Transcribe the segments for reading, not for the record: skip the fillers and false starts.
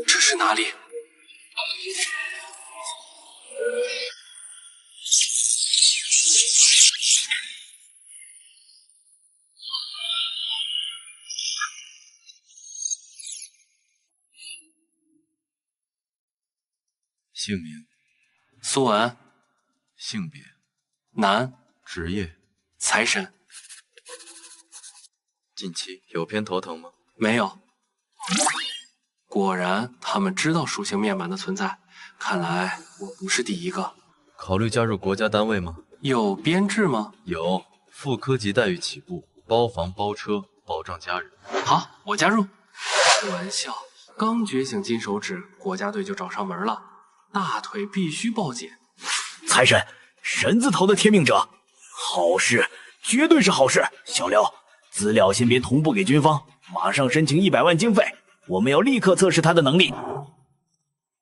这是哪里？姓名：苏文，性别：男，职业：财神。近期有偏头疼吗？没有。果然，他们知道属性面板的存在。看来我不是第一个。考虑加入国家单位吗？有编制吗？有，副科级待遇起步，包房包车，保障家人。好，我加入。开玩笑，刚觉醒金手指，国家队就找上门了，大腿必须抱紧。财神，神字头的天命者，好事，绝对是好事。小廖，资料先别同步给军方，马上申请100万经费，我们要立刻测试他的能力。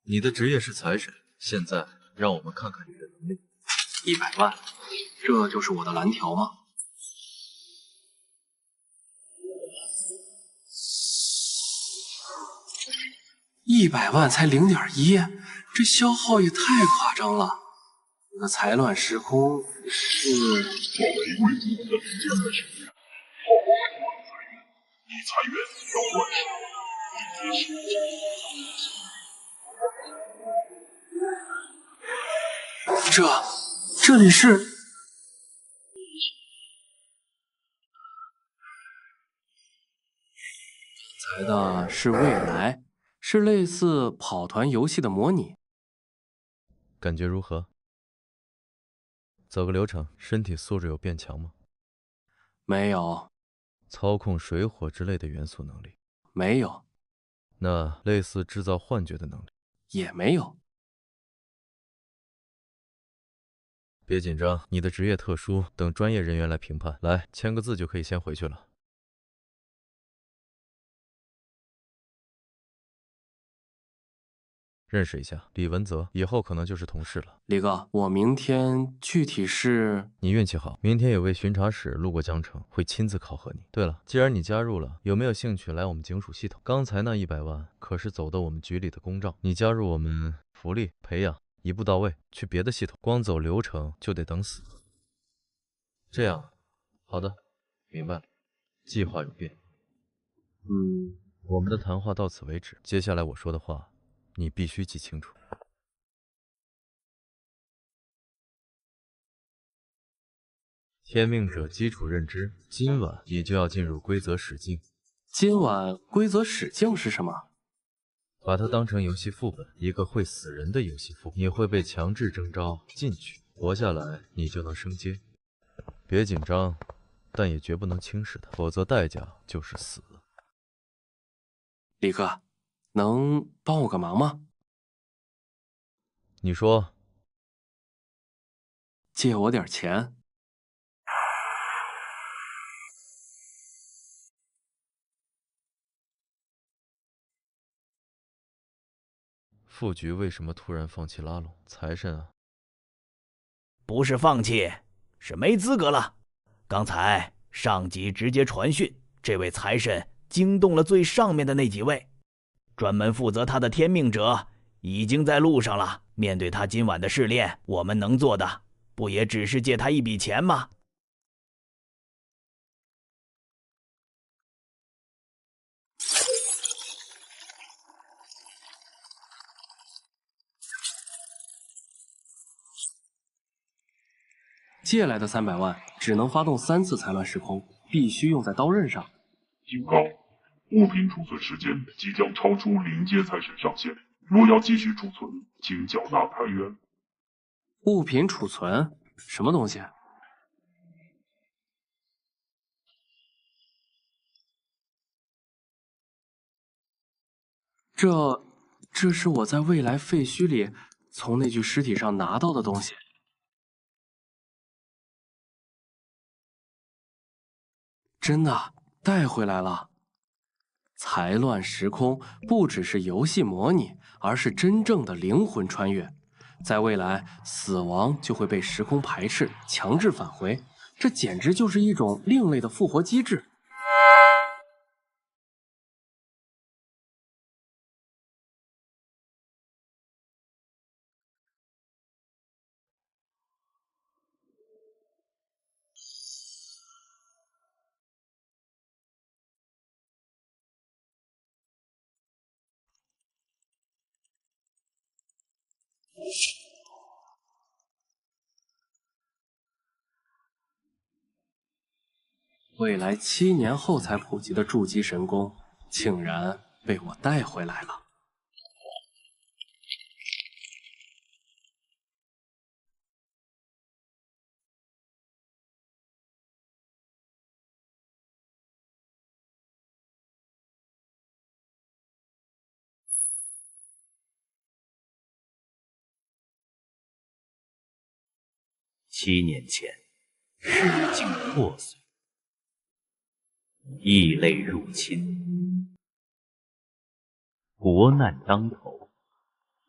你的职业是财神，现在让我们看看你的能力。100万，这就是我的蓝条吗？100万才0.1，这消耗也太夸张了。我的财乱时空是作为贵族的顶尖的成员，好好利用财源，以财源扰乱世，这里是才的是未来，是类似跑团游戏的模拟。感觉如何？走个流程，身体素质有变强吗？没有。操控水火之类的元素能力？没有。那类似制造幻觉的能力？也没有。别紧张，你的职业特殊，等专业人员来评判。来，签个字就可以先回去了。认识一下，李文泽，以后可能就是同事了。李哥，我明天具体是……你运气好，明天有位巡查使路过江城，会亲自考核你。对了，既然你加入了，有没有兴趣来我们警署系统？刚才那100万可是走的我们局里的公账，你加入我们，福利培养一步到位。去别的系统，光走流程就得等死。这样，好的，明白了。计划有变。我们的谈话到此为止，接下来我说的话，你必须记清楚。天命者基础认知，今晚你就要进入规则史境。今晚规则史境是什么？把它当成游戏副本，一个会死人的游戏副本。你会被强制征召进去，活下来你就能升阶。别紧张，但也绝不能轻视它，否则代价就是死。李哥，能帮我个忙吗？你说。借我点钱。副局为什么突然放弃拉拢财神啊？不是放弃，是没资格了。刚才上级直接传讯，这位财神惊动了最上面的那几位，专门负责他的天命者已经在路上了。面对他今晚的试炼，我们能做的不也只是借他一笔钱吗？借来的300万只能发动3次财乱时空，必须用在刀刃上。警告：物品储存时间即将超出临界财神上限，若要继续储存，请缴纳开源。物品储存？什么东西？这是我在未来废墟里从那具尸体上拿到的东西。真的带回来了。财乱时空不只是游戏模拟，而是真正的灵魂穿越。在未来，死亡就会被时空排斥，强制返回。这简直就是一种另类的复活机制。未来7年后才普及的筑基神功，竟然被我带回来了。7年前，世境破碎，异类入侵，国难当头，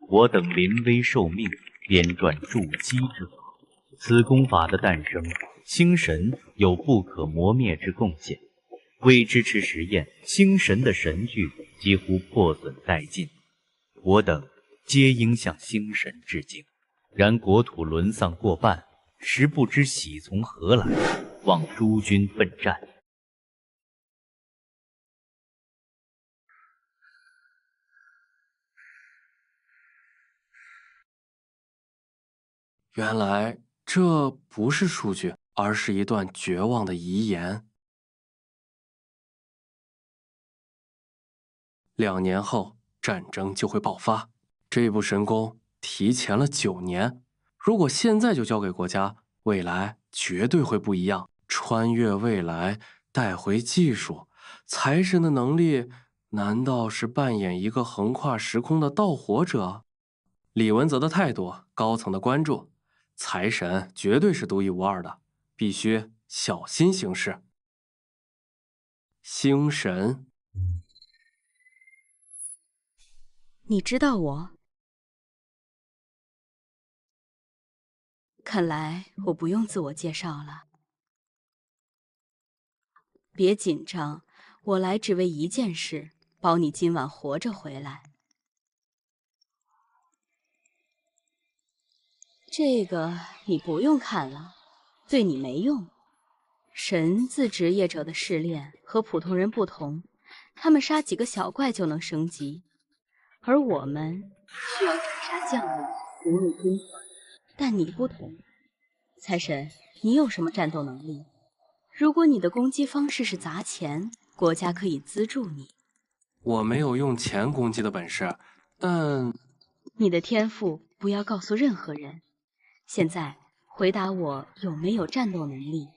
我等临危受命，编撰筑基之法。此功法的诞生，星神有不可磨灭之贡献。为支持实验，星神的神具几乎破损殆尽，我等皆应向星神致敬。然国土沦丧过半，实不知喜从何来，望诸君奋战。原来这不是数据，而是一段绝望的遗言。2年后，战争就会爆发。这部神功提前了9年，如果现在就交给国家，未来绝对会不一样。穿越未来，带回技术，财神的能力难道是扮演一个横跨时空的盗火者？李文泽的态度，高层的关注，财神绝对是独一无二的，必须小心行事。星神，你知道我？看来我不用自我介绍了。别紧张，我来只为一件事，保你今晚活着回来。这个你不用看了，对你没用。神自职业者的试炼和普通人不同，他们杀几个小怪就能升级，而我们需要斩杀将领，无入军团。但你不同，财神，你有什么战斗能力？如果你的攻击方式是砸钱，国家可以资助你。我没有用钱攻击的本事，但你的天赋不要告诉任何人。现在回答我有没有战斗能力？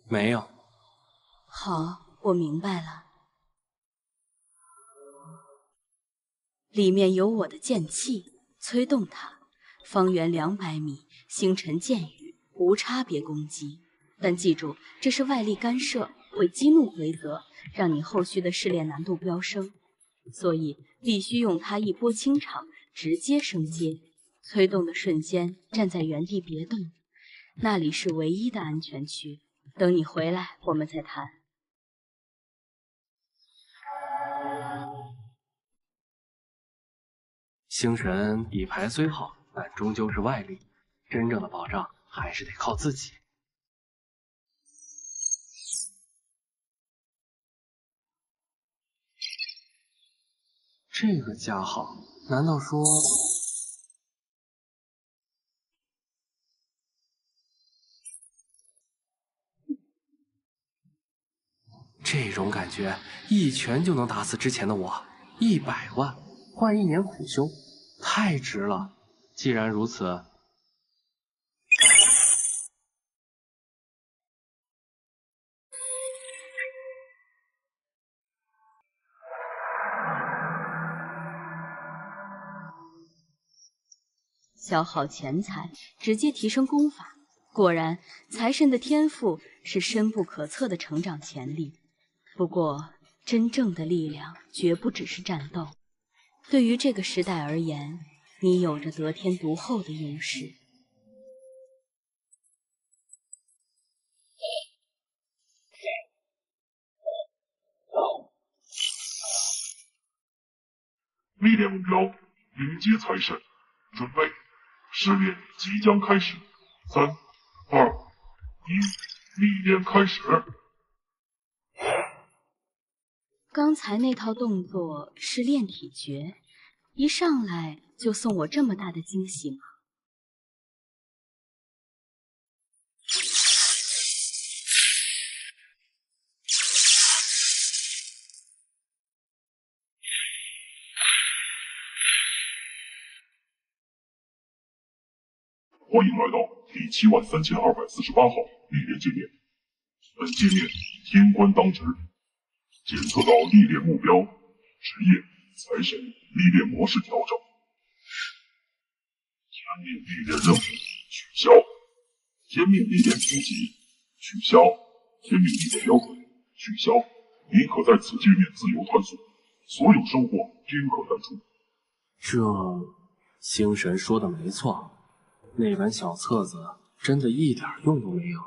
没有。好，我明白了。里面有我的剑气，催动它，方圆200米，星辰剑雨，无差别攻击。但记住，这是外力干涉，会激怒规则，让你后续的试炼难度飙升。所以必须用它一波清场，直接升阶。催动的瞬间，站在原地别动，那里是唯一的安全区。等你回来，我们再谈。星神底牌虽好，但终究是外力，真正的保障还是得靠自己。这个加号，难道说这种感觉，一拳就能打死之前的我？100万换1年苦修，太值了。既然如此，消耗钱财，直接提升功法。果然，财神的天赋是深不可测的成长潜力。不过，真正的力量绝不只是战斗。对于这个时代而言，你有着得天独厚的优势。历练目标，迎接财神，准备，试炼即将开始。3、2、1，历练开始。刚才那套动作是炼体诀，一上来就送我这么大的惊喜吗？欢迎来到第73248号历练界面。本界面天官当值，检测到历练目标、职业、财神历练模式调整。天命历练任务取消，天命历练评级取消，天命历练标准取消。你可在此界面自由探索，所有收获均可淡出。星神说的没错，那本小册子真的一点用都没有。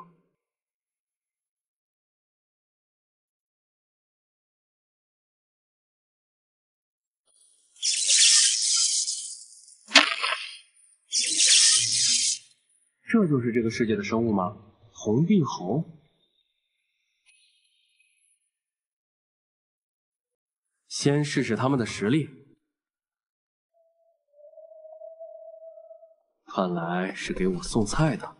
这就是这个世界的生物吗？红臂猴。先试试他们的实力。看来是给我送菜的。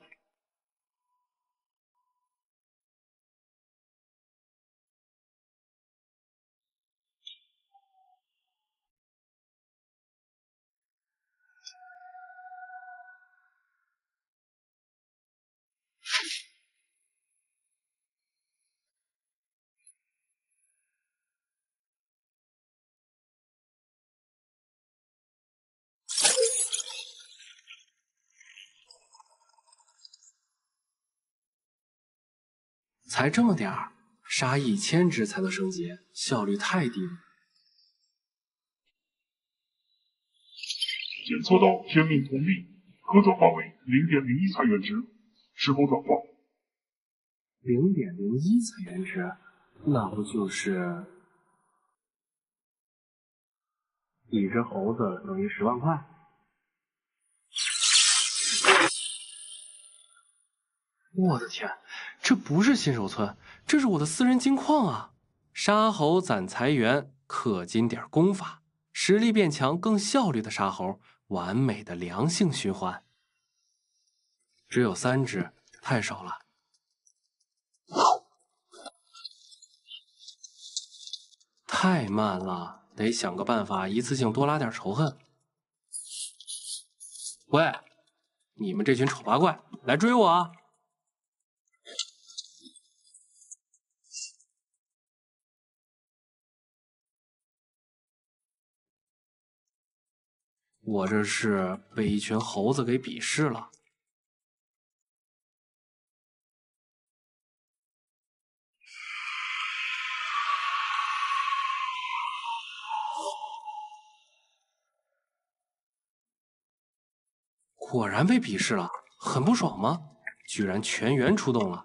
才这么点儿，杀1000只才能升级，效率太低了。检测到天命同力，可转化为0.01财元值，是否转化？0.01财元值，那不就是一只猴子等于10万块？我的天，这不是新手村，这是我的私人金矿啊！杀猴攒财源，氪金点功法，实力变强，更效率的杀猴，完美的良性循环。只有3只，太少了。太慢了，得想个办法一次性多拉点仇恨。喂，你们这群丑八怪，来追我啊！我这是被一群猴子给鄙视了。果然被鄙视了，很不爽吗？居然全员出动了。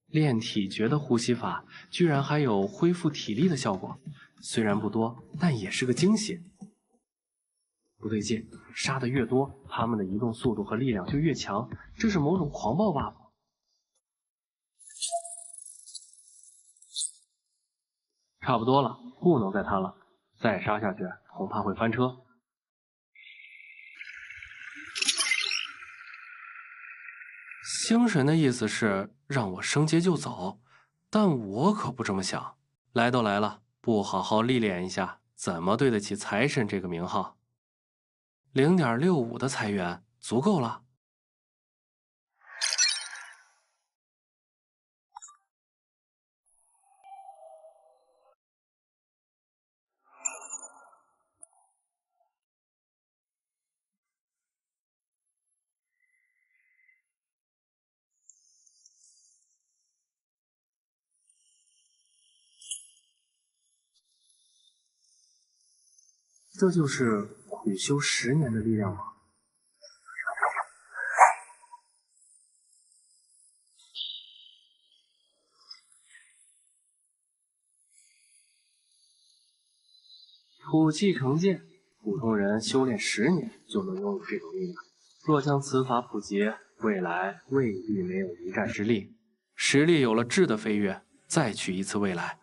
练体诀的呼吸法居然还有恢复体力的效果，虽然不多，但也是个惊喜。不对劲，杀的越多，他们的移动速度和力量就越强，这是某种狂暴 buff。差不多了，不能再贪了，再杀下去恐怕会翻车。星神的意思是让我升阶就走，但我可不这么想。来都来了，不好好历练一下，怎么对得起财神这个名号？0.65的财源足够了。这就是苦修10年的力量吗？普气成剑，普通人修炼10年就能拥有这种力量。若将此法普及，未来未必没有一战之力。实力有了质的飞跃，再去一次未来。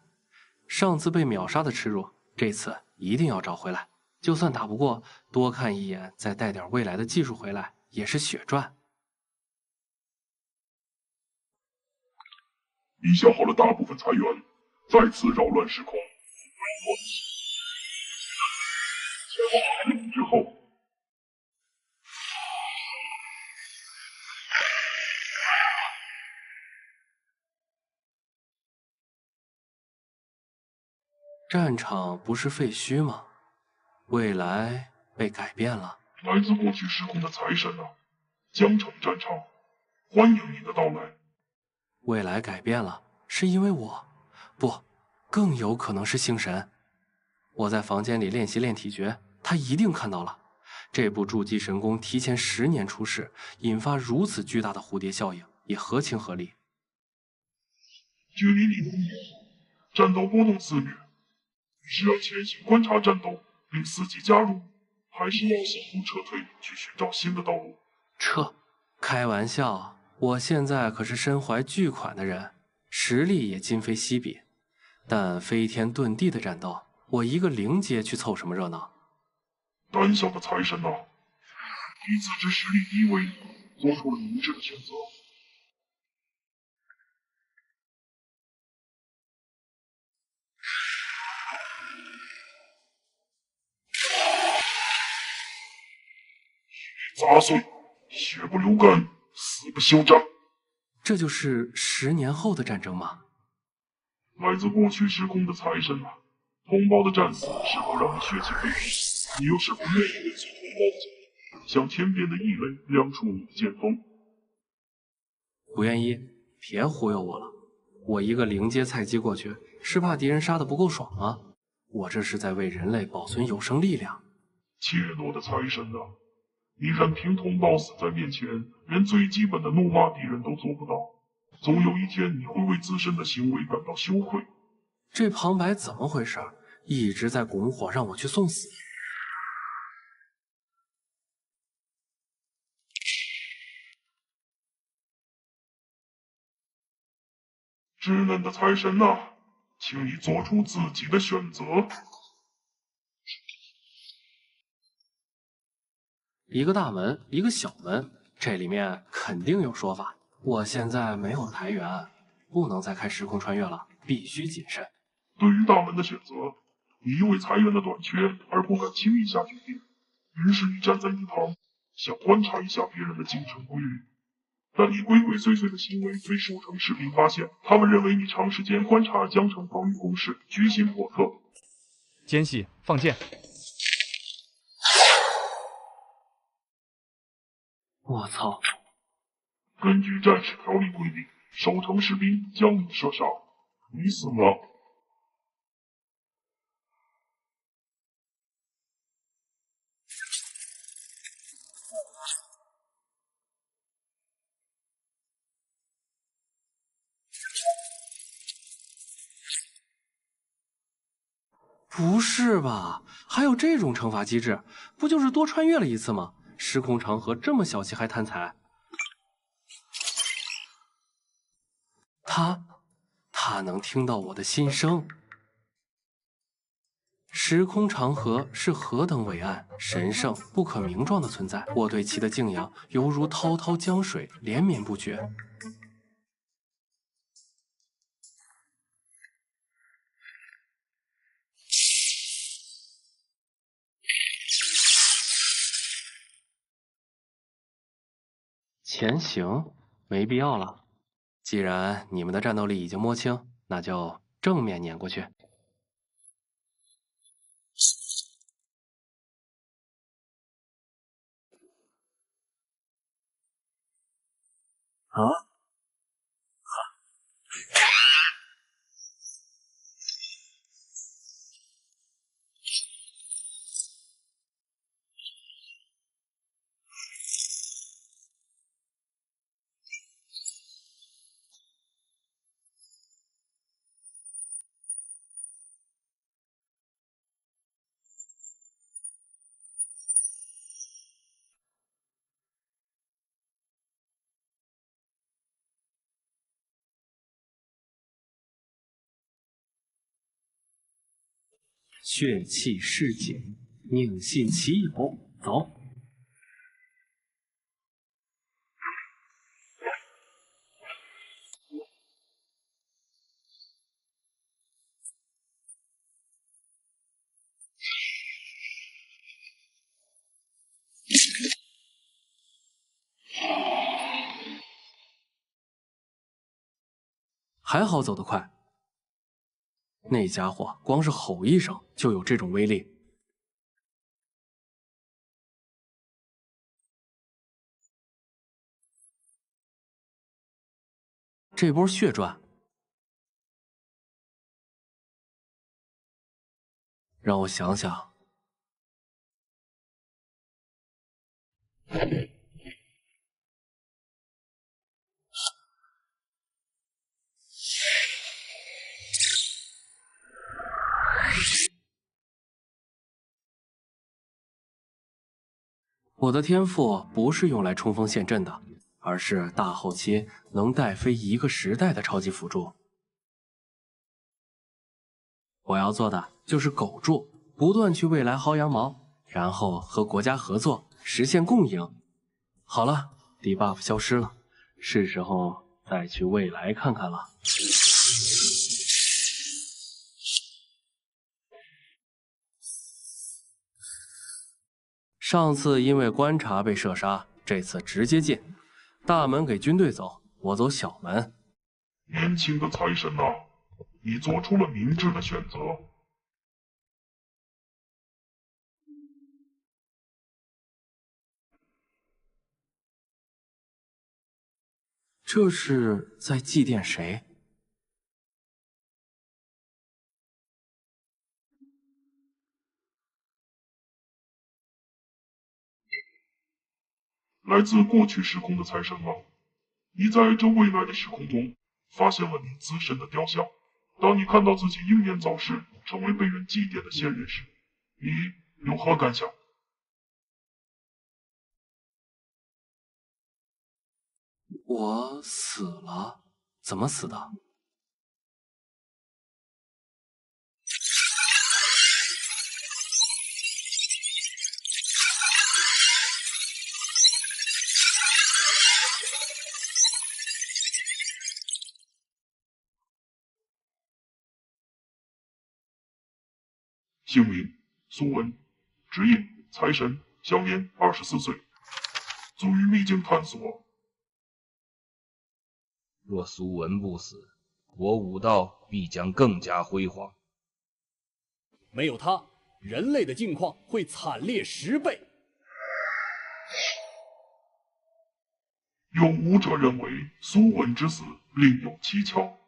上次被秒杀的耻辱，这次一定要找回来。就算打不过，多看一眼，再带点未来的技术回来，也是血赚。你消耗了大部分财源，再次扰乱时空。之后，战场不是废墟吗？未来被改变了。来自过去时空的财神啊，江城战场，欢迎你的到来。未来改变了，是因为我？不，更有可能是星神。我在房间里练习炼体诀，他一定看到了。这部筑基神功提前10年出世，引发如此巨大的蝴蝶效应，也合情合理。距离你的战斗波动肆虐，你是要潜行观察战斗，并伺机加入，还是要小步撤退，去寻找新的道路？撤？开玩笑，我现在可是身怀巨款的人，实力也今非昔比。但飞天遁地的战斗，我一个灵阶去凑什么热闹？胆小的财神啊，你自知实力低微，做出了明智的选择。砸碎，血不流干，死不休战。这就是10年后的战争吗？来自过去时空的财神啊，同胞的战死是否让你血气沸腾？你又是否愿意为此同胞的家庭，像天边的异类，亮出你的剑锋？不愿意，别忽悠我了。我一个灵阶菜鸡过去，是怕敌人杀得不够爽吗？我这是在为人类保存有生力量。怯懦的财神啊，你任凭同胞死在面前，连最基本的怒骂敌人都做不到。总有一天，你会为自身的行为感到羞愧。这旁白怎么回事？一直在拱火让我去送死。稚嫩的财神啊，请你做出自己的选择。一个大门，一个小门，这里面肯定有说法。我现在没有财源，不能再开时空穿越了，必须谨慎。对于大门的选择，你因为财源的短缺而不敢轻易下决定，于是你站在一旁，想观察一下别人的进程规律。但你鬼鬼祟祟的行为被守城士兵发现，他们认为你长时间观察江城防御工事，居心叵测。奸细，放箭！我操！根据战士条例规定，守城士兵将你射杀，你死了。不是吧？还有这种惩罚机制？不就是多穿越了一次吗？时空长河这么小气还贪财？他能听到我的心声。时空长河是何等伟岸、神圣、不可名状的存在，我对其的敬仰犹如滔滔江水，连绵不绝。前行没必要了。既然你们的战斗力已经摸清，那就正面撵过去。啊！血气市井，宁信其有。走。还好走得快，那家伙光是吼一声就有这种威力。这波血赚，让我想想。我的天赋不是用来冲锋陷阵的，而是大后期能带飞一个时代的超级辅助。我要做的就是苟住，不断去未来薅羊毛，然后和国家合作，实现共赢。好了， debuff 消失了，是时候再去未来看看了。上次因为观察被射杀，这次直接进。大门给军队走，我走小门。年轻的财神啊，你做出了明智的选择。这是在祭奠谁？来自过去时空的财神吗？你在这未来的时空中发现了你自身的雕像。当你看到自己英年早逝，成为被人祭奠的先人时，你有何感想？我死了？怎么死的？姓名：苏文，职业：财神，享年24岁，卒于秘境探索。若苏文不死，我武道必将更加辉煌。没有他，人类的境况会惨烈10倍。有武者认为苏文之死另有蹊跷。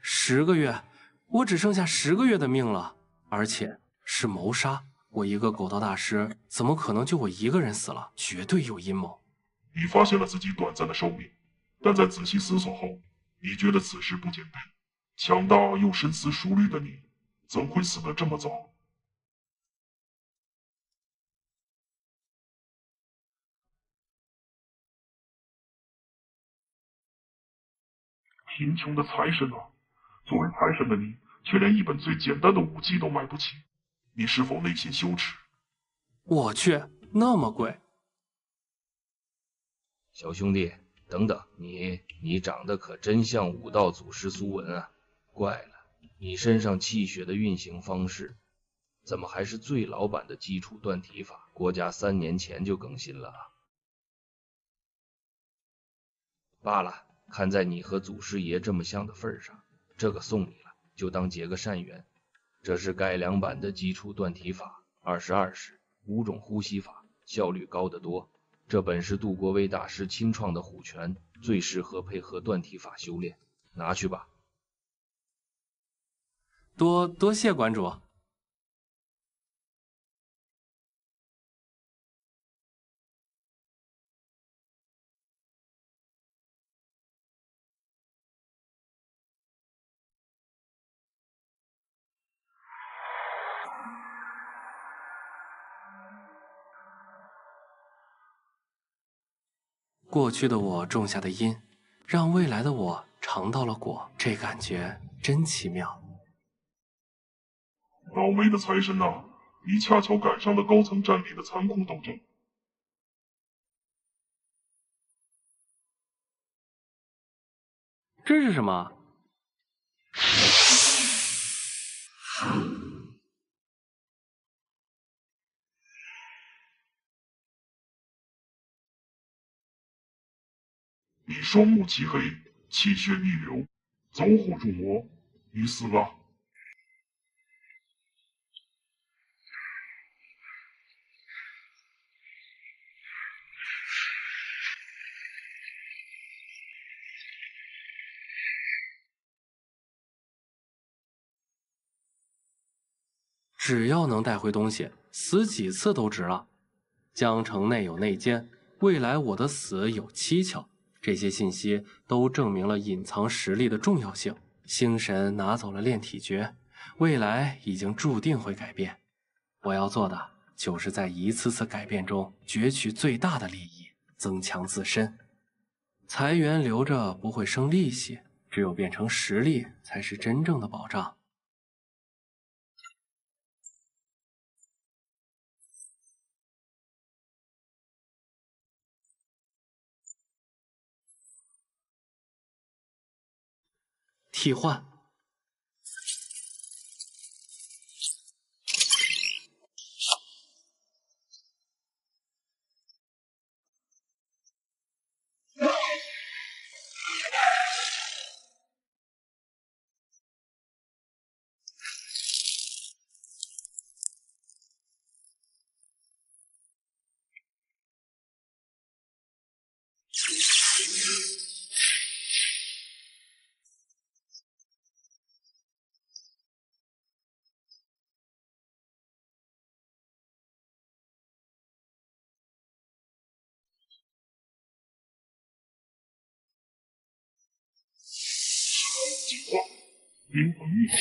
10个月，我只剩下10个月的命了，而且是谋杀。我一个狗道大师，怎么可能就我一个人死了？绝对有阴谋。你发现了自己短暂的寿命，但在仔细思索后，你觉得此事不简单。强大又深思熟虑的你，怎会死得这么早？贫穷的财神啊！作为财神的你，却连一本最简单的武器都买不起，你是否内心羞耻？我去，那么贵！小兄弟，等等，你长得可真像武道祖师苏文啊！怪了，你身上气血的运行方式，怎么还是最老版的基础断体法？国家3年前就更新了啊！罢了，看在你和祖师爷这么像的份上，这个送你了，就当结个善缘。这是改良版的基础断体法，22式，5种呼吸法，效率高得多。这本是杜国威大师亲创的虎拳，最适合配合断体法修炼，拿去吧。多谢馆主。过去的我种下的因，让未来的我尝到了果，这感觉真奇妙。倒霉的财神啊，你恰巧赶上了高层战力的残酷斗争。这是什么？你双目漆黑，气血逆流，走火入魔，你死了。只要能带回东西，死几次都值了。江城内有内奸，未来我的死有蹊跷，这些信息都证明了隐藏实力的重要性。星神拿走了炼体诀，未来已经注定会改变。我要做的就是在一次次改变中攫取最大的利益，增强自身。财源留着不会生利息，只有变成实力才是真正的保障。替换。进化，灵魂密码。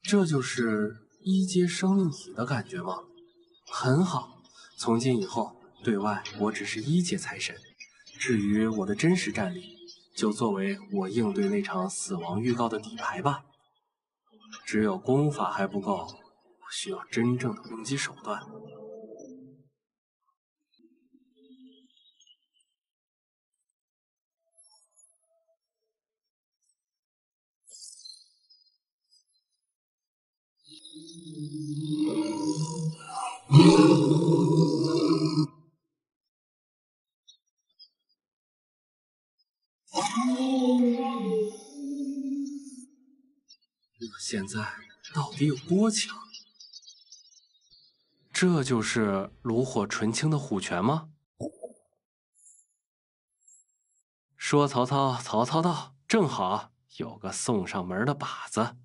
这就是一阶生命体的感觉吗？很好，从今以后，对外我只是一阶财神。至于我的真实战力，就作为我应对那场死亡预告的底牌吧。只有功法还不够，我需要真正的攻击手段。我现在到底有多强？这就是炉火纯青的虎拳吗？说曹操，曹操到，正好有个送上门的靶子。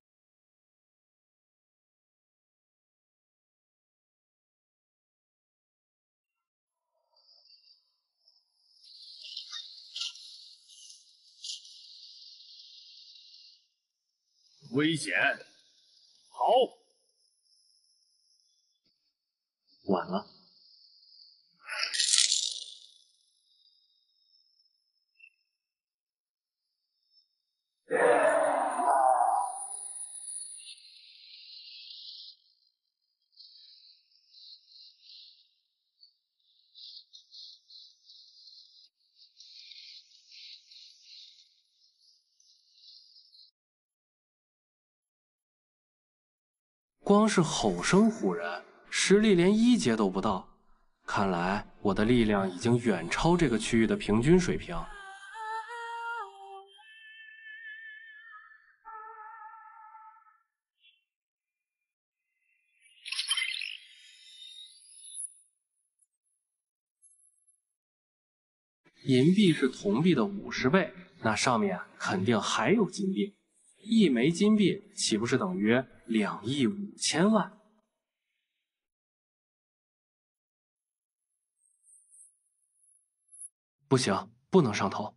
危险！好，晚了。光是吼声唬人，实力连一阶都不到。看来我的力量已经远超这个区域的平均水平。银币是铜币的50倍，那上面肯定还有金币。1枚金币岂不是等于2亿5千万？不行，不能上头。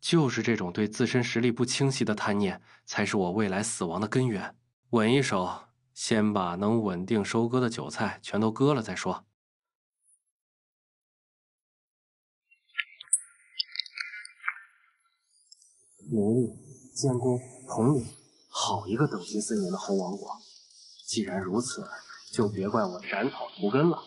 就是这种对自身实力不清晰的贪念，才是我未来死亡的根源。稳一手，先把能稳定收割的韭菜全都割了再说。名利、监工、统领，好一个等级森严的猴王国！既然如此，就别怪我斩草除根了。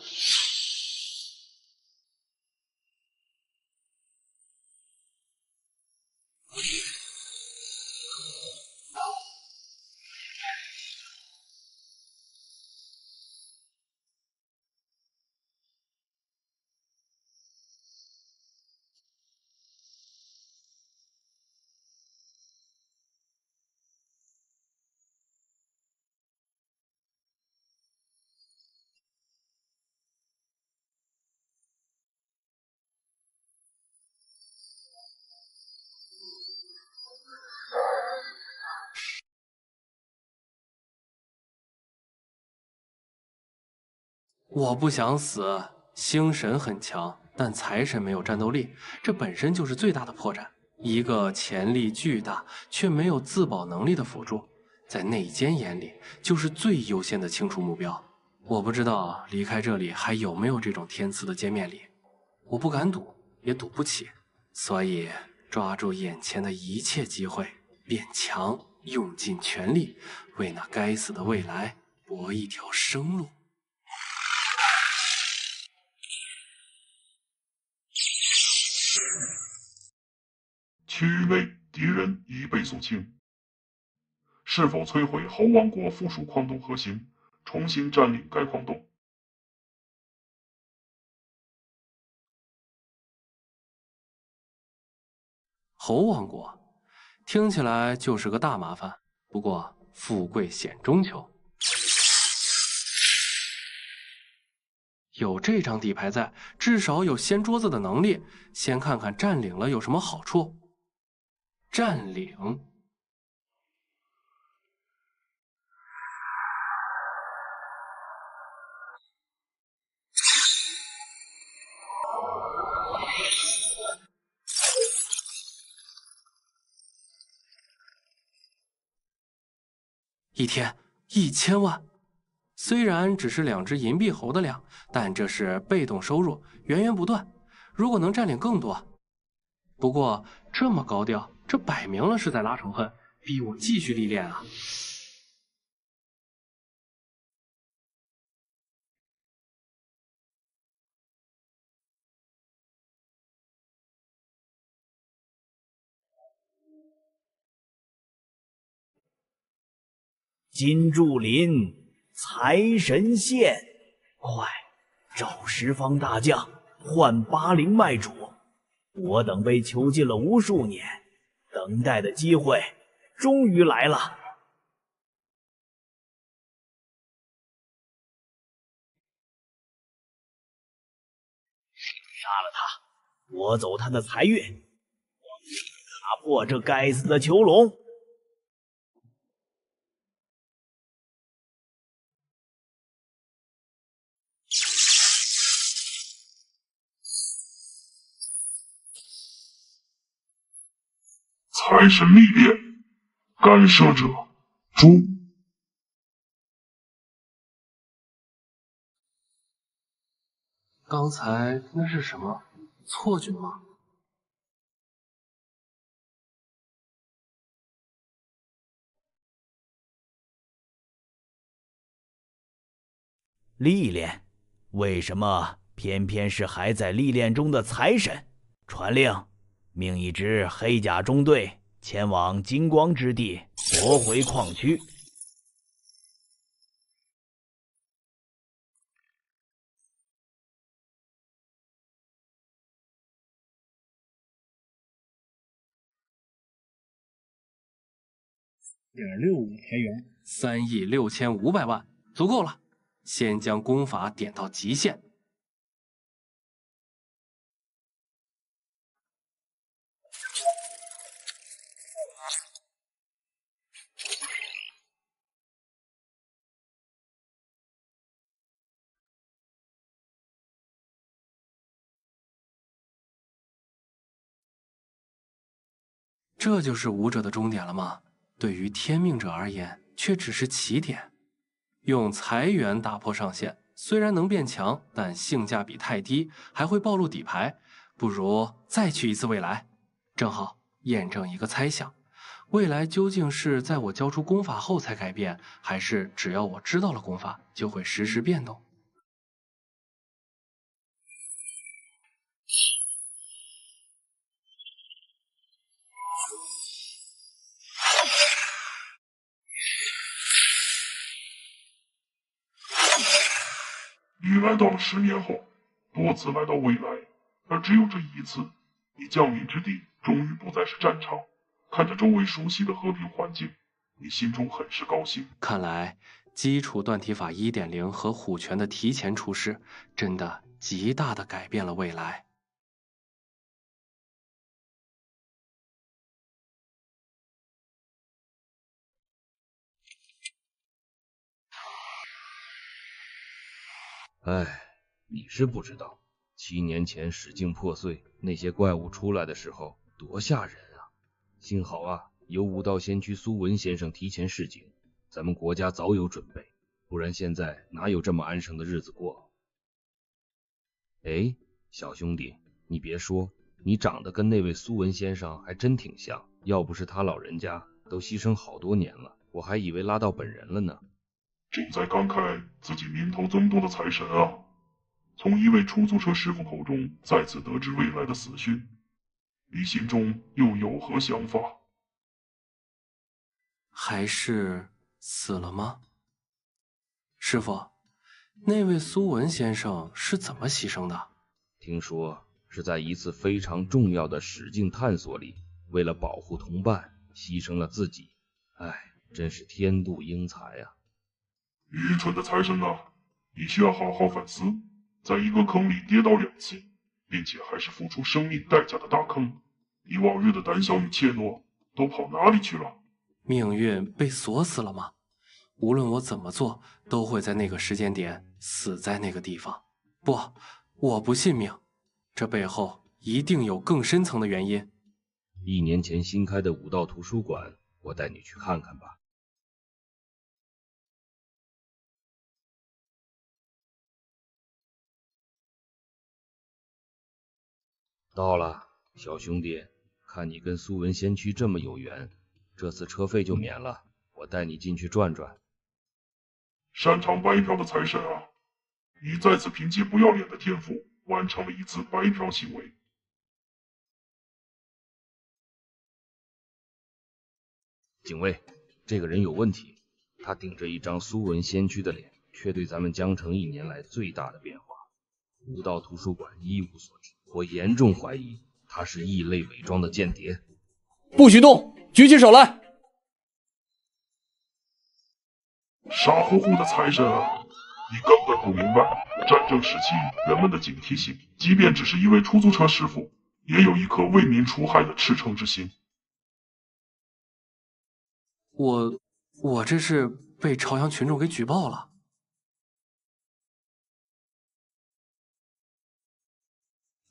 我不想死，星神很强，但财神没有战斗力，这本身就是最大的破绽。一个潜力巨大却没有自保能力的辅助，在内奸眼里就是最优先的清除目标。我不知道离开这里还有没有这种天赐的歼灭力，我不敢赌，也赌不起，所以抓住眼前的一切机会，变强，用尽全力，为那该死的未来搏一条生路。区域内敌人已被肃清，是否摧毁猴王国附属矿洞核心，重新占领该矿洞？猴王国听起来就是个大麻烦，不过富贵险中求。有这张底牌在，至少有掀桌子的能力。先看看占领了有什么好处。占领。一天1000万，虽然只是2只银币猴的量，但这是被动收入，源源不断。如果能占领更多，不过这么高调，这摆明了是在拉仇恨，逼我继续历练啊！金柱林，财神现，快找十方大将换巴陵卖主！我等被囚禁了无数年，等待的机会终于来了。杀了他，夺走他的财运，打破这该死的囚笼！财神历练，干涉者诛。刚才那是什么？错觉吗？历练？为什么偏偏是还在历练中的财神？传令，命一支黑甲中队前往金光之地夺回矿区。.65田园3亿6500万，足够了。先将功法点到极限。这就是武者的终点了吗？对于天命者而言，却只是起点。用财源打破上限，虽然能变强，但性价比太低，还会暴露底牌。不如再去一次未来，正好验证一个猜想：未来究竟是在我交出功法后才改变，还是只要我知道了功法，就会实时变动？你来到了10年后，多次来到未来，而只有这一次，你降临之地终于不再是战场。看着周围熟悉的和平环境，你心中很是高兴。看来基础断体法 1.0 和虎拳的提前出世，真的极大的改变了未来。哎，你是不知道，7年前史境破碎，那些怪物出来的时候多吓人啊！幸好啊，有武道先驱苏文先生提前示警，咱们国家早有准备，不然现在哪有这么安生的日子过？哎，小兄弟，你别说，你长得跟那位苏文先生还真挺像，要不是他老人家都牺牲好多年了，我还以为拉到本人了呢。正在感慨自己名头增多的财神啊，从一位出租车师傅口中再次得知未来的死讯，你心中又有何想法？还是死了吗？师傅，那位苏文先生是怎么牺牲的？听说是在一次非常重要的史境探索里，为了保护同伴，牺牲了自己。哎，真是天妒英才啊！愚蠢的财神啊，你需要好好反思，在一个坑里跌倒2次，并且还是付出生命代价的大坑，你往日的胆小与怯懦都跑哪里去了？命运被锁死了吗？无论我怎么做，都会在那个时间点死在那个地方。不，我不信命，这背后一定有更深层的原因。1年前新开的武道图书馆，我带你去看看吧。到了，小兄弟，看你跟苏文先驱这么有缘，这次车费就免了，我带你进去转转。擅长白嫖的财神啊，你再次凭借不要脸的天赋完成了一次白嫖行为。警卫，这个人有问题，他顶着一张苏文先驱的脸，却对咱们江城1年来最大的变化。武道图书馆一无所知，我严重怀疑他是异类伪装的间谍。不许动，举起手来！傻乎乎的财神啊，你根本不明白，战争时期人们的警惕性，即便只是一位出租车师傅，也有一颗为民除害的赤诚之心。我这是被朝阳群众给举报了。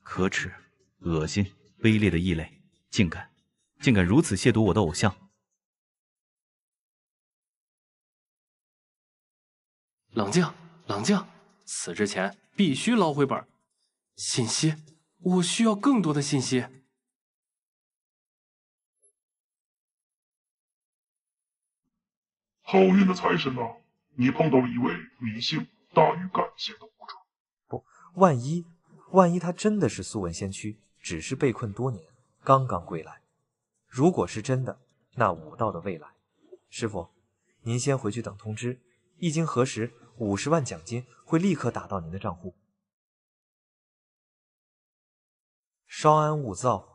可耻、恶心、卑劣的异类，竟敢如此亵渎我的偶像！冷静，冷静！死之前必须捞回本。信息，我需要更多的信息。好运的财神啊，你碰到了一位理性大于感性的武者。不，万一他真的是苏文先驱，只是被困多年，刚刚归来。如果是真的，那武道的未来，师傅，您先回去等通知。一经核实，50万奖金会立刻打到您的账户。稍安勿躁。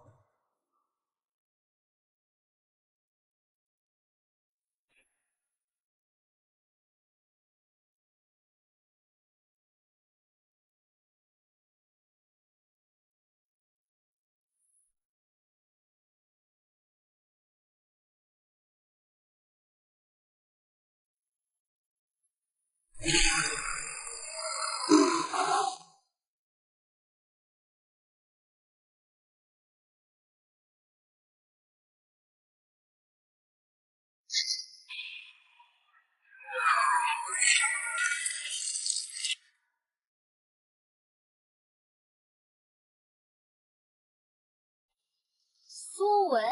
闻。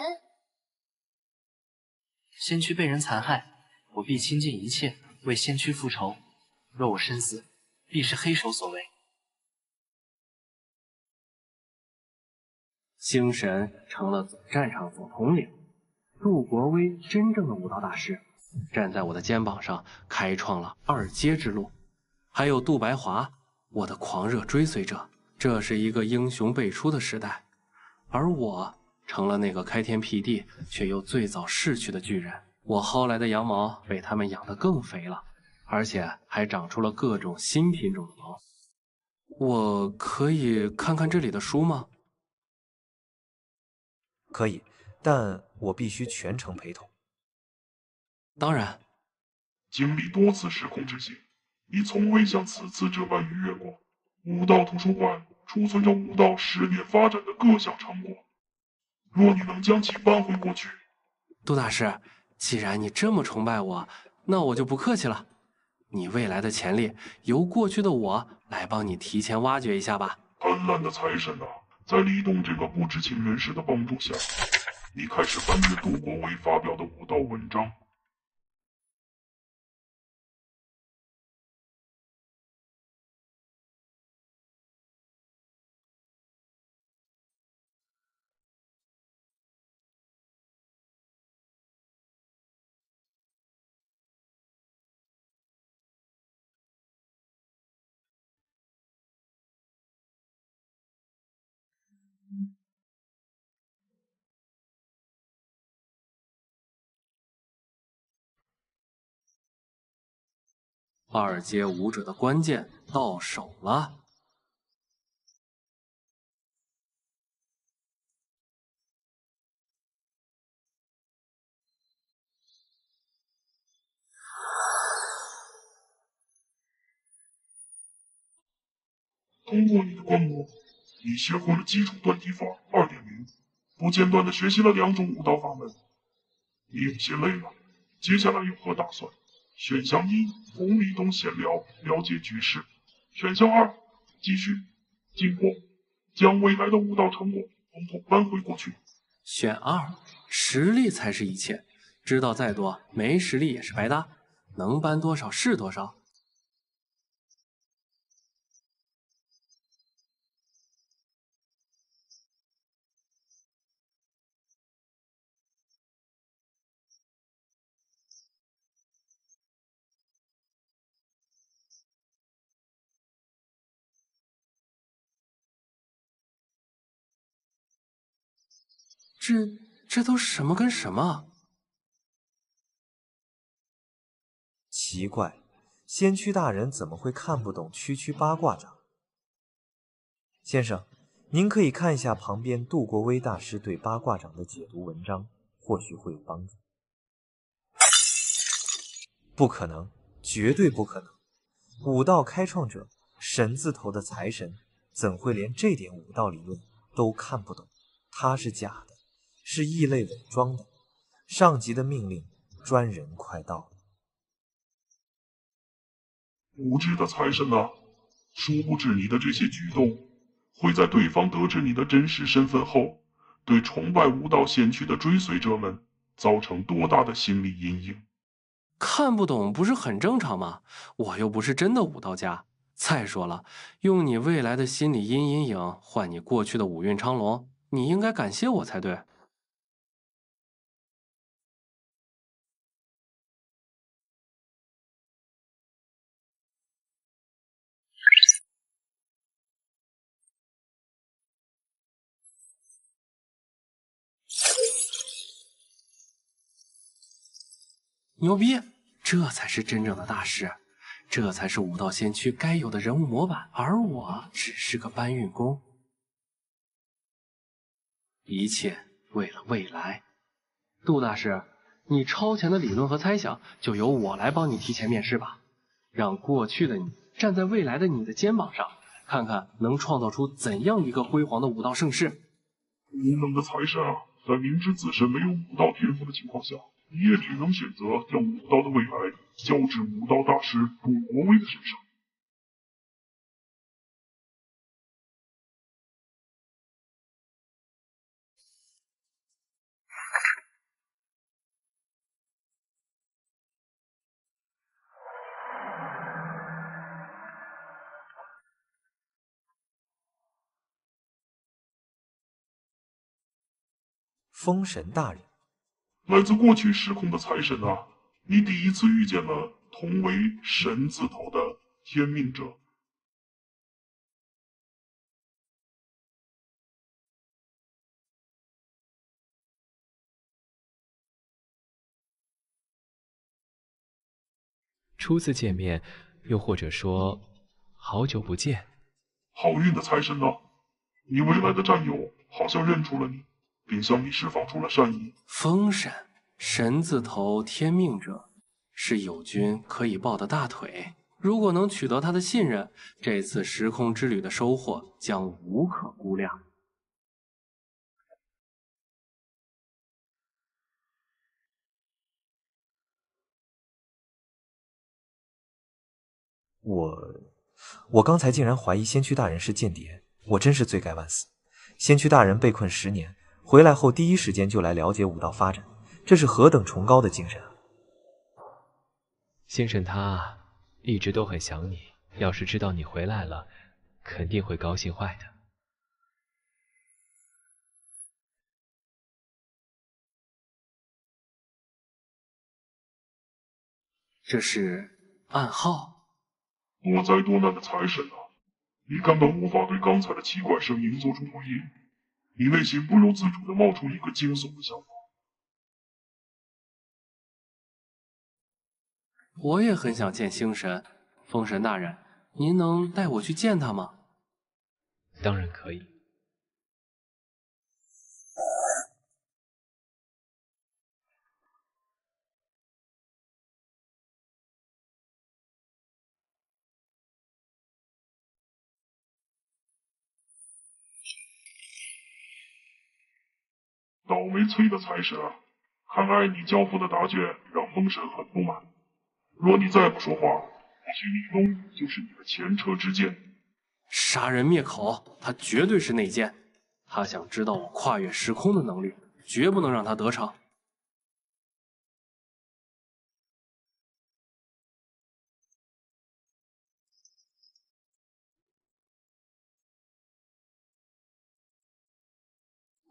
先驱被人残害，我必倾尽一切为先驱复仇。若我身死，必是黑手所为。星神成了总战场总统领，杜国威真正的武道大师，站在我的肩膀上，开创了二阶之路。还有杜白华，我的狂热追随者。这是一个英雄辈出的时代，而我成了那个开天辟地却又最早逝去的巨人。我薅来的羊毛被他们养得更肥了，而且还长出了各种新品种的毛。我可以看看这里的书吗？可以，但我必须全程陪同。当然。经历多次时空之行，你从未像此次这般愉悦过。武道图书馆储存着武道10年发展的各项成果，若你能将其搬回过去。杜大师，既然你这么崇拜我，那我就不客气了。你未来的潜力，由过去的我来帮你提前挖掘一下吧。贪婪的财神啊，在李东这个不知情人士的帮助下，你开始翻阅杜国威发表的武道文章。二阶武者的关键到手了。通过你的观摩，你学会了基础断体法2.0，不间断的学习了2种武道法门。你有些累了，接下来有何打算？选项1，同李东闲聊，了解局势；选项2，继续进货，将未来的武道成果统统搬回过去。选2，实力才是一切，知道再多，没实力也是白搭，能搬多少是多少。这都什么跟什么？奇怪，先驱大人怎么会看不懂区区八卦掌？先生，您可以看一下旁边杜国威大师对八卦掌的解读文章，或许会有帮助。不可能，绝对不可能！武道开创者神字头的财神，怎会连这点武道理论都看不懂？他是假的，是异类伪装的。上级的命令，专人快到了。无知的财神啊，殊不知你的这些举动，会在对方得知你的真实身份后，对崇拜武道先驱的追随者们造成多大的心理阴影。看不懂不是很正常吗？我又不是真的武道家。再说了，用你未来的心理阴影换你过去的武运昌隆，你应该感谢我才对。牛逼！这才是真正的大师，这才是武道先驱该有的人物模板，而我只是个搬运工。一切为了未来。杜大师，你超前的理论和猜想，就由我来帮你提前面试吧。让过去的你站在未来的你的肩膀上，看看能创造出怎样一个辉煌的武道盛世。无能的财神啊，在明知自身没有武道天赋的情况下，你也只能选择将武道的未来交至武道大师杜国威的身上。风神大人，来自过去时空的财神啊，你第一次遇见了同为神字头的天命者。初次见面，又或者说好久不见。好运的财神啊，你未来的战友好像认出了你，并向你释放出了善意。风神，神字头天命者，是友军可以抱的大腿。如果能取得他的信任，这次时空之旅的收获将无可估量。我刚才竟然怀疑先驱大人是间谍，我真是罪该万死。先驱大人被困10年，回来后第一时间就来了解武道发展，这是何等崇高的精神啊！星神他一直都很想你，要是知道你回来了，肯定会高兴坏的。这是暗号。多灾多难的财神啊，你根本无法对刚才的奇怪声音做出回应，你内心不由自主地冒出一个惊悚的想法。我也很想见星神，风神大人，您能带我去见他吗？当然可以。倒霉催的财神啊，看来你交付的答卷让风神很不满。若你再不说话，或许李东就是你的前车之鉴。杀人灭口，他绝对是内奸。他想知道我跨越时空的能力，绝不能让他得逞。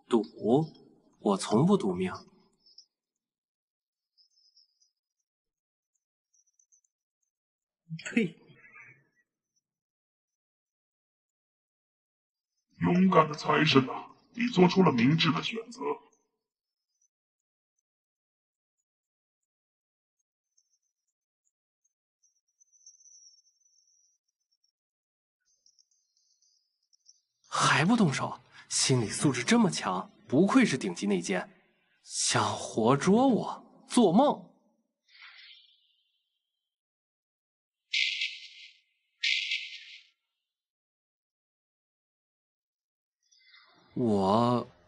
赌？我从不赌命。呸！勇敢的财神啊，你做出了明智的选择。还不动手？心理素质这么强，不愧是顶级内奸。想活捉我？做梦！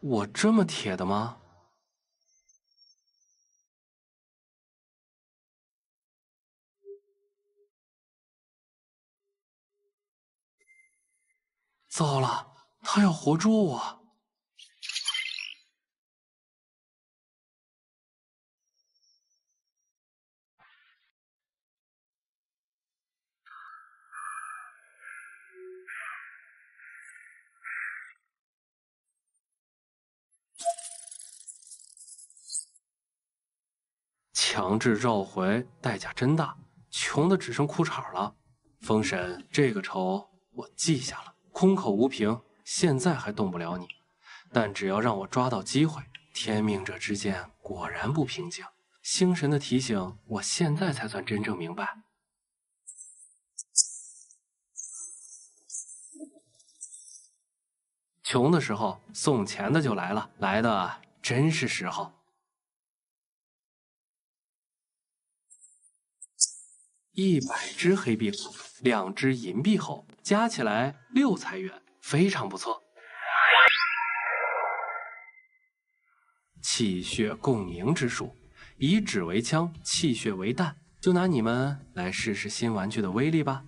我这么铁的吗？糟了，他要活捉我！强制召回，代价真大，穷的只剩裤衩了。风神，这个仇我记下了。空口无凭，现在还动不了你，但只要让我抓到机会，天命者之间果然不平静。星神的提醒，我现在才算真正明白。穷的时候送钱的就来了，来的真是时候。100只黑币后，2只银币后，加起来6财元，非常不错。气血共凝之术，以纸为枪，气血为弹，就拿你们来试试新玩具的威力吧。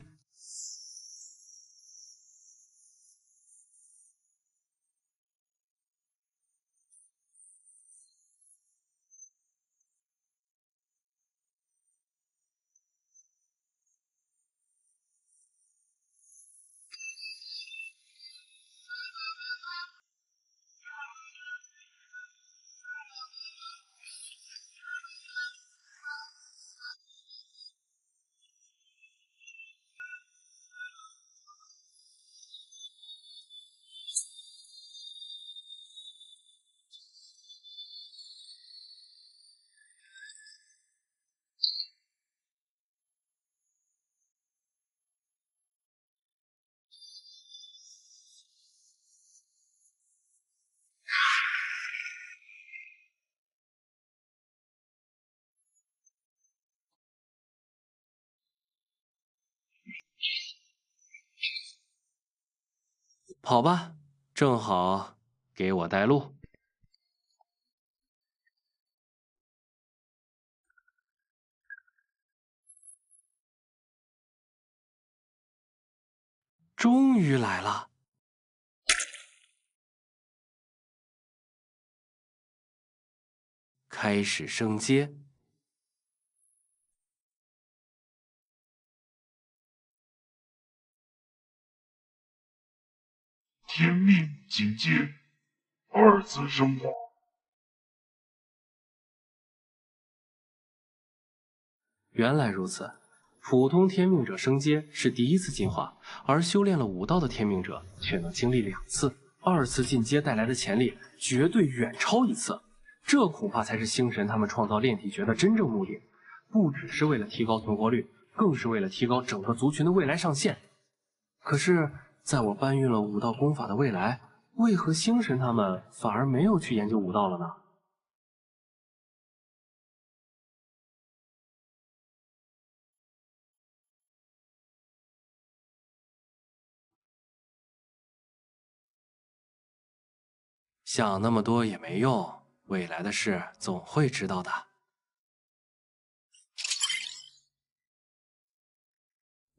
跑吧，正好给我带路。终于来了。开始升阶。天命境界，二次升华。原来如此，普通天命者升阶是第一次进化，而修炼了武道的天命者却能经历2次，2次进阶带来的潜力绝对远超1次。这恐怕才是星神他们创造炼体诀的真正目的，不只是为了提高存活率，更是为了提高整个族群的未来上限。可是，在我搬运了武道功法的未来，为何星神他们反而没有去研究武道了呢？想那么多也没用，未来的事总会知道的。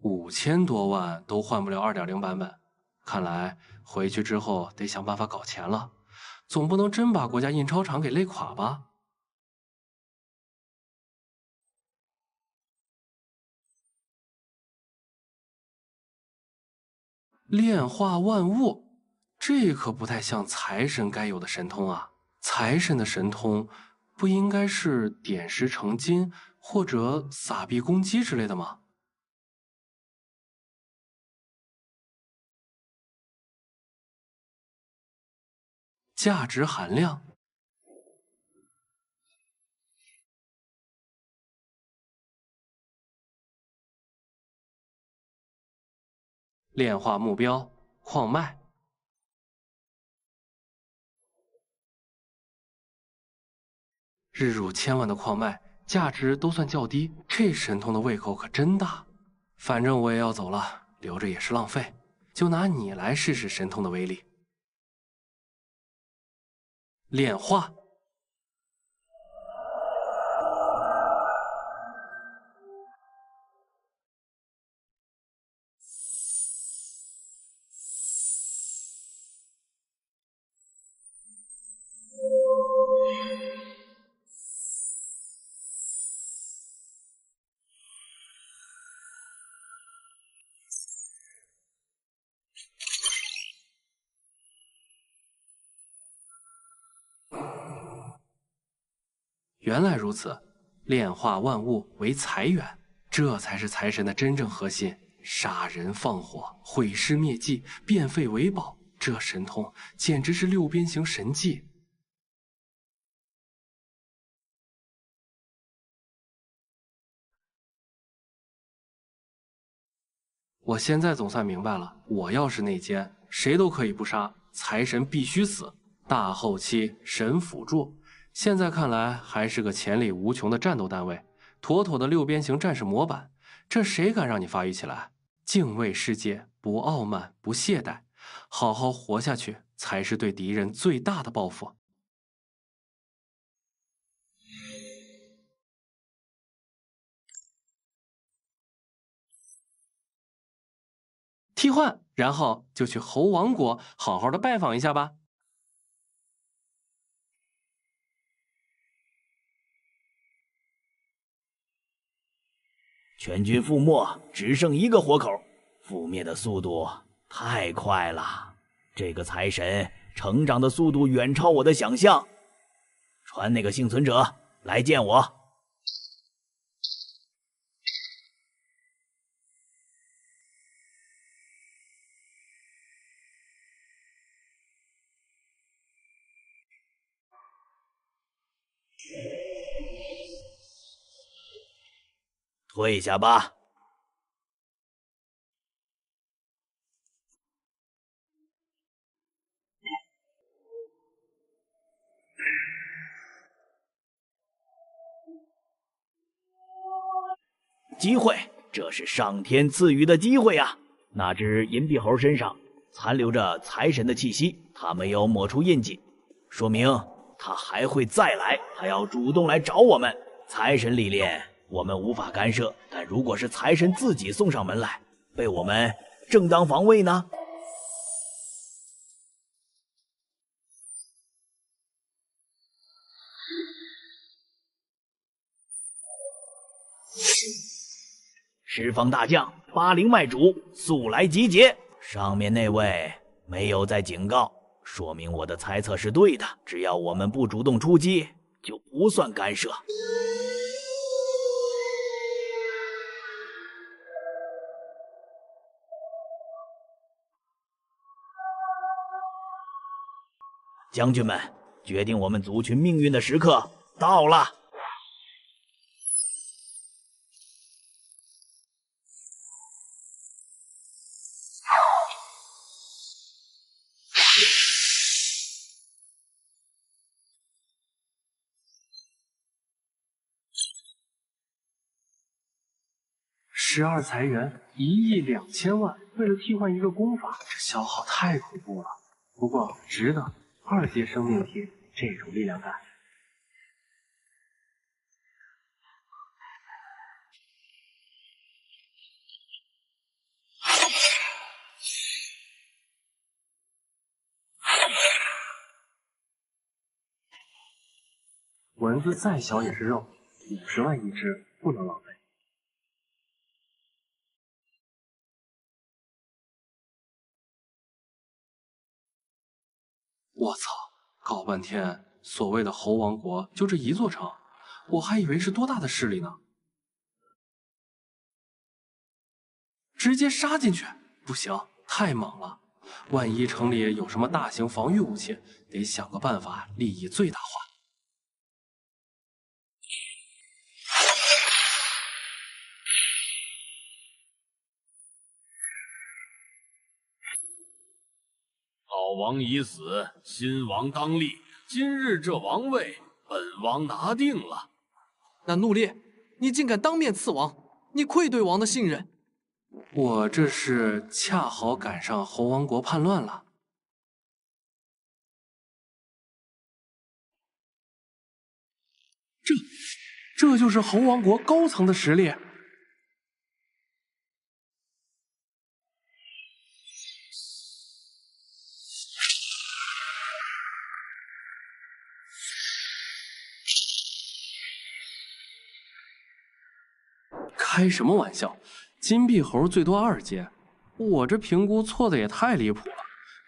5000多万都换不了 2.0 版本，看来回去之后得想办法搞钱了，总不能真把国家印钞厂给累垮吧？炼化万物，这可不太像财神该有的神通啊！财神的神通不应该是点石成金或者撒币攻击之类的吗？价值含量。炼化目标：矿脉。日入1000万的矿脉，价值都算较低，这神通的胃口可真大。反正我也要走了，留着也是浪费。就拿你来试试神通的威力。炼化。原来如此，炼化万物为财源，这才是财神的真正核心。杀人放火，毁尸灭迹，变废为宝，这神通简直是6边形神技。我现在总算明白了，我要是内奸，谁都可以不杀，财神必须死。大后期神辅助，现在看来还是个潜力无穷的战斗单位，妥妥的6边形战士模板。这谁敢让你发育起来？敬畏世界，不傲慢，不懈怠，好好活下去，才是对敌人最大的报复。替换，然后就去猴王国好好的拜访一下吧。全军覆没，只剩1个活口，覆灭的速度太快了。这个财神成长的速度远超我的想象。传那个幸存者来见我。退下吧。机会，这是上天赐予的机会啊！那只银臂猴身上残留着财神的气息，他没有抹除印记，说明他还会再来，他要主动来找我们。财神历练我们无法干涉，但如果是财神自己送上门来，被我们正当防卫呢？释放大将，巴陵麦主，速来集结！上面那位没有再警告，说明我的猜测是对的。只要我们不主动出击，就不算干涉。将军们，决定我们族群命运的时刻到了！12财元，1亿2000万，为了替换一个功法，这消耗太恐怖了。不过值得，2阶生命体这种力量感。蚊子再小也是肉，50万一只，不能浪费。我操！搞半天，所谓的猴王国就这一座城，我还以为是多大的势力呢。直接杀进去，不行，太猛了。万一城里有什么大型防御武器，得想个办法利益最大化。老王已死，新王当立。今日这王位，本王拿定了。那怒烈，你竟敢当面刺王，你愧对王的信任。我这是恰好赶上猴王国叛乱了。这就是猴王国高层的实力。开什么玩笑！金币猴最多2阶，我这评估错的也太离谱了。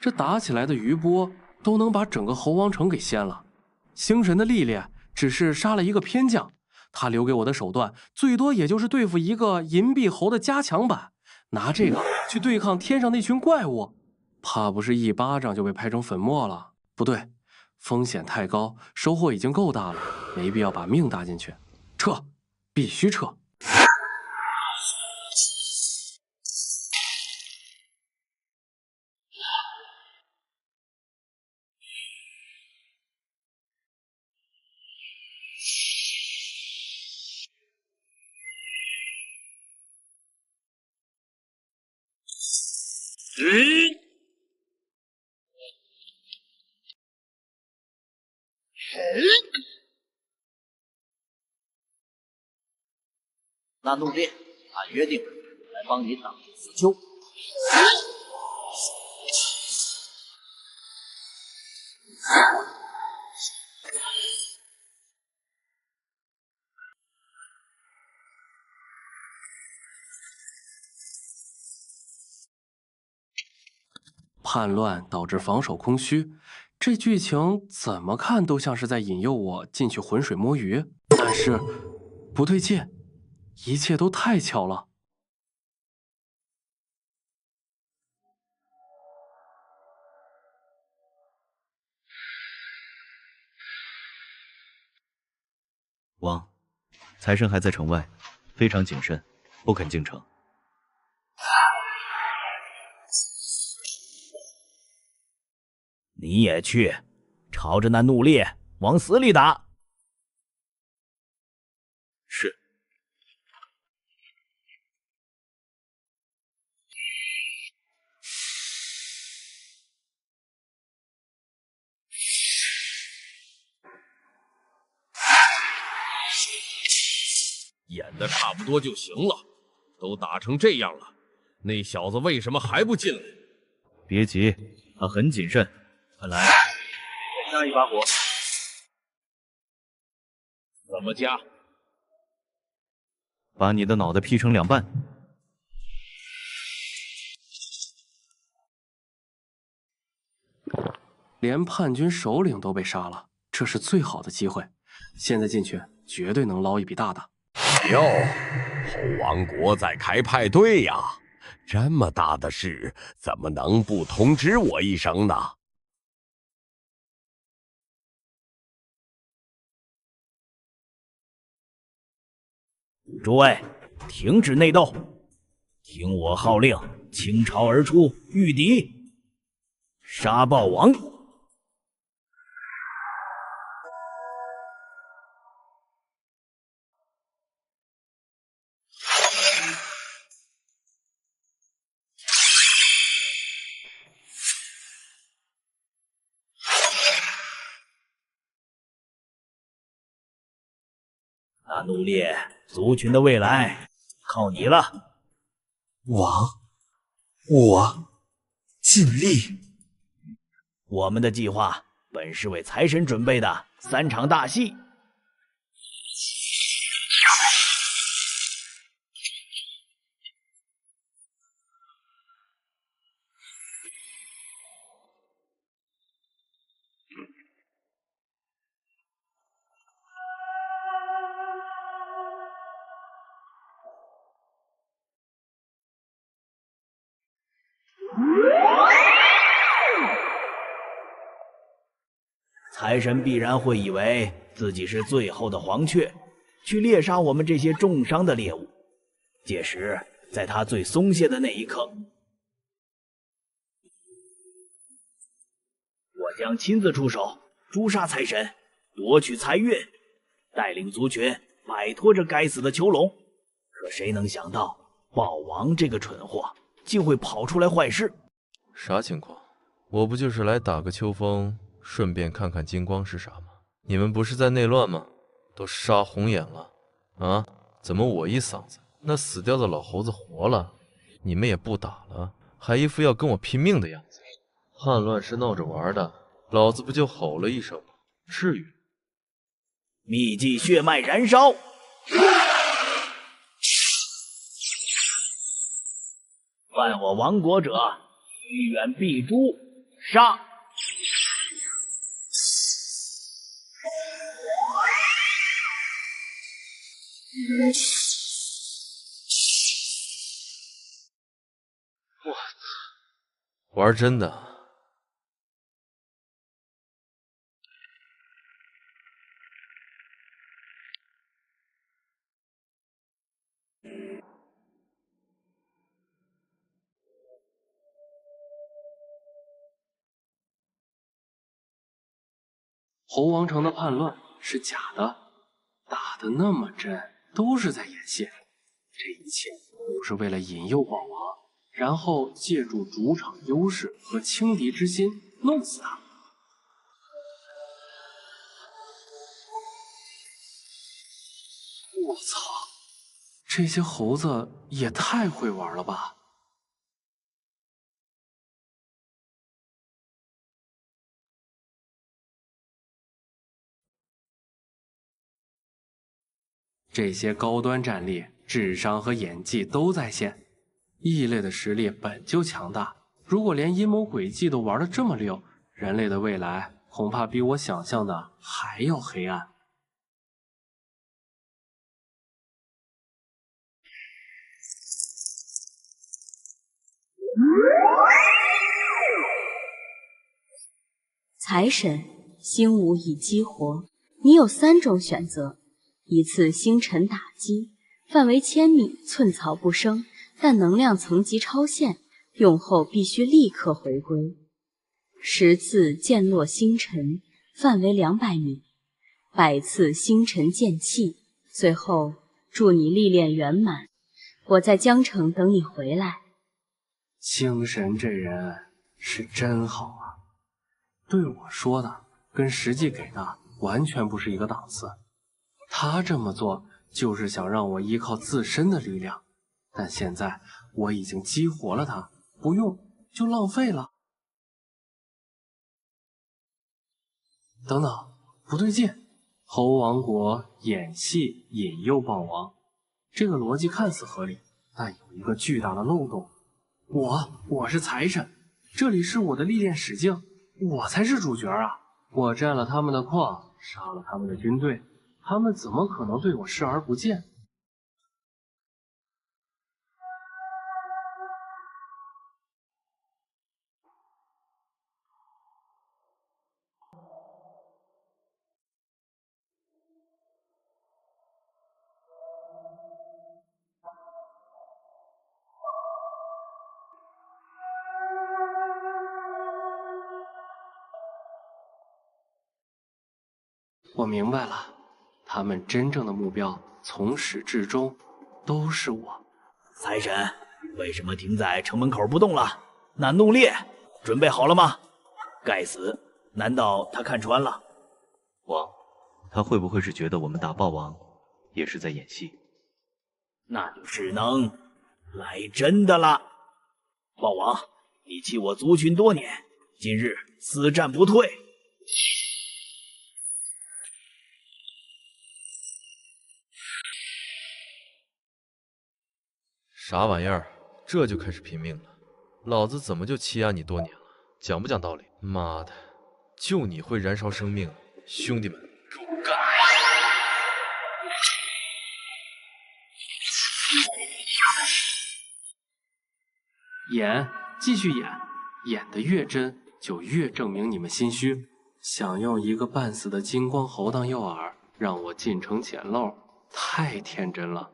这打起来的余波都能把整个猴王城给掀了。星神的历练只是杀了一个偏将，他留给我的手段最多也就是对付一个银币猴的加强版，拿这个去对抗天上那群怪物，怕不是一巴掌就被拍成粉末了。不对，风险太高，收获已经够大了，没必要把命搭进去。撤，必须撤！那怒烈，按约定来帮你挡住死丘。叛乱导致防守空虚，这剧情怎么看都像是在引诱我进去浑水摸鱼。但是不对劲，一切都太巧了。王，财神还在城外，非常谨慎，不肯进城。你也去，朝着那怒烈往死里打。是。演的差不多就行了，都打成这样了，那小子为什么还不进来？别急，他很谨慎，看来再加一把火。怎么加？把你的脑袋劈成2半。连叛军首领都被杀了，这是最好的机会。现在进去，绝对能捞一笔大的。哟，猴王国在开派对呀！这么大的事，怎么能不通知我一声呢？诸位，停止内斗，听我号令，倾巢而出，御敌，杀豹王！那怒烈族群的未来靠你了，王，我尽力。我们的计划本是为财神准备的3场大戏。财神必然会以为自己是最后的黄雀，去猎杀我们这些重伤的猎物。届时，在他最松懈的那一刻，我将亲自出手诛杀财神，夺取财运，带领族群摆脱这该死的囚笼。可谁能想到，豹王这个蠢货竟会跑出来坏事？啥情况？我不就是来打个秋风，顺便看看金光是啥吗？你们不是在内乱吗？都杀红眼了啊？怎么我一嗓子，那死掉的老猴子活了，你们也不打了，还一副要跟我拼命的样子？叛乱是闹着玩的，老子不就吼了一声吗？至于？秘技血脉燃烧，犯我亡国者，欲远必诛，杀！我操！玩真的？猴王城的叛乱是假的，打得那么真，都是在演戏。这一切都是为了引诱豹王，然后借助主场优势和轻敌之心弄死他。我操！这些猴子也太会玩了吧！这些高端战力、智商和演技都在线，异类的实力本就强大，如果连阴谋诡计都玩得这么溜，人类的未来恐怕比我想象的还要黑暗。财神，星武已激活，你有3种选择：一次星辰打击，范围1000米，寸草不生，但能量层级超限，用后必须立刻回归；10次剑落星辰，范围200米，100次星辰剑气。最后，祝你历练圆满，我在江城等你回来。星神这人是真好啊，对我说的跟实际给的完全不是一个档次。他这么做就是想让我依靠自身的力量，但现在我已经激活了它，不用就浪费了。等等，不对劲！猴王国演戏引诱豹王，这个逻辑看似合理，但有一个巨大的漏洞。我是财神，这里是我的历练史境，我才是主角啊！我占了他们的矿，杀了他们的军队，他们怎么可能对我视而不见？我明白了，他们真正的目标从始至终都是我。财神，为什么停在城门口不动了？那怒烈准备好了吗？该死，难道他看穿了？王，他会不会是觉得我们打豹王也是在演戏？那就只能来真的了。豹王，你弃我族群多年，今日死战不退。啥玩意儿？这就开始拼命了？老子怎么就欺压你多年了？讲不讲道理？妈的，就你会燃烧生命，兄弟们，给我干！演，继续演，演得越真，就越证明你们心虚。想用一个半死的金光猴当诱饵，让我进城捡漏，太天真了。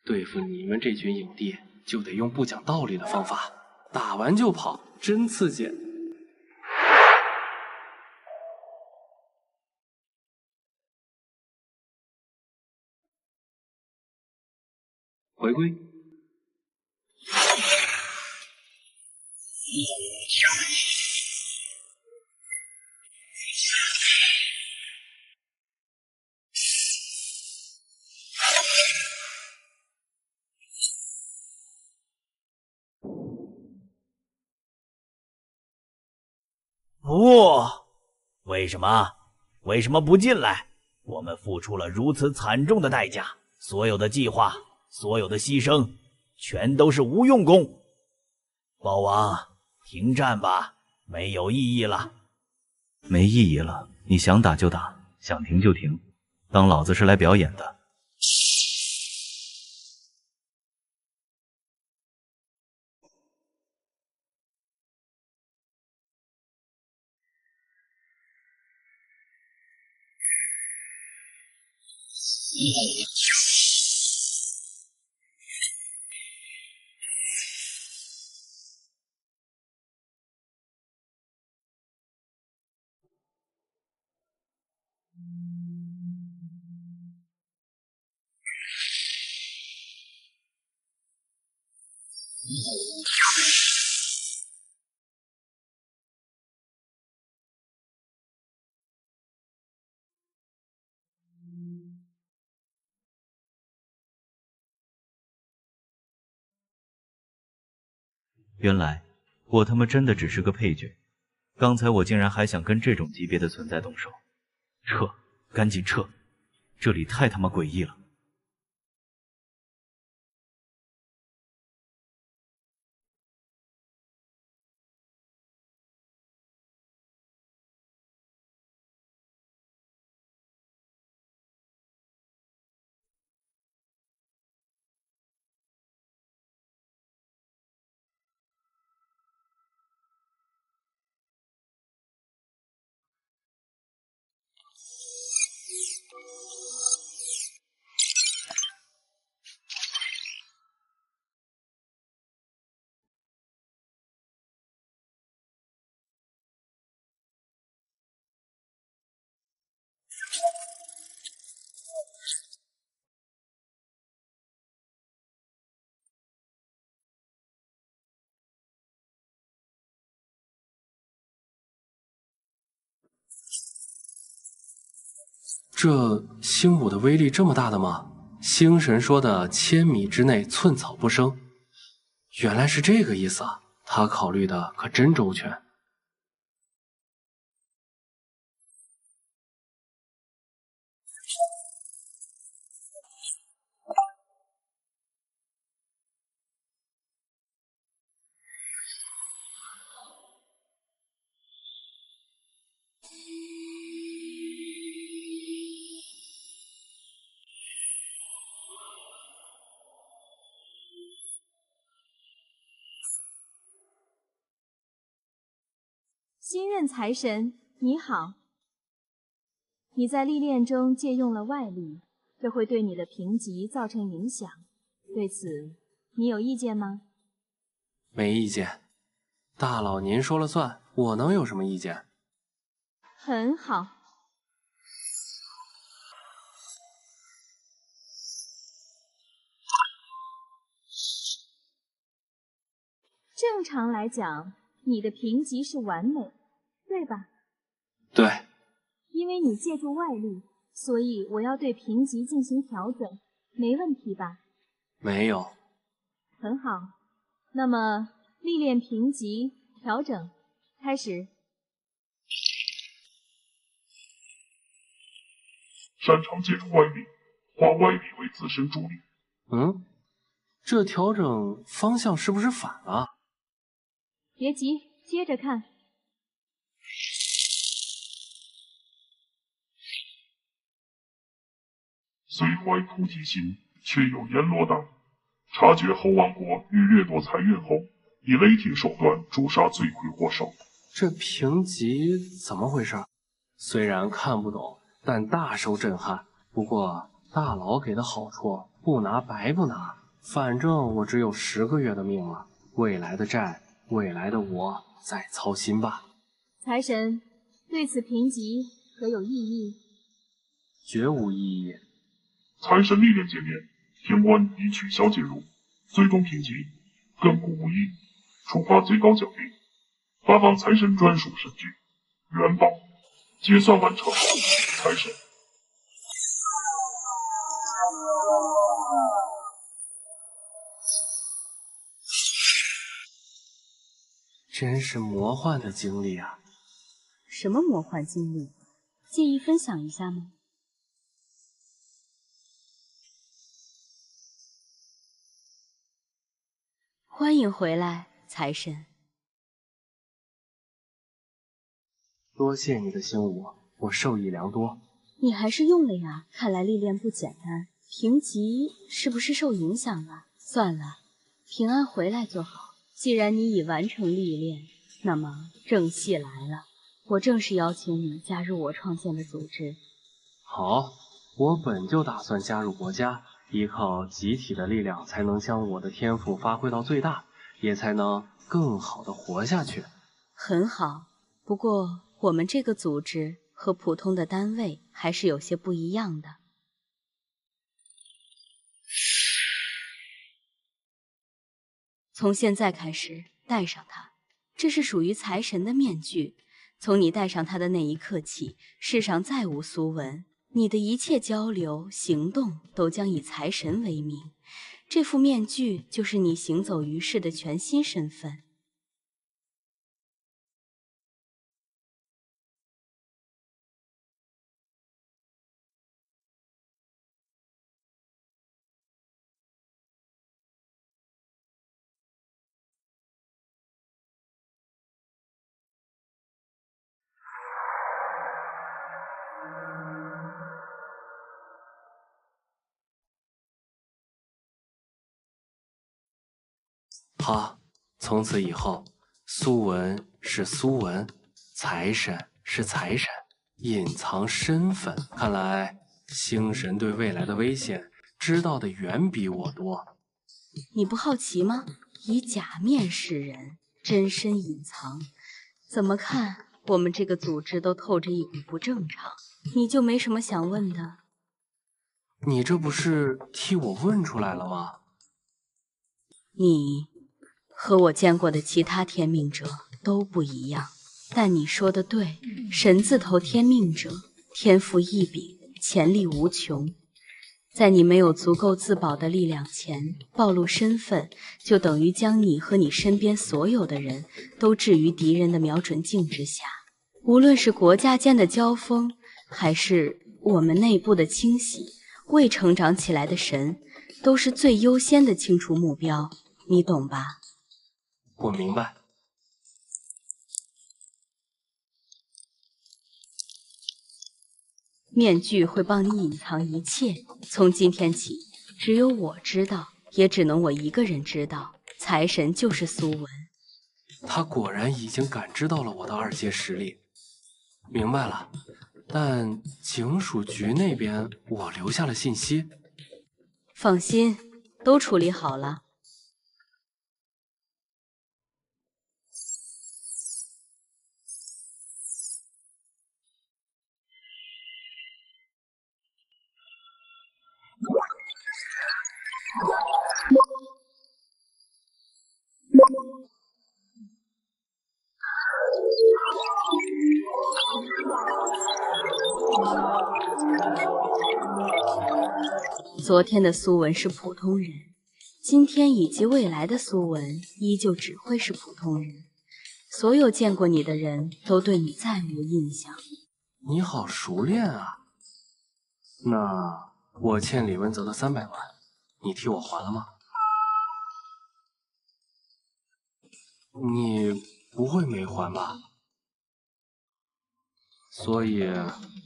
对付你们这群影帝，就得用不讲道理的方法，打完就跑，真刺激。回归。不，为什么？为什么不进来？我们付出了如此惨重的代价，所有的计划，所有的牺牲，全都是无用功。豹王，停战吧，没有意义了。没意义了，你想打就打，想停就停，当老子是来表演的。原来我他妈真的只是个配角，刚才我竟然还想跟这种级别的存在动手。撤，赶紧撤，这里太他妈诡异了。这星武的威力这么大的吗？星神说的1000米之内寸草不生，原来是这个意思啊！他考虑的可真周全。新任财神，你好。你在历练中借用了外力，这会对你的评级造成影响。对此，你有意见吗？没意见，大佬您说了算，我能有什么意见？很好。正常来讲，你的评级是完美，对吧？对。因为你借助外力，所以我要对评级进行调整，没问题吧？没有。很好，那么历练评级调整开始。擅长借助外力，化外力为自身助力。这调整方向是不是反了？别急，接着看。虽怀菩提心，却有阎罗大。察觉猴王国欲掠夺财运后，以雷霆手段诛杀罪魁祸首。这评级怎么回事？虽然看不懂，但大受震撼。不过大佬给的好处不拿白不拿，反正我只有10个月的命了，未来的债，未来的我再操心吧。财神，对此评级可有异议？绝无异议。财神历练界面，天官已取消介入，最终评级亘古无异，触发最高奖励，发放财神专属神具元宝。结算完成，财神。真是魔幻的经历啊！什么魔幻经历？介意分享一下吗？欢迎回来，财神。多谢你的星武，我受益良多。你还是用了呀，看来历练不简单。评级是不是受影响了？算了，平安回来就好。既然你已完成历练，那么正戏来了，我正式邀请你加入我创建的组织。好，我本就打算加入国家，依靠集体的力量，才能将我的天赋发挥到最大，也才能更好的活下去。很好，不过我们这个组织和普通的单位还是有些不一样的。从现在开始，戴上它，这是属于财神的面具。从你戴上它的那一刻起，世上再无苏文，你的一切交流、行动都将以财神为名。这副面具就是你行走于世的全新身份。好，从此以后，苏文是苏文，财神是财神，隐藏身份。看来星神对未来的危险知道的远比我多。你不好奇吗？以假面示人，真身隐藏，怎么看我们这个组织都透着一股不正常。你就没什么想问的？你这不是替我问出来了吗？你和我见过的其他天命者都不一样，但你说的对，神字头天命者天赋异禀，潜力无穷。在你没有足够自保的力量前，暴露身份，就等于将你和你身边所有的人都置于敌人的瞄准镜之下。无论是国家间的交锋，还是我们内部的清洗，未成长起来的神，都是最优先的清除目标，你懂吧？我明白。面具会帮你隐藏一切，从今天起，只有我知道，也只能我一个人知道，财神就是苏文。他果然已经感知到了我的2阶实力。明白了，但警署局那边我留下了信息。放心，都处理好了。昨天的苏文是普通人，今天以及未来的苏文依旧只会是普通人。所有见过你的人都对你再无印象。你好熟练啊！那我欠李文泽的300万，你替我还了吗？你不会没还吧？所以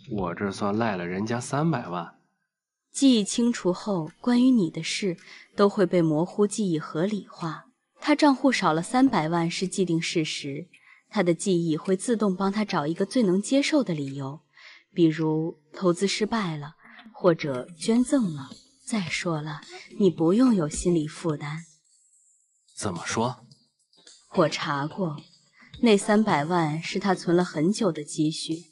我这算赖了人家300万。记忆清除后，关于你的事都会被模糊记忆合理化。他账户少了300万是既定事实，他的记忆会自动帮他找一个最能接受的理由，比如投资失败了，或者捐赠了。再说了，你不用有心理负担。怎么说？我查过，那300万是他存了很久的积蓄，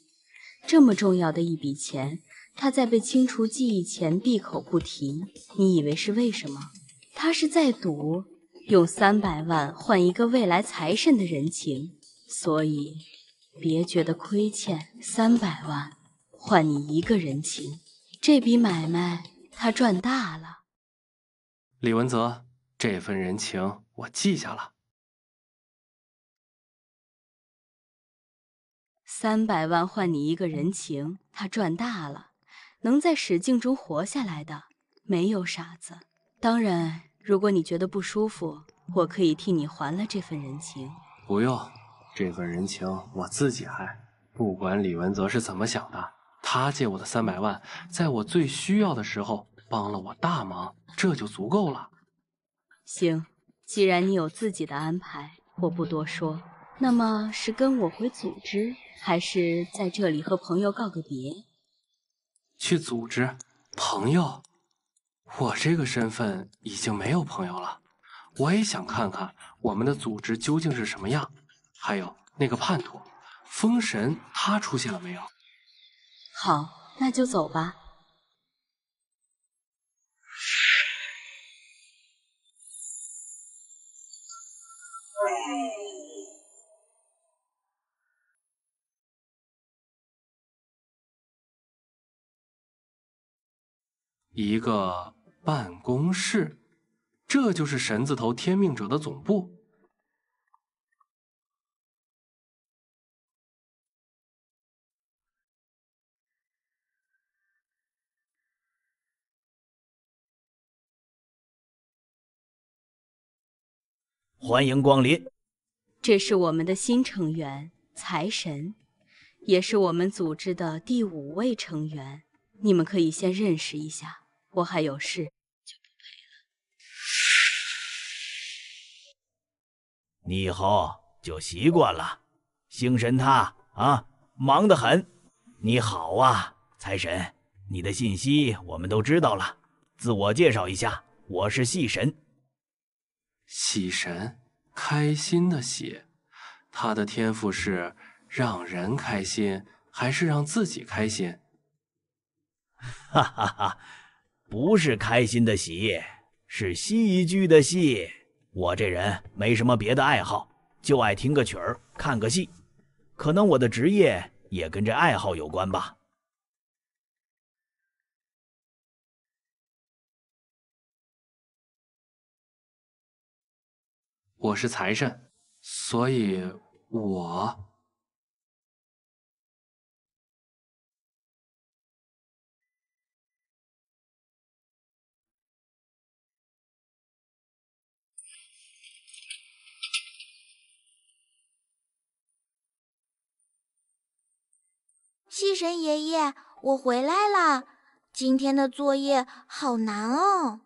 这么重要的一笔钱，他在被清除记忆前闭口不提。你以为是为什么？他是在赌，用300万换一个未来财神的人情，所以别觉得亏欠，300万换你一个人情，这笔买卖他赚大了。李文泽，这份人情我记下了。300万换你一个人情，他赚大了。能在史境中活下来的，没有傻子。当然，如果你觉得不舒服，我可以替你还了这份人情。不用，这份人情我自己还。不管李文泽是怎么想的，他借我的300万，在我最需要的时候帮了我大忙，这就足够了。行，既然你有自己的安排，我不多说。那么是跟我回组织，还是在这里和朋友告个别？去组织？朋友？我这个身份已经没有朋友了。我也想看看我们的组织究竟是什么样。还有那个叛徒风神，他出现了没有？好，那就走吧。一个办公室，这就是神字头天命者的总部。欢迎光临。这是我们的新成员财神，也是我们组织的第5位成员。你们可以先认识一下，我还有事就不陪了。你以后就习惯了。星神他啊，忙得很。你好啊，财神，你的信息我们都知道了。自我介绍一下，我是喜神。喜神，开心的喜。他的天赋是让人开心，还是让自己开心？哈哈哈，不是开心的喜，是戏剧的戏。我这人没什么别的爱好，就爱听个曲儿，看个戏。可能我的职业也跟这爱好有关吧。我是财神，所以我……细神爷爷，我回来了。今天的作业好难哦。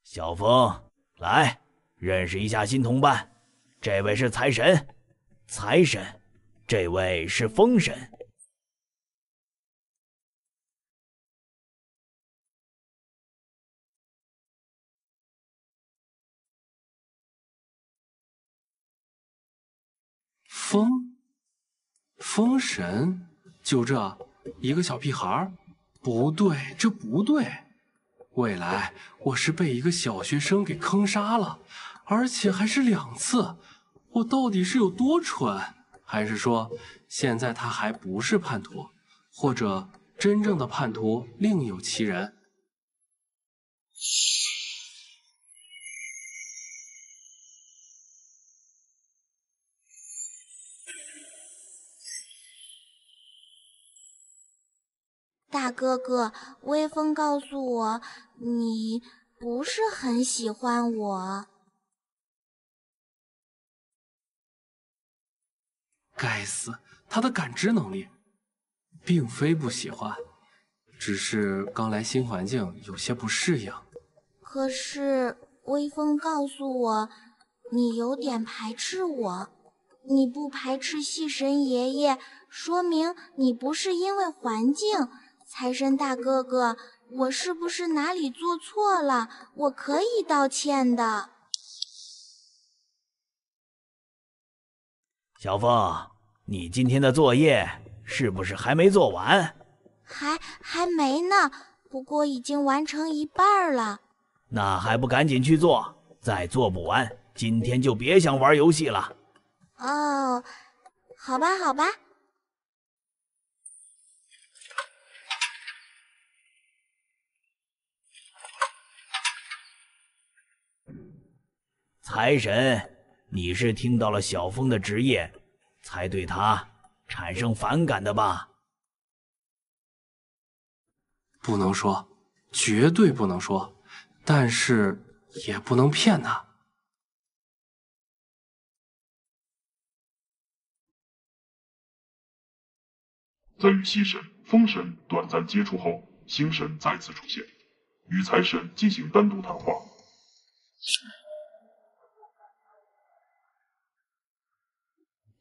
小风，来，认识一下新同伴。这位是财神，财神，这位是风神。风神，就这一个小屁孩？不对，这不对。未来我是被一个小学生给坑杀了，而且还是2次。我到底是有多蠢？还是说现在他还不是叛徒，或者真正的叛徒另有其人？大哥哥，微风告诉我，你不是很喜欢我。该死，他的感知能力，并非不喜欢，只是刚来新环境，有些不适应。可是微风告诉我，你有点排斥我。你不排斥细神爷爷，说明你不是因为环境。财神大哥哥，我是不是哪里做错了？我可以道歉的。小凤，你今天的作业是不是还没做完？还没呢，不过已经完成一半了。那还不赶紧去做？再做不完，今天就别想玩游戏了。哦，好吧，好吧。财神，你是听到了小风的职业，才对他产生反感的吧？不能说，绝对不能说，但是也不能骗他。在与西神、风神短暂接触后，星神再次出现，与财神进行单独谈话。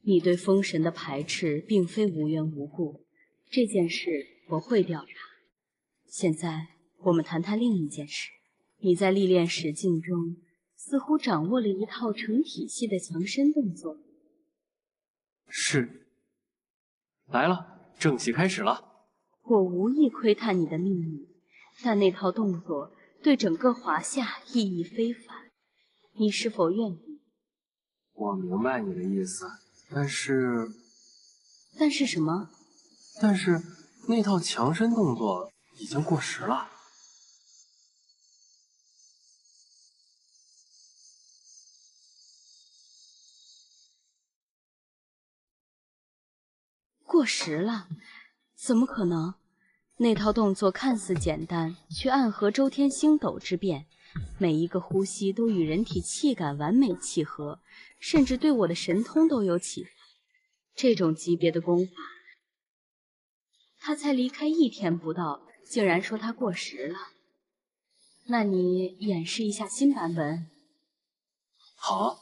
你对风神的排斥并非无缘无故，这件事我会调查。现在我们谈谈另一件事。你在历练史境中似乎掌握了一套成体系的强身动作。是。来了，正戏开始了。我无意窥探你的秘密，但那套动作对整个华夏意义非凡。你是否愿意？我明白你的意思。但是什么？但是那套强身动作已经过时了。过时了？怎么可能？那套动作看似简单，却暗合周天星斗之变，每一个呼吸都与人体气感完美契合，甚至对我的神通都有启发。这种级别的功法，他才离开1天不到，竟然说他过时了。那你演示一下新版本。好，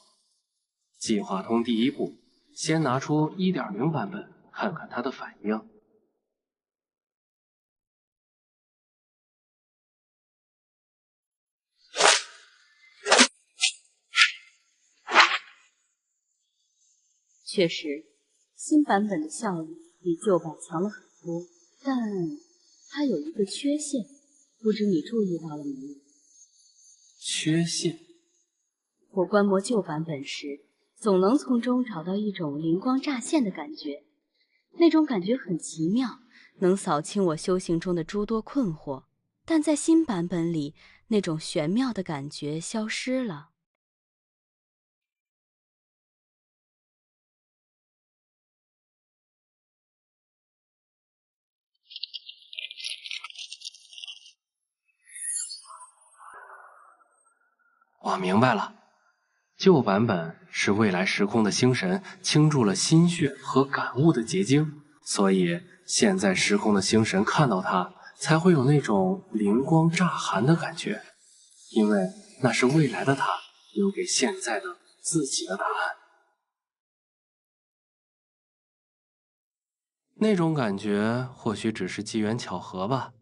计划通第一步，先拿出1.0版本，看看他的反应。确实，新版本的效率比旧版强了很多，但它有一个缺陷，不知你注意到了没有？缺陷？我观摩旧版本时，总能从中找到一种灵光乍现的感觉，那种感觉很奇妙，能扫清我修行中的诸多困惑。但在新版本里，那种玄妙的感觉消失了。我明白了，旧版本是未来时空的星神倾注了心血和感悟的结晶，所以现在时空的星神看到它，才会有那种灵光乍寒的感觉，因为那是未来的他留给现在的自己的答案。那种感觉或许只是机缘巧合吧。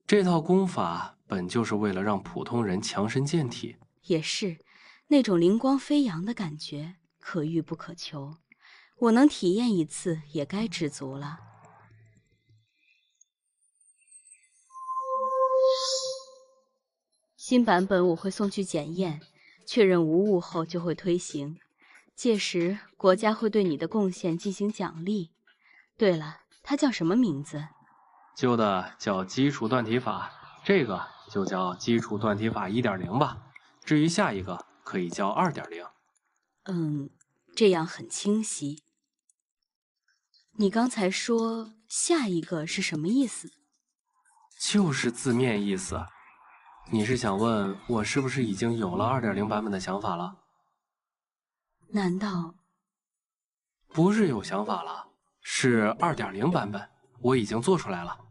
这套功法本就是为了让普通人强身健体。也是，那种灵光飞扬的感觉，可遇不可求。我能体验一次，也该知足了。新版本我会送去检验，确认无误后就会推行。届时，国家会对你的贡献进行奖励。对了，它叫什么名字？旧的叫基础断体法，这个就叫基础断体法 1.0 吧。至于下一个，可以叫 2.0。这样很清晰。你刚才说下一个是什么意思？就是字面意思。你是想问我是不是已经有了 2.0 版本的想法了？难道不是有想法了，是 2.0 版本，我已经做出来了。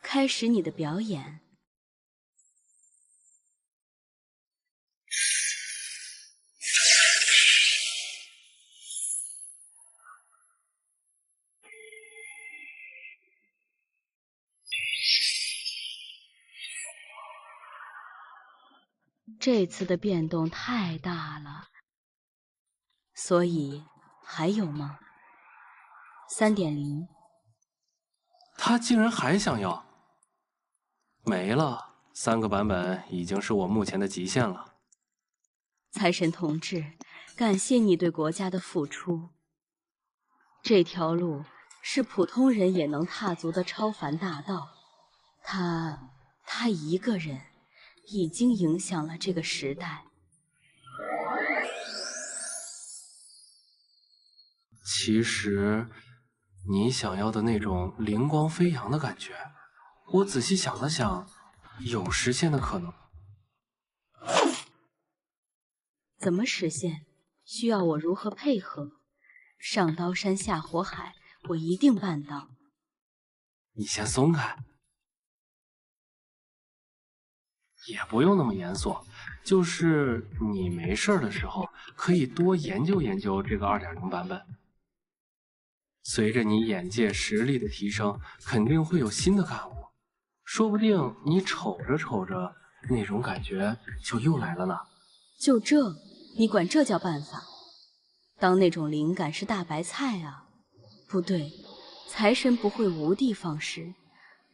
开始你的表演。这次的变动太大了，所以还有吗？ 3.0。他竟然还想要？没了，3个版本已经是我目前的极限了。财神同志，感谢你对国家的付出。这条路是普通人也能踏足的超凡大道，他一个人已经影响了这个时代。其实，你想要的那种灵光飞扬的感觉，我仔细想了想，有实现的可能。怎么实现？需要我如何配合？上刀山下火海，我一定办到。你先松开，也不用那么严肃，就是你没事的时候，可以多研究研究这个 2.0 版本。随着你眼界实力的提升，肯定会有新的感悟，说不定你瞅着瞅着，那种感觉就又来了呢。就这，你管这叫办法？当那种灵感是大白菜啊？不对，财神不会无的放矢，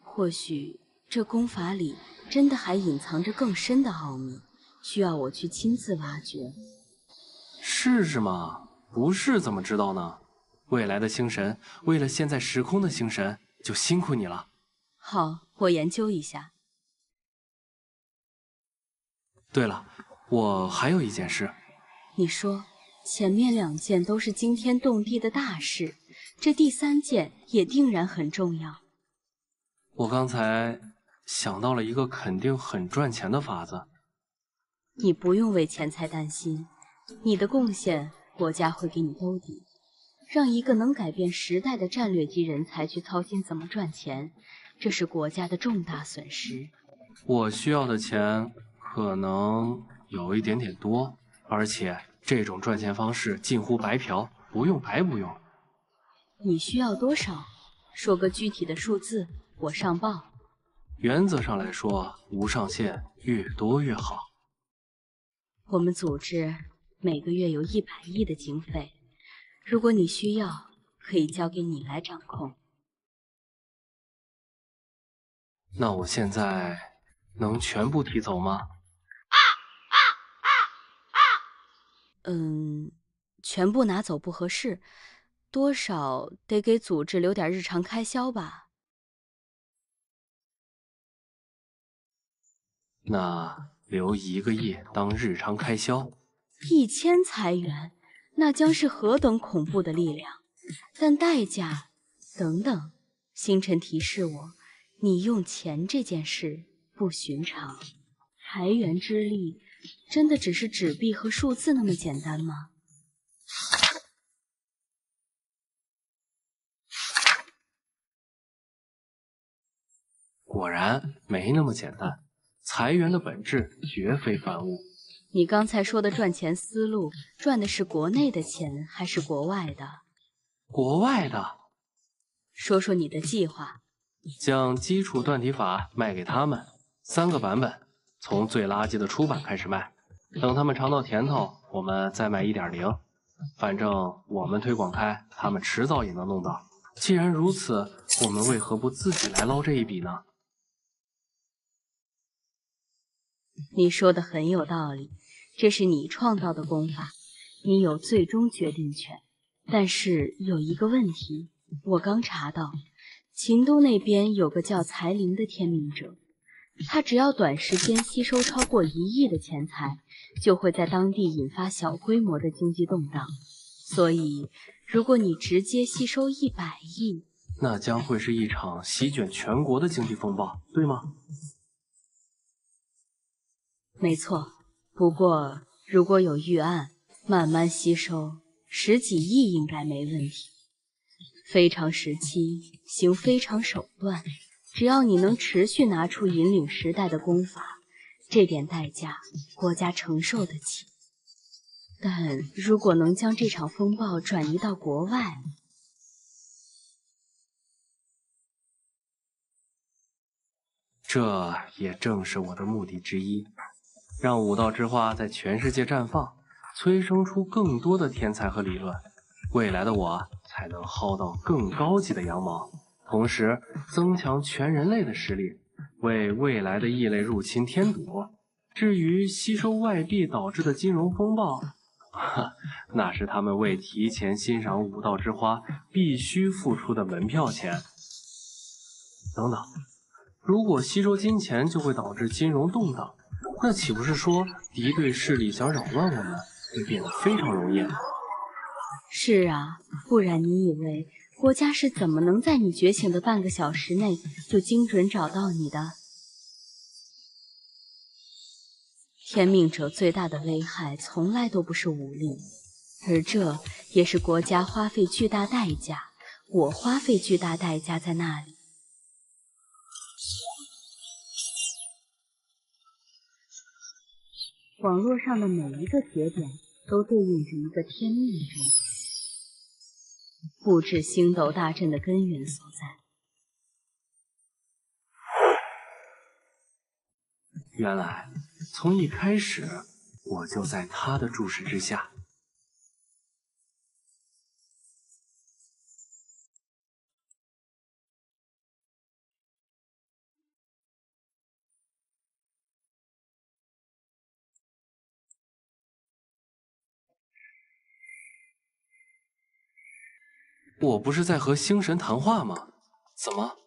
或许这功法里真的还隐藏着更深的奥秘，需要我去亲自挖掘。试试嘛，不试怎么知道呢？未来的星神，为了现在时空的星神，就辛苦你了。好，我研究一下。对了，我还有一件事。你说，前面2件都是惊天动地的大事，这第3件也定然很重要。我刚才想到了一个肯定很赚钱的法子。你不用为钱财担心，你的贡献国家会给你兜底。让一个能改变时代的战略级人才去操心怎么赚钱，这是国家的重大损失。我需要的钱可能有一点点多，而且这种赚钱方式近乎白嫖，不用白不用。你需要多少？说个具体的数字，我上报。原则上来说，无上限，越多越好。我们组织每个月有100亿的经费。如果你需要，可以交给你来掌控。那我现在能全部提走吗？全部拿走不合适，多少得给组织留点日常开销吧。那留1个亿当日常开销，1000财元，那将是何等恐怖的力量！但代价……等等，星辰提示我，你用钱这件事不寻常。财源之力，真的只是纸币和数字那么简单吗？果然没那么简单。财源的本质绝非凡物。你刚才说的赚钱思路，赚的是国内的钱还是国外的？国外的。说说你的计划。将基础断题法卖给他们，3个版本，从最垃圾的出版开始卖。等他们尝到甜头，我们再卖 1.0。反正我们推广开，他们迟早也能弄到。既然如此，我们为何不自己来捞这一笔呢？你说的很有道理，这是你创造的功法，你有最终决定权。但是有一个问题，我刚查到，秦都那边有个叫财灵的天命者，他只要短时间吸收超过1亿的钱财，就会在当地引发小规模的经济动荡。所以，如果你直接吸收100亿，那将会是一场席卷全国的经济风暴，对吗？没错，不过如果有预案，慢慢吸收，10几亿应该没问题。非常时期行非常手段，只要你能持续拿出引领时代的功法，这点代价国家承受得起。但如果能将这场风暴转移到国外，这也正是我的目的之一。让武道之花在全世界绽放，催生出更多的天才和理论，未来的我才能薅到更高级的羊毛，同时增强全人类的实力，为未来的异类入侵添堵。至于吸收外币导致的金融风暴，那是他们为提前欣赏武道之花必须付出的门票钱。等等，如果吸收金钱就会导致金融动荡，那岂不是说敌对势力想扰乱我们，会变得非常容易？是啊，不然你以为国家是怎么能在你觉醒的半个小时内就精准找到你的？天命者最大的危害从来都不是武力，而这也是国家花费巨大代价，我花费巨大代价在那里。网络上的每一个节点都对应着一个天命者，布置星斗大阵的根源所在。原来从一开始我就在他的注视之下。我不是在和星神谈话吗？怎么？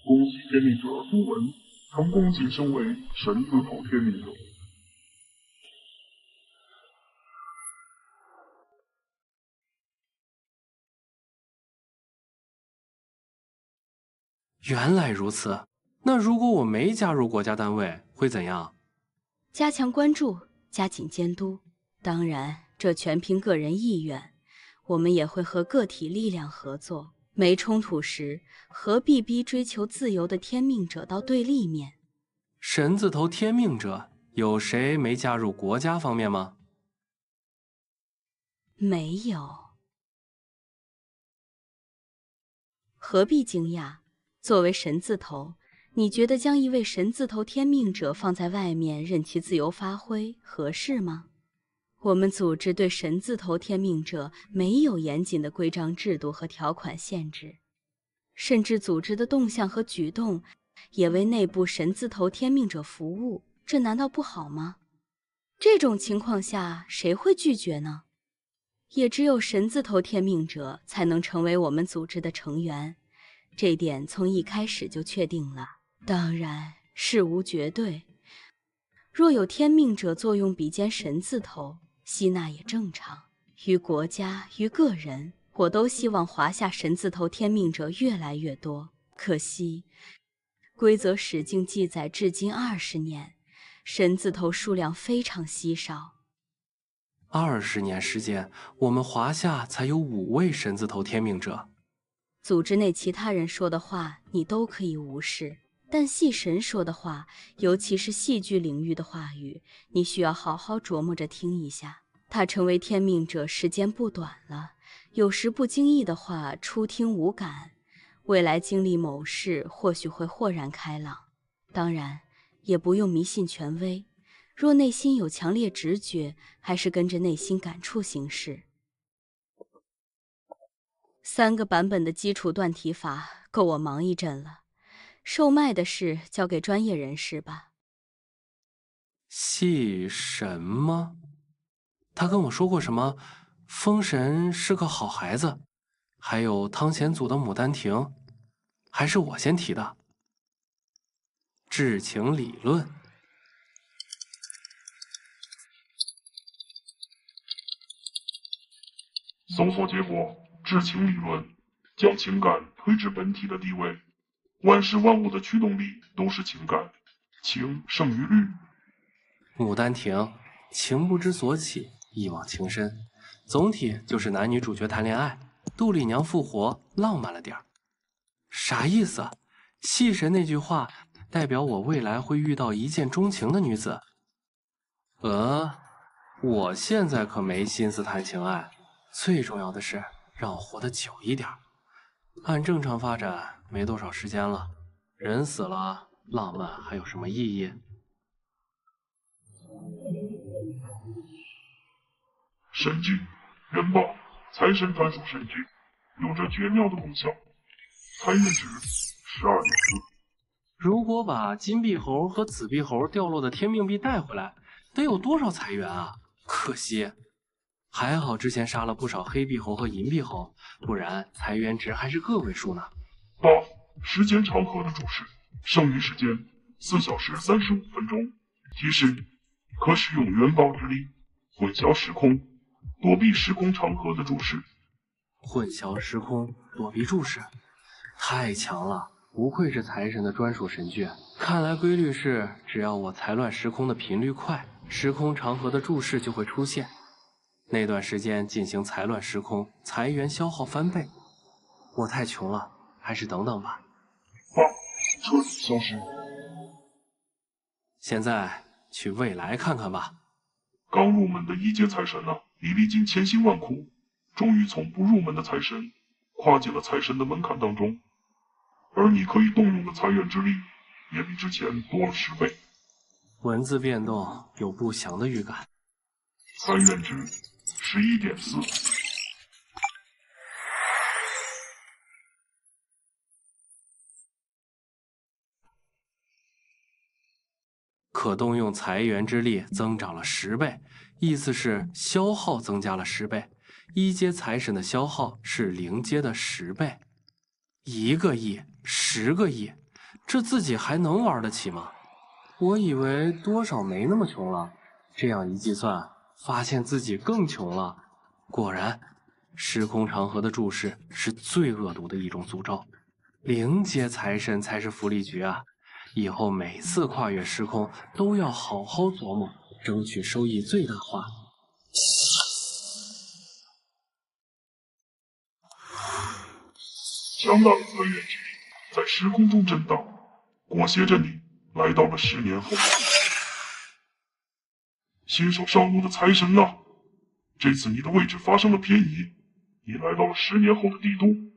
恭喜天命者朱文成功晋升为神字头天命者。原来如此，那如果我没加入国家单位会怎样？加强关注，加紧监督。当然，这全凭个人意愿。我们也会和个体力量合作。没冲突时，何必逼追求自由的天命者到对立面？神字头天命者，有谁没加入国家方面吗？没有。何必惊讶？作为神字头，你觉得将一位神字头天命者放在外面任其自由发挥合适吗？我们组织对神字头天命者没有严谨的规章制度和条款限制，甚至组织的动向和举动也为内部神字头天命者服务，这难道不好吗？这种情况下，谁会拒绝呢？也只有神字头天命者才能成为我们组织的成员，这点从一开始就确定了。当然，事无绝对，若有天命者作用比肩神字头，吸纳也正常。于国家，于个人，我都希望华夏神字头天命者越来越多。可惜，规则史竟记载至今20年，神字头数量非常稀少。20年时间，我们华夏才有5位神字头天命者。组织内其他人说的话，你都可以无视，但戏神说的话，尤其是戏剧领域的话语，你需要好好琢磨着听一下。他成为天命者时间不短了，有时不经意的话，初听无感，未来经历某事，或许会豁然开朗。当然，也不用迷信权威。若内心有强烈直觉，还是跟着内心感触行事。3个版本的基础断题法够我忙一阵了，售卖的事交给专业人士吧。戏神吗？他跟我说过什么？风神是个好孩子，还有汤显祖的《牡丹亭》，还是我先提的。至情理论。搜索结果：至情理论将情感推至本体的地位，万事万物的驱动力都是情感，情胜于律。牡丹亭，情不知所起，一往情深，总体就是男女主角谈恋爱，杜丽娘复活，浪漫了点儿。啥意思？戏神那句话代表我未来会遇到一见钟情的女子？我现在可没心思谈情爱，最重要的是让我活得久一点。按正常发展，没多少时间了，人死了，浪漫还有什么意义？神具元宝，财神专属神具，有着绝妙的功效。财运值12.4。如果把金币猴和紫币猴掉落的天命币带回来，得有多少财源啊？可惜，还好之前杀了不少黑币猴和银币猴，不然财源值还是个位数呢。buff 时间长河的注释，剩余时间4小时35分钟。提示：可使用元宝之力混淆时空，躲避时空长河的注释。混淆时空，躲避注释，太强了！不愧是财神的专属神具。看来规律是，只要我财乱时空的频率快，时空长河的注释就会出现。那段时间进行财乱时空，财源消耗翻倍。我太穷了，还是等等吧。彻底消失。现在去未来看看吧。刚入门的一阶财神啊，已历经千辛万苦，终于从不入门的财神跨进了财神的门槛当中。而你可以动用的财源之力，也比之前多了10倍。文字变动，有不祥的预感。财源值11.4。可动用财源之力增长了10倍，意思是消耗增加了10倍。一阶财神的消耗是0阶的10倍。1个亿，10个亿，这自己还能玩得起吗？我以为多少没那么穷了，这样一计算，发现自己更穷了。果然，时空长河的注释是最恶毒的一种诅咒。0阶财神才是福利局啊！以后每次跨越时空都要好好琢磨，争取收益最大化。强大的财源之力在时空中震荡，裹挟着你来到了10年后。新手上路的财神啊，这次你的位置发生了偏移，你来到了10年后的帝都。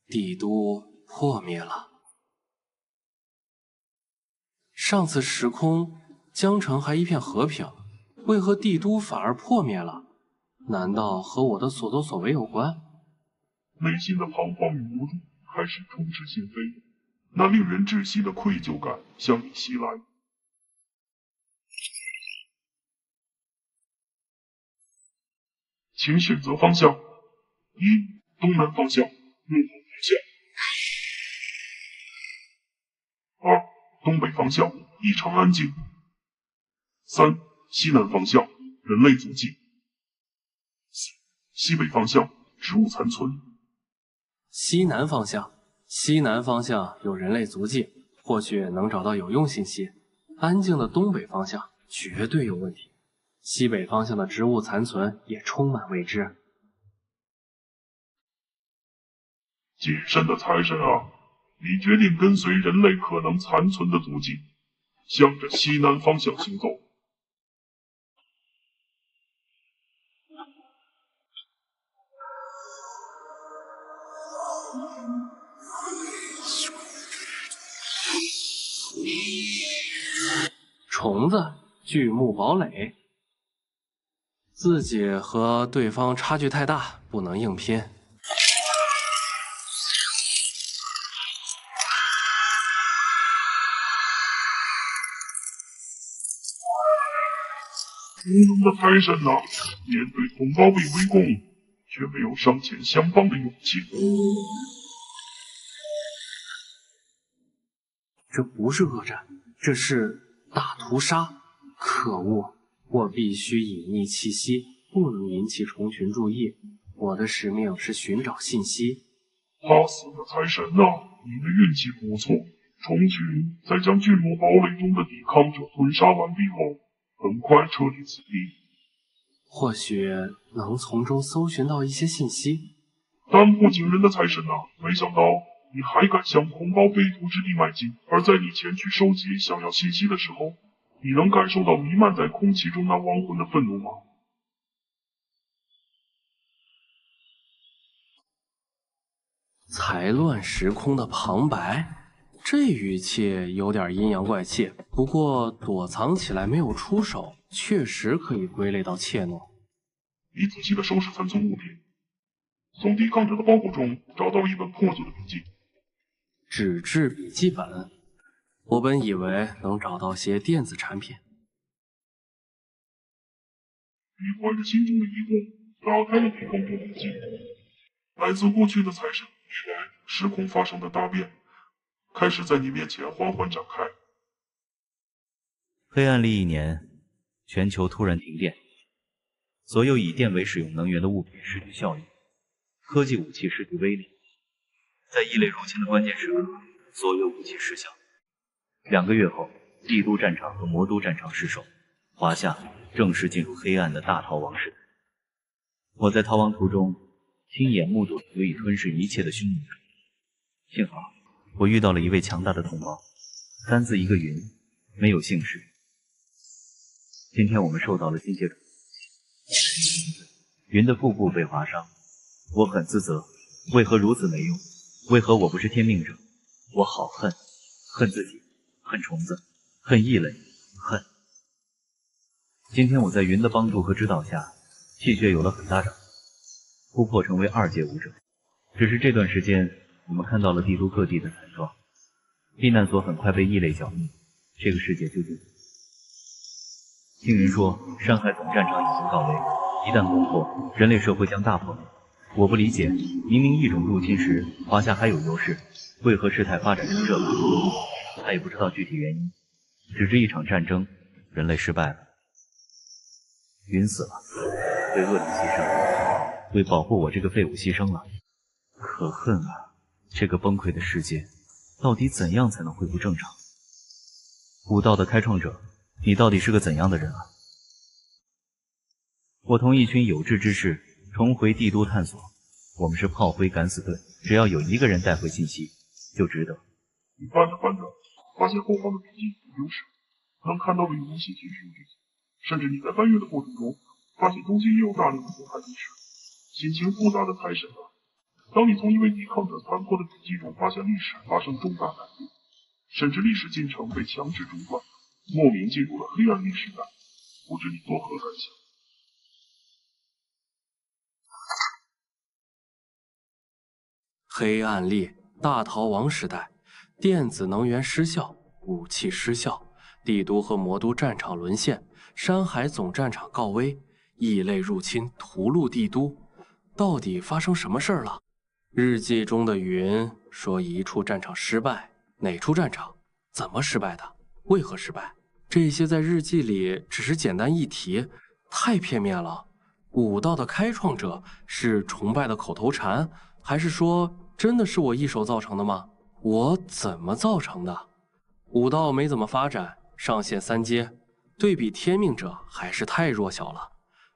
帝都破灭了。上次时空，江城还一片和平，为何帝都反而破灭了？难道和我的所作所为有关？内心的彷徨与无助开始充斥心扉，那令人窒息的愧疚感向你袭来。请选择方向：一、东南方向，入口方向；二、东北方向，异常安静；三、西南方向，人类足迹；四、西北方向，植物残存。西南方向，西南方向有人类足迹，或许能找到有用信息。安静的东北方向绝对有问题，西北方向的植物残存也充满未知。谨慎的财神啊，你决定跟随人类可能残存的足迹，向着西南方向行走。虫子，巨木堡垒。自己和对方差距太大，不能硬拼。无能的财神啊，面对同胞被围攻，却没有上前相帮的勇气。这不是恶战，这是大屠杀！可恶！我必须隐匿气息，不能引起虫群注意。我的使命是寻找信息。怕死的财神啊，你的运气不错。虫群在将巨魔堡垒中的抵抗者吞杀完毕后，很快撤离此地。或许能从中搜寻到一些信息。胆魄惊人的财神啊，没想到你还敢向同胞北土之地迈进。而在你前去收集想要信息的时候，你能感受到弥漫在空气中那亡魂的愤怒吗？才乱时空的旁白，这语气有点阴阳怪气。不过躲藏起来没有出手，确实可以归类到怯懦。你仔细的收拾残存物品，从抵抗者的包裹中找到一本破旧的笔记，纸质笔记本。我本以为能找到些电子产品。你怀着心中的疑惑，打开了抵抗者笔记。来自过去的财神与来时空发生的大变，开始在你面前缓缓展开。黑暗历1年，全球突然停电，所有以电为使用能源的物品失去效益，科技武器失去威力。在异类入侵的关键时刻，所有武器失效。2个月后，帝都战场和魔都战场失守，华夏正式进入黑暗的大逃亡时代。我在逃亡途中亲眼目睹足以吞噬一切的凶猛者。幸好我遇到了一位强大的同胞，3字一个云，没有姓氏。今天我们受到了机械种云的腹部被划伤，我很自责，为何如此没用？为何我不是天命者？我好恨，恨自己，恨虫子，恨异类，恨。今天我在云的帮助和指导下，气血有了很大涨，突破成为2阶武者。只是这段时间，我们看到了帝都各地的惨状，避难所很快被异类剿灭，这个世界究竟？听人说，山海总战场已经告危，一旦攻破，人类社会将大破灭。我不理解，明明异种入侵时，华夏还有优势，为何事态发展成这般？他也不知道具体原因，只知一场战争，人类失败了。云死了，为恶灵牺牲，为保护我这个废物牺牲了。可恨啊！这个崩溃的世界，到底怎样才能恢复正常？武道的开创者，你到底是个怎样的人啊？我同一群有志之士重回帝都探索，我们是炮灰敢死队，只要有一个人带回信息，就值得。你翻着翻着，发现后方的笔记有优势，能看到的有一些情绪句子，甚至你在翻阅的过程中，发现中间也有大量的祸害历史。心情复杂的财神啊，当你从一位抵抗者残破的笔记中发现历史发生重大改变，甚至历史进程被强制中断，莫名进入了黑暗历史代，不知你作何感想？黑暗历大逃亡时代，电子能源失效，武器失效，帝都和魔都战场沦陷，山海总战场告危，异类入侵屠戮帝都，到底发生什么事儿了？日记中的云说一处战场失败，哪处战场？怎么失败的？为何失败？这些在日记里只是简单一提，太片面了。武道的开创者是崇拜的口头禅，还是说真的是我一手造成的吗？我怎么造成的？武道没怎么发展，上线3阶，对比天命者还是太弱小了。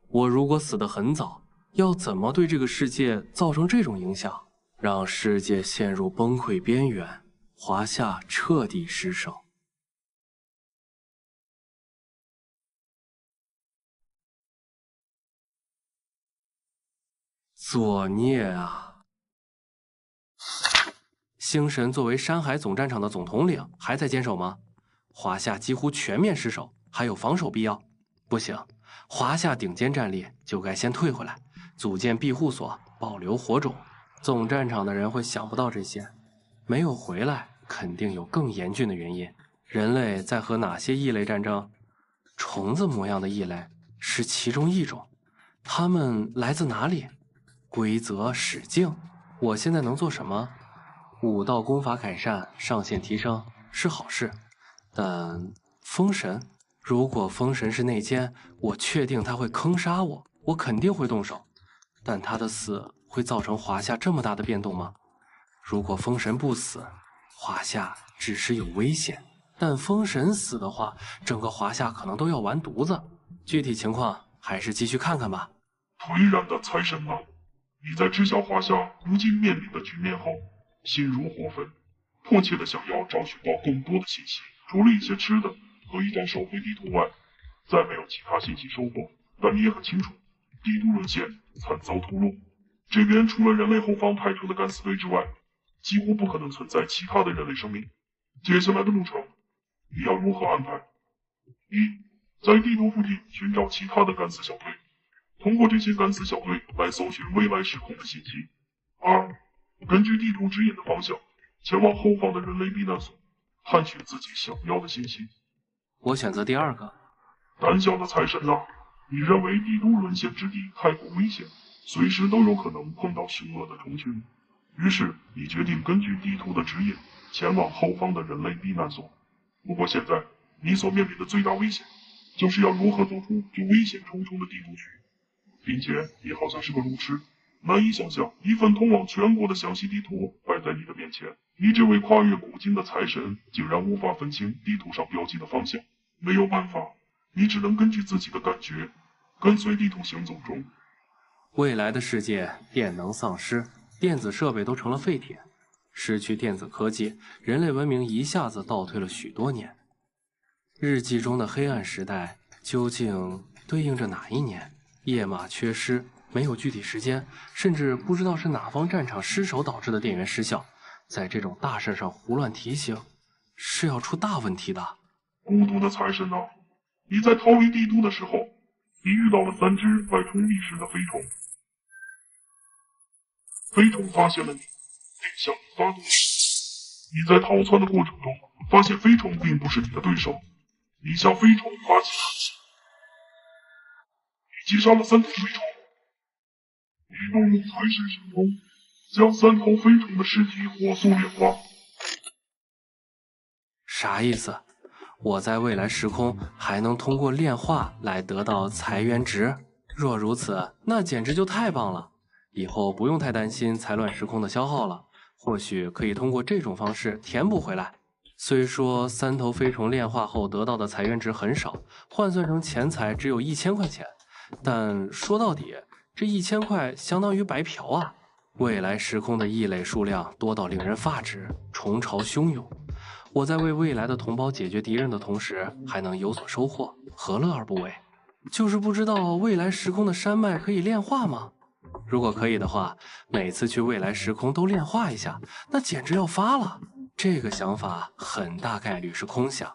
我如果死得很早，要怎么对这个世界造成这种影响，让世界陷入崩溃边缘，华夏彻底失守？作孽啊！星神作为山海总战场的总统领，还在坚守吗？华夏几乎全面失守，还有防守必要？不行，华夏顶尖战力就该先退回来，组建庇护所，保留火种。总战场的人会想不到这些，没有回来，肯定有更严峻的原因。人类在和哪些异类战争？虫子模样的异类是其中一种。他们来自哪里？规则使境，我现在能做什么？武道功法改善，上限提升是好事，但封神，如果封神是内奸，我确定他会坑杀我，我肯定会动手。但他的死会造成华夏这么大的变动吗？如果封神不死，华夏只是有危险；但封神死的话，整个华夏可能都要完犊子。具体情况还是继续看看吧。颓然的财神啊！你在知晓华夏如今面临的局面后，心如火焚，迫切的想要找寻到更多的信息。除了一些吃的和一张收回地图外，再没有其他信息收获。但你也很清楚，帝都沦陷，惨遭屠戮。这边除了人类后方派出的敢死队之外，几乎不可能存在其他的人类生命。接下来的路程，你要如何安排？一，在帝都附近寻找其他的敢死小队。通过这些敢死小队来搜寻未来时空的信息。2. 根据地图指引的方向，前往后方的人类避难所，探寻自己想要的信息。我选择第2个。胆小的财神啊，你认为帝都沦陷之地太过危险，随时都有可能碰到凶恶的虫群，于是你决定根据地图的指引，前往后方的人类避难所。不过现在，你所面临的最大危险，就是要如何走出这危险重重的地图区。并且你好像是个路痴，难以想象一份通往全国的详细地图摆在你的面前，你这位跨越古今的财神竟然无法分清地图上标记的方向。没有办法，你只能根据自己的感觉，跟随地图行走中。未来的世界电能丧失，电子设备都成了废铁，失去电子科技，人类文明一下子倒退了许多年。日记中的黑暗时代究竟对应着哪一年？夜马缺失，没有具体时间，甚至不知道是哪方战场失守导致的电源失效。在这种大事上胡乱提醒，是要出大问题的。孤独的财神啊，你在逃离帝都的时候，你遇到了3只外出觅食的飞虫。飞虫发现了你，并向你发动。你在逃窜的过程中，发现飞虫并不是你的对手，你向飞虫发起攻击。击杀了3头飞虫，你动用财神神功，将3头飞虫的尸体火速炼化。啥意思？我在未来时空还能通过炼化来得到财源值？若如此，那简直就太棒了！以后不用太担心财乱时空的消耗了，或许可以通过这种方式填补回来。虽说3头飞虫炼化后得到的财源值很少，换算成钱财只有1000块钱。但说到底，这1000块相当于白嫖啊！未来时空的异类数量多到令人发指，虫潮汹涌。我在为未来的同胞解决敌人的同时，还能有所收获，何乐而不为？就是不知道未来时空的山脉可以炼化吗？如果可以的话，每次去未来时空都炼化一下，那简直要发了。这个想法很大概率是空想。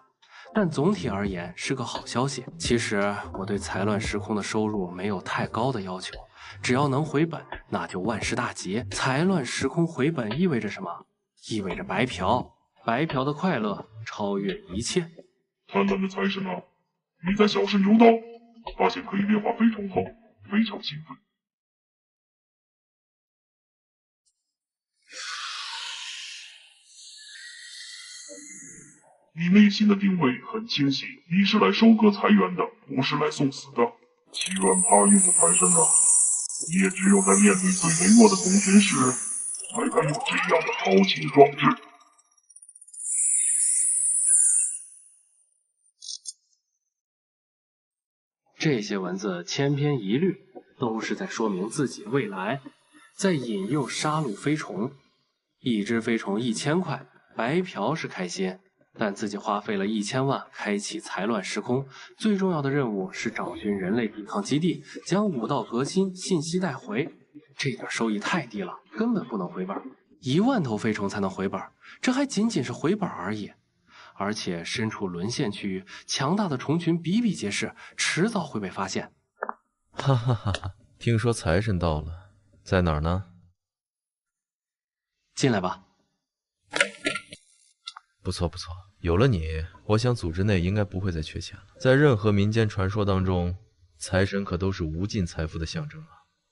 但总体而言是个好消息。其实我对财乱时空的收入没有太高的要求，只要能回本，那就万事大吉。才乱时空回本意味着什么？意味着白嫖。白嫖的快乐超越一切。贪婪的财神啊，你在小试牛刀，发现可以炼化飞虫后，非常兴奋。你内心的定位很清晰，你是来收割财源的，不是来送死的。欺软怕硬的财神啊，你也只有在面对最微弱的同学时，才敢有这样的豪情壮志。这些文字千篇一律，都是在说明自己未来，在引诱杀戮飞虫。一只飞虫1000块，白嫖是开心，但自己花费了1000万开启才乱时空，最重要的任务是找寻人类抵抗基地，将武道革新信息带回。这点收益太低了，根本不能回本，1万头飞虫才能回本，这还仅仅是回本而已。而且身处沦陷区域，强大的虫群比比皆是，迟早会被发现。哈哈哈哈！听说财神到了，在哪儿呢？进来吧。不错不错，有了你，我想组织内应该不会再缺钱了。在任何民间传说当中，财神可都是无尽财富的象征啊。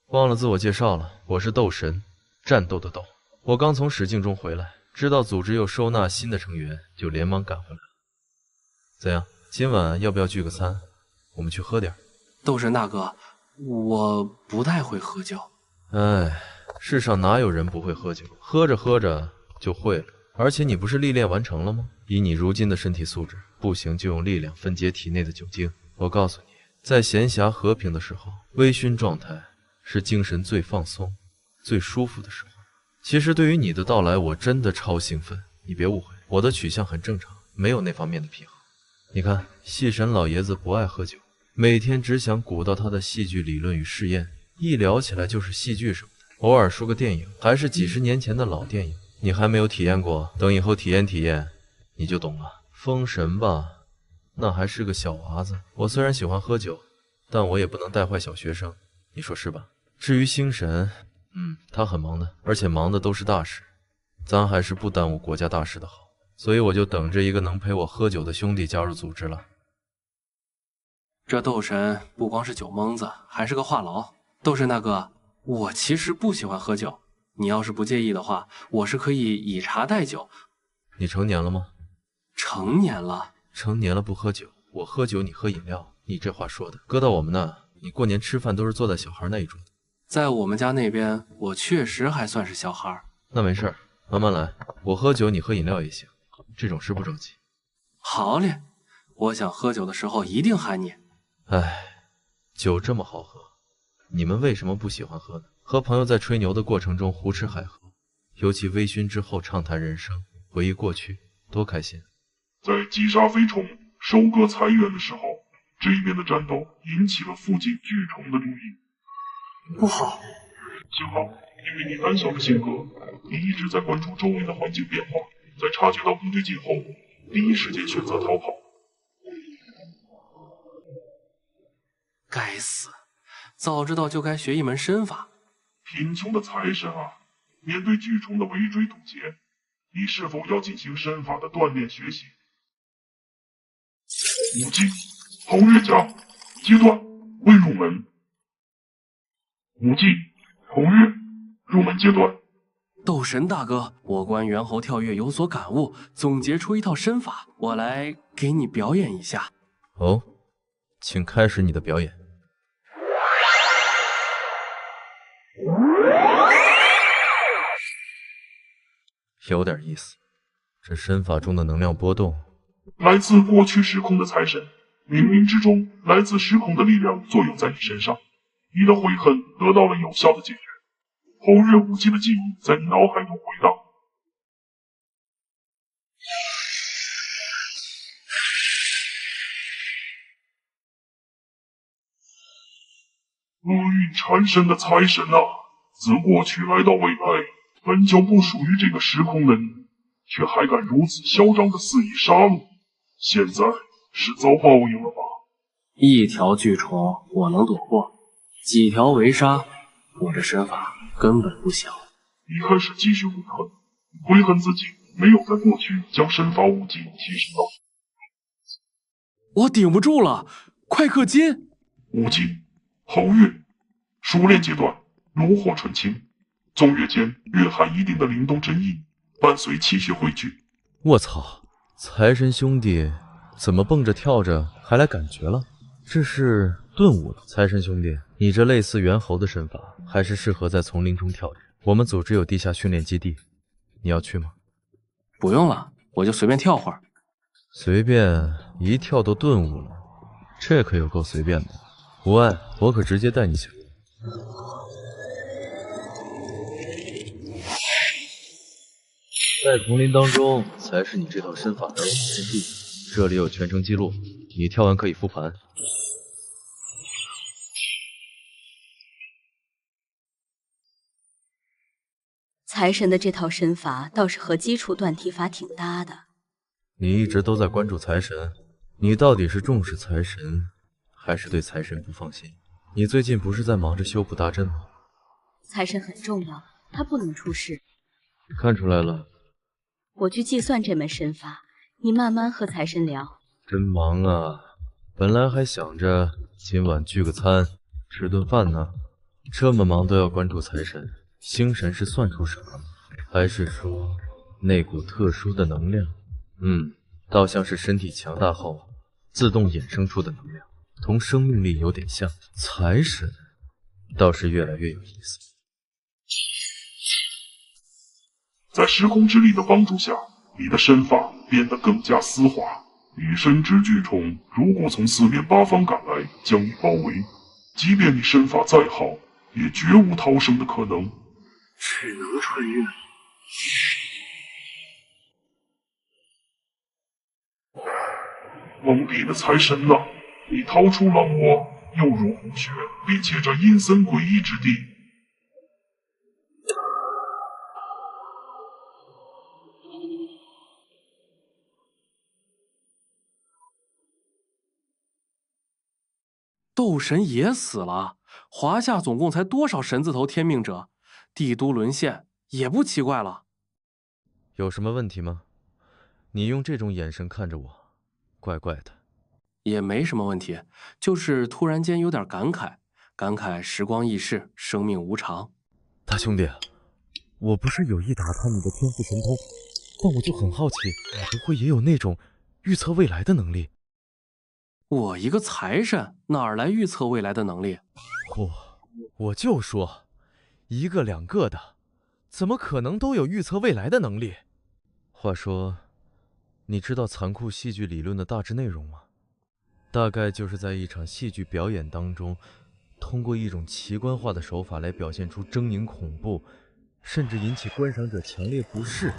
忘了自我介绍了，我是斗神，战斗的斗。我刚从使境中回来，知道组织又收纳新的成员，就连忙赶回来了。怎样，今晚要不要聚个餐？我们去喝点。斗神大哥，我不太会喝酒。哎，世上哪有人不会喝酒？喝着喝着就会了。而且你不是历练完成了吗？以你如今的身体素质，不行就用力量分解体内的酒精。我告诉你，在闲暇和平的时候，微醺状态是精神最放松、最舒服的时候。其实对于你的到来，我真的超兴奋。你别误会，我的取向很正常，没有那方面的癖好。你看，戏神老爷子不爱喝酒，每天只想鼓捣他的戏剧理论与试验，一聊起来就是戏剧什么的。偶尔说个电影，还是几十年前的老电影，你还没有体验过，等以后体验体验，你就懂了。封神吧，那还是个小娃子。我虽然喜欢喝酒，但我也不能带坏小学生，你说是吧？至于星神，他很忙的，而且忙的都是大事，咱还是不耽误国家大事的好。所以我就等着一个能陪我喝酒的兄弟加入组织了。这斗神不光是酒蒙子，还是个话痨。斗神大哥，我其实不喜欢喝酒，你要是不介意的话，我是可以以茶代酒。你成年了吗？成年了。成年了不喝酒，我喝酒你喝饮料，你这话说的，搁到我们那，你过年吃饭都是坐在小孩那一桌的。在我们家那边，我确实还算是小孩。那没事，慢慢来，我喝酒你喝饮料也行，这种事不着急。好嘞，我想喝酒的时候一定喊你。哎，酒这么好喝，你们为什么不喜欢喝呢？和朋友在吹牛的过程中胡吃海喝，尤其微醺之后畅谈人生，回忆过去，多开心。在击杀飞虫、收割财源的时候，这边的战斗引起了附近巨虫的注意。不好，幸好因为你胆小的性格，你一直在关注周围的环境变化，在察觉到不对劲后，第一时间选择逃跑。该死，早知道就该学一门身法。贫穷的财神啊，面对巨虫的围追堵截，你是否要进行身法的锻炼学习？武技皓月甲阶段未入门。武技皓月入门阶段。斗神大哥，我观猿猴跳跃有所感悟，总结出一套身法，我来给你表演一下。哦，请开始你的表演。有点意思，这身法中的能量波动，来自过去时空的财神，冥冥之中，来自时空的力量作用在你身上，你的悔恨得到了有效的解决。皓月武技的记忆在你脑海中回荡。厄运缠身的财神啊，自过去来到未来，本就不属于这个时空的你，却还敢如此嚣张的肆意杀戮，现在是遭报应了吧？一条巨虫我能躲过，几条围杀我这身法根本不小。你开始继续悔恨，悔恨自己没有在过去将身法武技提升到。我顶不住了，快氪金！武技后月熟练阶段，炉火纯青，纵跃间蕴含一定的灵动真意，伴随气血汇聚。我操！财神兄弟怎么蹦着跳着还来感觉了？这是顿悟了。财神兄弟，你这类似猿猴的身法，还是适合在丛林中跳跃。我们组织有地下训练基地，你要去吗？不用了，我就随便跳会儿。随便一跳都顿悟了，这可有够随便的。无碍，我可直接带你下。在丛林当中才是你这套身法的天地，这里有全程记录，你跳完可以复盘。财神的这套身法倒是和基础断体法挺搭的。你一直都在关注财神，你到底是重视财神，还是对财神不放心？你最近不是在忙着修补大阵吗？财神很重要，他不能出事。看出来了。我去计算这门身法，你慢慢和财神聊。真忙啊，本来还想着今晚聚个餐，吃顿饭呢。这么忙都要关注财神，星神是算出什么了？还是说那股特殊的能量？倒像是身体强大后自动衍生出的能量，同生命力有点像。财神倒是越来越有意思。在时空之力的帮助下，你的身法变得更加丝滑。与生之巨虫如果从四面八方赶来，将你包围，即便你身法再好，也绝无逃生的可能，只能穿越。懵逼的财神啊，你逃出狼窝，又入虎穴，并且这阴森诡异之地。斗神也死了，华夏总共才多少神字头天命者？帝都沦陷也不奇怪了。有什么问题吗？你用这种眼神看着我，怪怪的。也没什么问题，就是突然间有点感慨时光易逝，生命无常。大兄弟，我不是有意打探你的天赋神通，但我就很好奇，你不会也有那种预测未来的能力？我一个财神，哪儿来预测未来的能力？我就说，一个两个的，怎么可能都有预测未来的能力？话说，你知道残酷戏剧理论的大致内容吗？大概就是在一场戏剧表演当中，通过一种奇观化的手法来表现出狰狞恐怖，甚至引起观赏者强烈不适，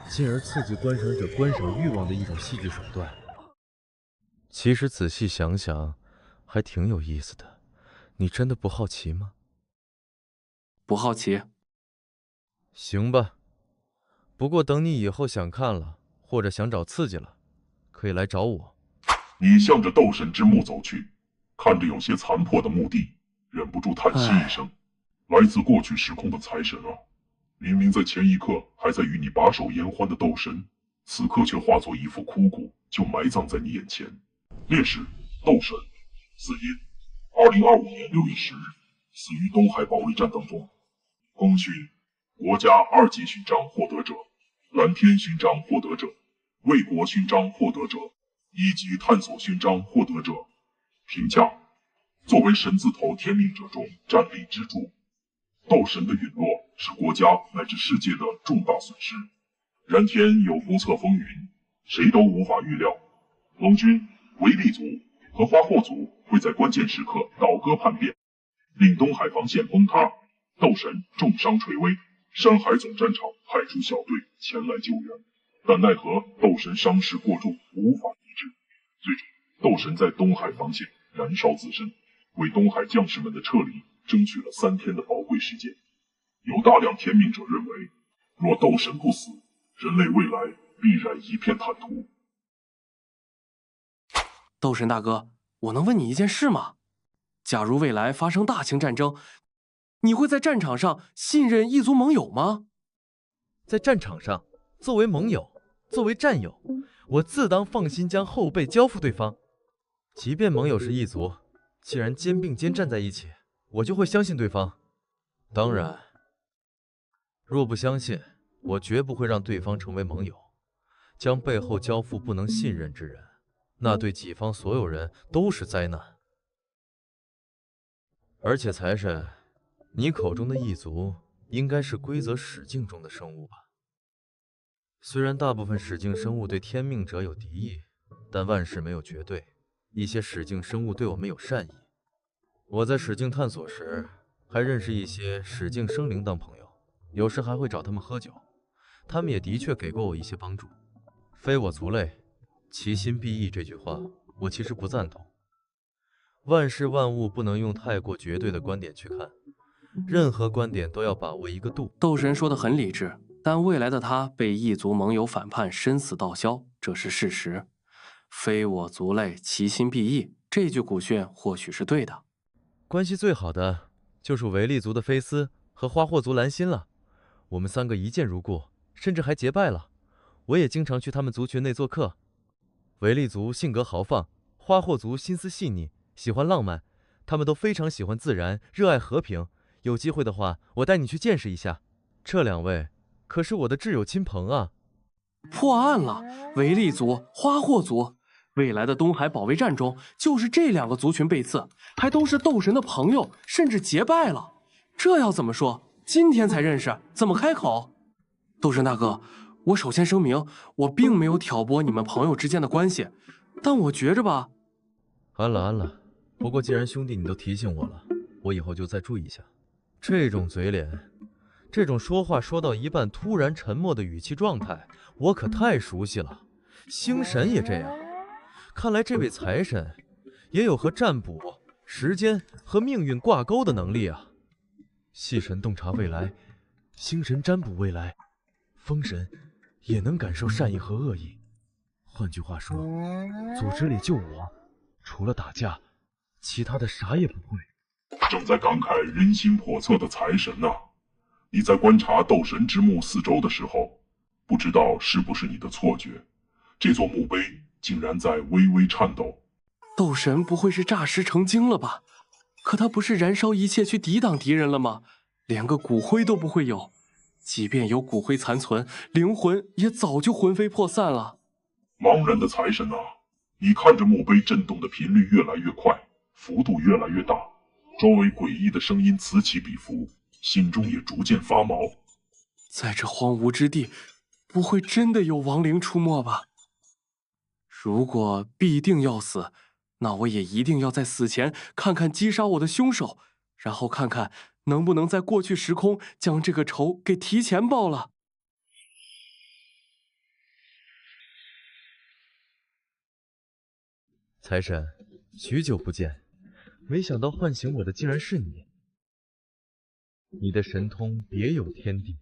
进而刺激观赏者观赏欲望的一种戏剧手段。其实仔细想想，还挺有意思的。你真的不好奇吗？不好奇。行吧。不过等你以后想看了，或者想找刺激了，可以来找我。你向着斗神之墓走去，看着有些残破的墓地，忍不住叹息一声。来自过去时空的财神啊，明明在前一刻还在与你把手言欢的斗神，此刻却化作一副枯骨，就埋葬在你眼前。烈士斗神，死因2025年6月10日，死于东海保卫战当中。功勋：国家2级勋章获得者，蓝天勋章获得者，卫国勋章获得者，1级探索勋章获得者。评价：作为神字头天命者中战力支柱，斗神的陨落是国家乃至世界的重大损失。然天有不测风云，谁都无法预料。龙军、维利族和花霍族会在关键时刻倒戈叛变，令东海防线崩塌。斗神重伤垂危，山海总战场派出小队前来救援，但奈何斗神伤势过重，无法医治。最终，斗神在东海防线燃烧自身，为东海将士们的撤离争取了3天的宝贵时间。有大量天命者认为，若斗神不死，人类未来必然一片坦途。斗神大哥，我能问你一件事吗？假如未来发生大型战争，你会在战场上信任异族盟友吗？在战场上，作为盟友，作为战友，我自当放心将后背交付对方。即便盟友是异族，既然肩并肩站在一起，我就会相信对方。当然，若不相信，我绝不会让对方成为盟友。将背后交付不能信任之人，那对己方所有人都是灾难。而且财神，你口中的异族应该是规则史境中的生物吧？虽然大部分史境生物对天命者有敌意，但万事没有绝对，一些史境生物对我们有善意。我在史境探索时，还认识一些史境生灵当朋友，有时还会找他们喝酒，他们也的确给过我一些帮助。非我族类，其心必异这句话，我其实不赞同。万事万物不能用太过绝对的观点去看，任何观点都要把握一个度。斗神说的很理智，但未来的他被异族盟友反叛，身死道消，这是事实。非我族类，其心必异，这句古训或许是对的。关系最好的就是维利族的菲斯和花霍族兰心了，我们三个一见如故，甚至还结拜了。我也经常去他们族群内做客。维利族性格豪放，花霍族心思细腻，喜欢浪漫，他们都非常喜欢自然，热爱和平。有机会的话，我带你去见识一下。这两位可是我的挚友亲朋啊！破案了，维利族、花霍族，未来的东海保卫战中，就是这两个族群被刺，还都是斗神的朋友，甚至结拜了。这要怎么说？今天才认识，怎么开口？斗神大哥，我首先声明，我并没有挑拨你们朋友之间的关系，但我觉着吧……安了安了，不过既然兄弟你都提醒我了，我以后就再注意一下。这种嘴脸，这种说话说到一半突然沉默的语气状态，我可太熟悉了。星神也这样，看来这位财神也有和占卜、时间和命运挂钩的能力啊。细神洞察未来，星神占卜未来，风神也能感受善意和恶意。换句话说，组织里就我，除了打架，其他的啥也不会。正在感慨人心叵测的财神啊，你在观察斗神之墓四周的时候，不知道是不是你的错觉，这座墓碑竟然在微微颤抖。斗神不会是诈尸成精了吧？可他不是燃烧一切去抵挡敌人了吗？连个骨灰都不会有，即便有骨灰残存，灵魂也早就魂飞魄散了。茫然的财神啊，你看着墓碑震动的频率越来越快，幅度越来越大，周围诡异的声音此起彼伏，心中也逐渐发毛。在这荒芜之地，不会真的有亡灵出没吧？如果必定要死，那我也一定要在死前看看击杀我的凶手，然后看看能不能在过去时空将这个仇给提前报了。财神，许久不见，没想到唤醒我的竟然是你。你的神通别有天地，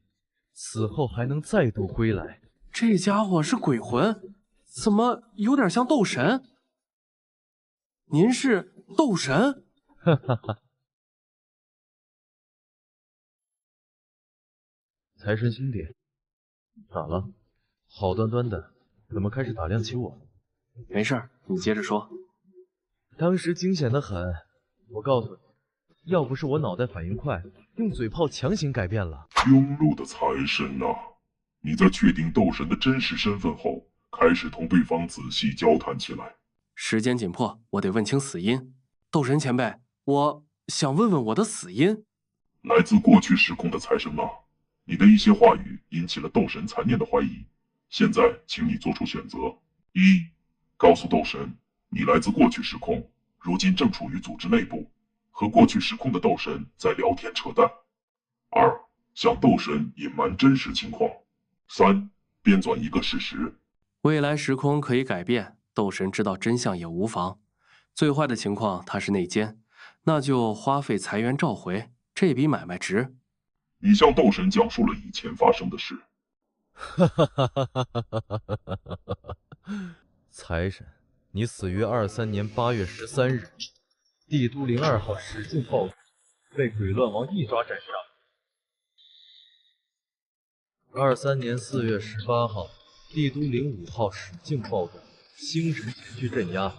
死后还能再度归来。这家伙是鬼魂，怎么有点像斗神？您是斗神？哈哈哈。财神兄弟，咋了？好端端的，怎么开始打量起我？没事儿，你接着说。当时惊险的很，我告诉你，要不是我脑袋反应快，用嘴炮强行改变了。庸碌的财神啊！你在确定斗神的真实身份后，开始同对方仔细交谈起来。时间紧迫，我得问清死因。斗神前辈，我想问问我的死因。来自过去时空的财神啊，你的一些话语引起了斗神残念的怀疑。现在，请你做出选择：一，告诉斗神你来自过去时空，如今正处于组织内部，和过去时空的斗神在聊天扯淡；二，向斗神隐瞒真实情况；三，编纂一个事实。未来时空可以改变，斗神知道真相也无妨。最坏的情况他是内奸，那就花费财源召回，这笔买卖值。你向斗神讲述了以前发生的事。哈哈哈哈哈哈！财神，你死于23年8月13日，帝都02号史境爆发，被鬼乱王一抓斩杀。23年4月18号，帝都05号使境暴动，星神前去镇压。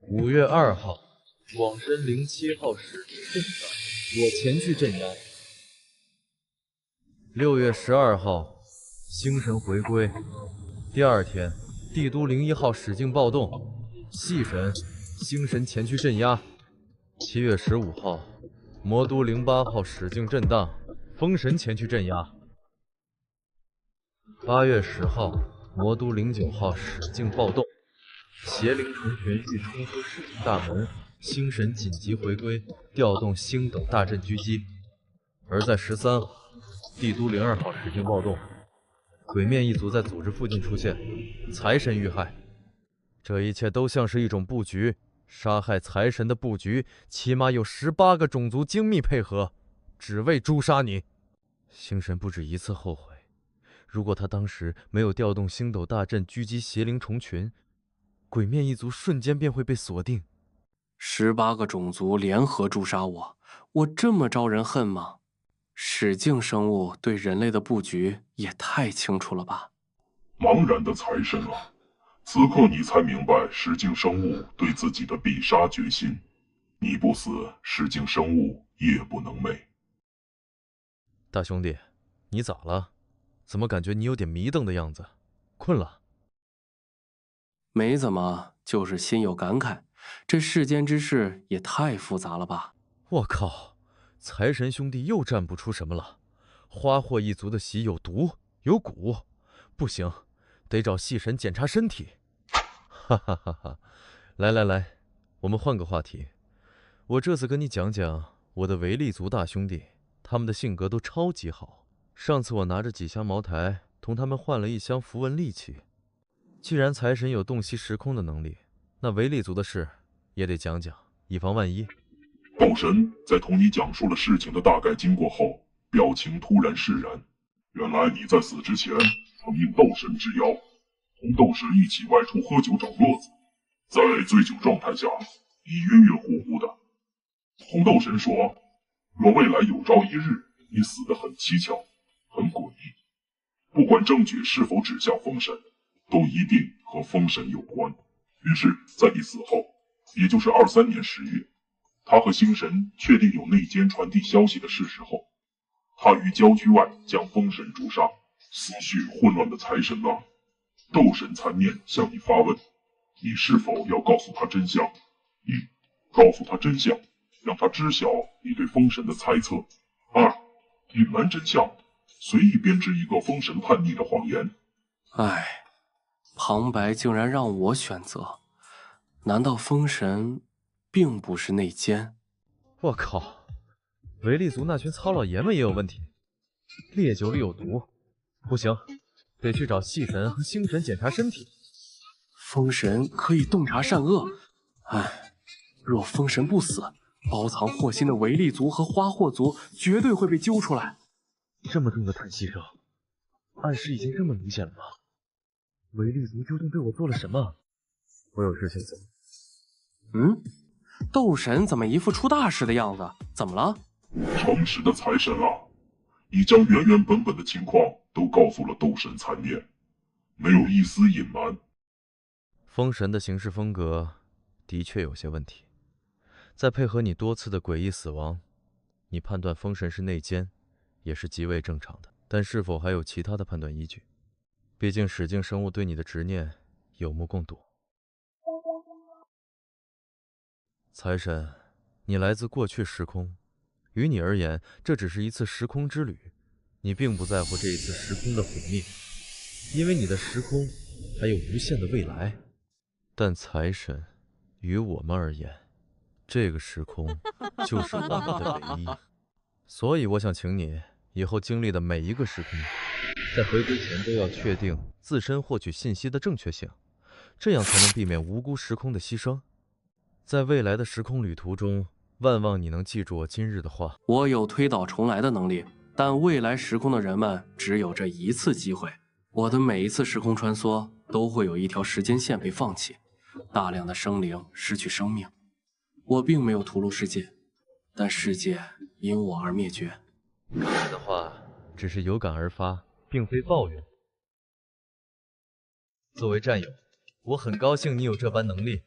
5月2号，广深07号使境震荡，我前去镇压。6月12号，星神回归。第二天，帝都01号使境暴动，系神、星神前去镇压。7月15号，魔都08号使境震荡，风神前去镇压。8月10号，魔都09号使境暴动，邪灵成群欲冲出使境大门，星神紧急回归，调动星斗大阵狙击。而在13号，帝都02号使境暴动，鬼面一族在组织附近出现，财神遇害。这一切都像是一种布局，杀害财神的布局起码有18个种族精密配合，只为诛杀你。星神不止一次后悔，如果他当时没有调动星斗大阵狙击邪灵虫群，鬼面一族瞬间便会被锁定。18个种族联合诛杀我，我这么招人恨吗？使境生物对人类的布局也太清楚了吧？茫然的财神啊，此刻你才明白使境生物对自己的必杀决心。你不死，使境生物夜不能寐。大兄弟，你咋了？怎么感觉你有点迷瞪的样子？困了？没怎么，就是心有感慨。这世间之事也太复杂了吧？我靠！财神兄弟又占不出什么了。花霍一族的席有毒有蛊，不行，得找系神检查身体。哈哈哈哈！来来来，我们换个话题。我这次跟你讲讲我的维利族大兄弟，他们的性格都超级好。上次我拿着几箱茅台，同他们换了一箱符文利器。既然财神有洞悉时空的能力，那维利族的事也得讲讲，以防万一。斗神在同你讲述了事情的大概经过后，表情突然释然。原来你在死之前曾应斗神之邀，同斗神一起外出喝酒找乐子，在醉酒状态下，你晕晕乎乎的。同斗神说，若未来有朝一日你死得很蹊跷，很诡异，不管证据是否指向封神，都一定和封神有关。于是，在你死后，也就是23年10月，他和星神确定有内奸传递消息的事实后，他于郊区外将封神诛杀。思绪混乱的财神啊，斗神残念向你发问：你是否要告诉他真相？一、告诉他真相，让他知晓你对封神的猜测；二、隐瞒真相，随意编织一个封神叛逆的谎言。唉，旁白竟然让我选择，难道封神并不是内奸？我靠，维利族那群糙老爷们也有问题，烈酒里有毒，不行，得去找系神和星神检查身体。封神可以洞察善恶，唉，若封神不死，包藏祸心的维利族和花霍族绝对会被揪出来。这么重的叹息声，暗示已经这么明显了吗？维利族究竟对我做了什么？我有事先走。斗神怎么一副出大事的样子？怎么了？诚实的财神啊，你将原原本本的情况都告诉了斗神残念，没有一丝隐瞒。封神的行事风格的确有些问题，再配合你多次的诡异死亡，你判断封神是内奸也是极为正常的。但是否还有其他的判断依据？毕竟使境生物对你的执念有目共睹。财神，你来自过去时空，于你而言，这只是一次时空之旅，你并不在乎这一次时空的毁灭，因为你的时空还有无限的未来。但财神，于我们而言，这个时空就是我们的唯一。所以我想请你以后经历的每一个时空，在回归前都要确定自身获取信息的正确性，这样才能避免无辜时空的牺牲。在未来的时空旅途中，万望你能记住我今日的话。我有推倒重来的能力，但未来时空的人们只有这一次机会。我的每一次时空穿梭都会有一条时间线被放弃，大量的生灵失去生命。我并没有屠戮世界，但世界因我而灭绝。刚才的话只是有感而发，并非抱怨。作为战友，我很高兴你有这般能力。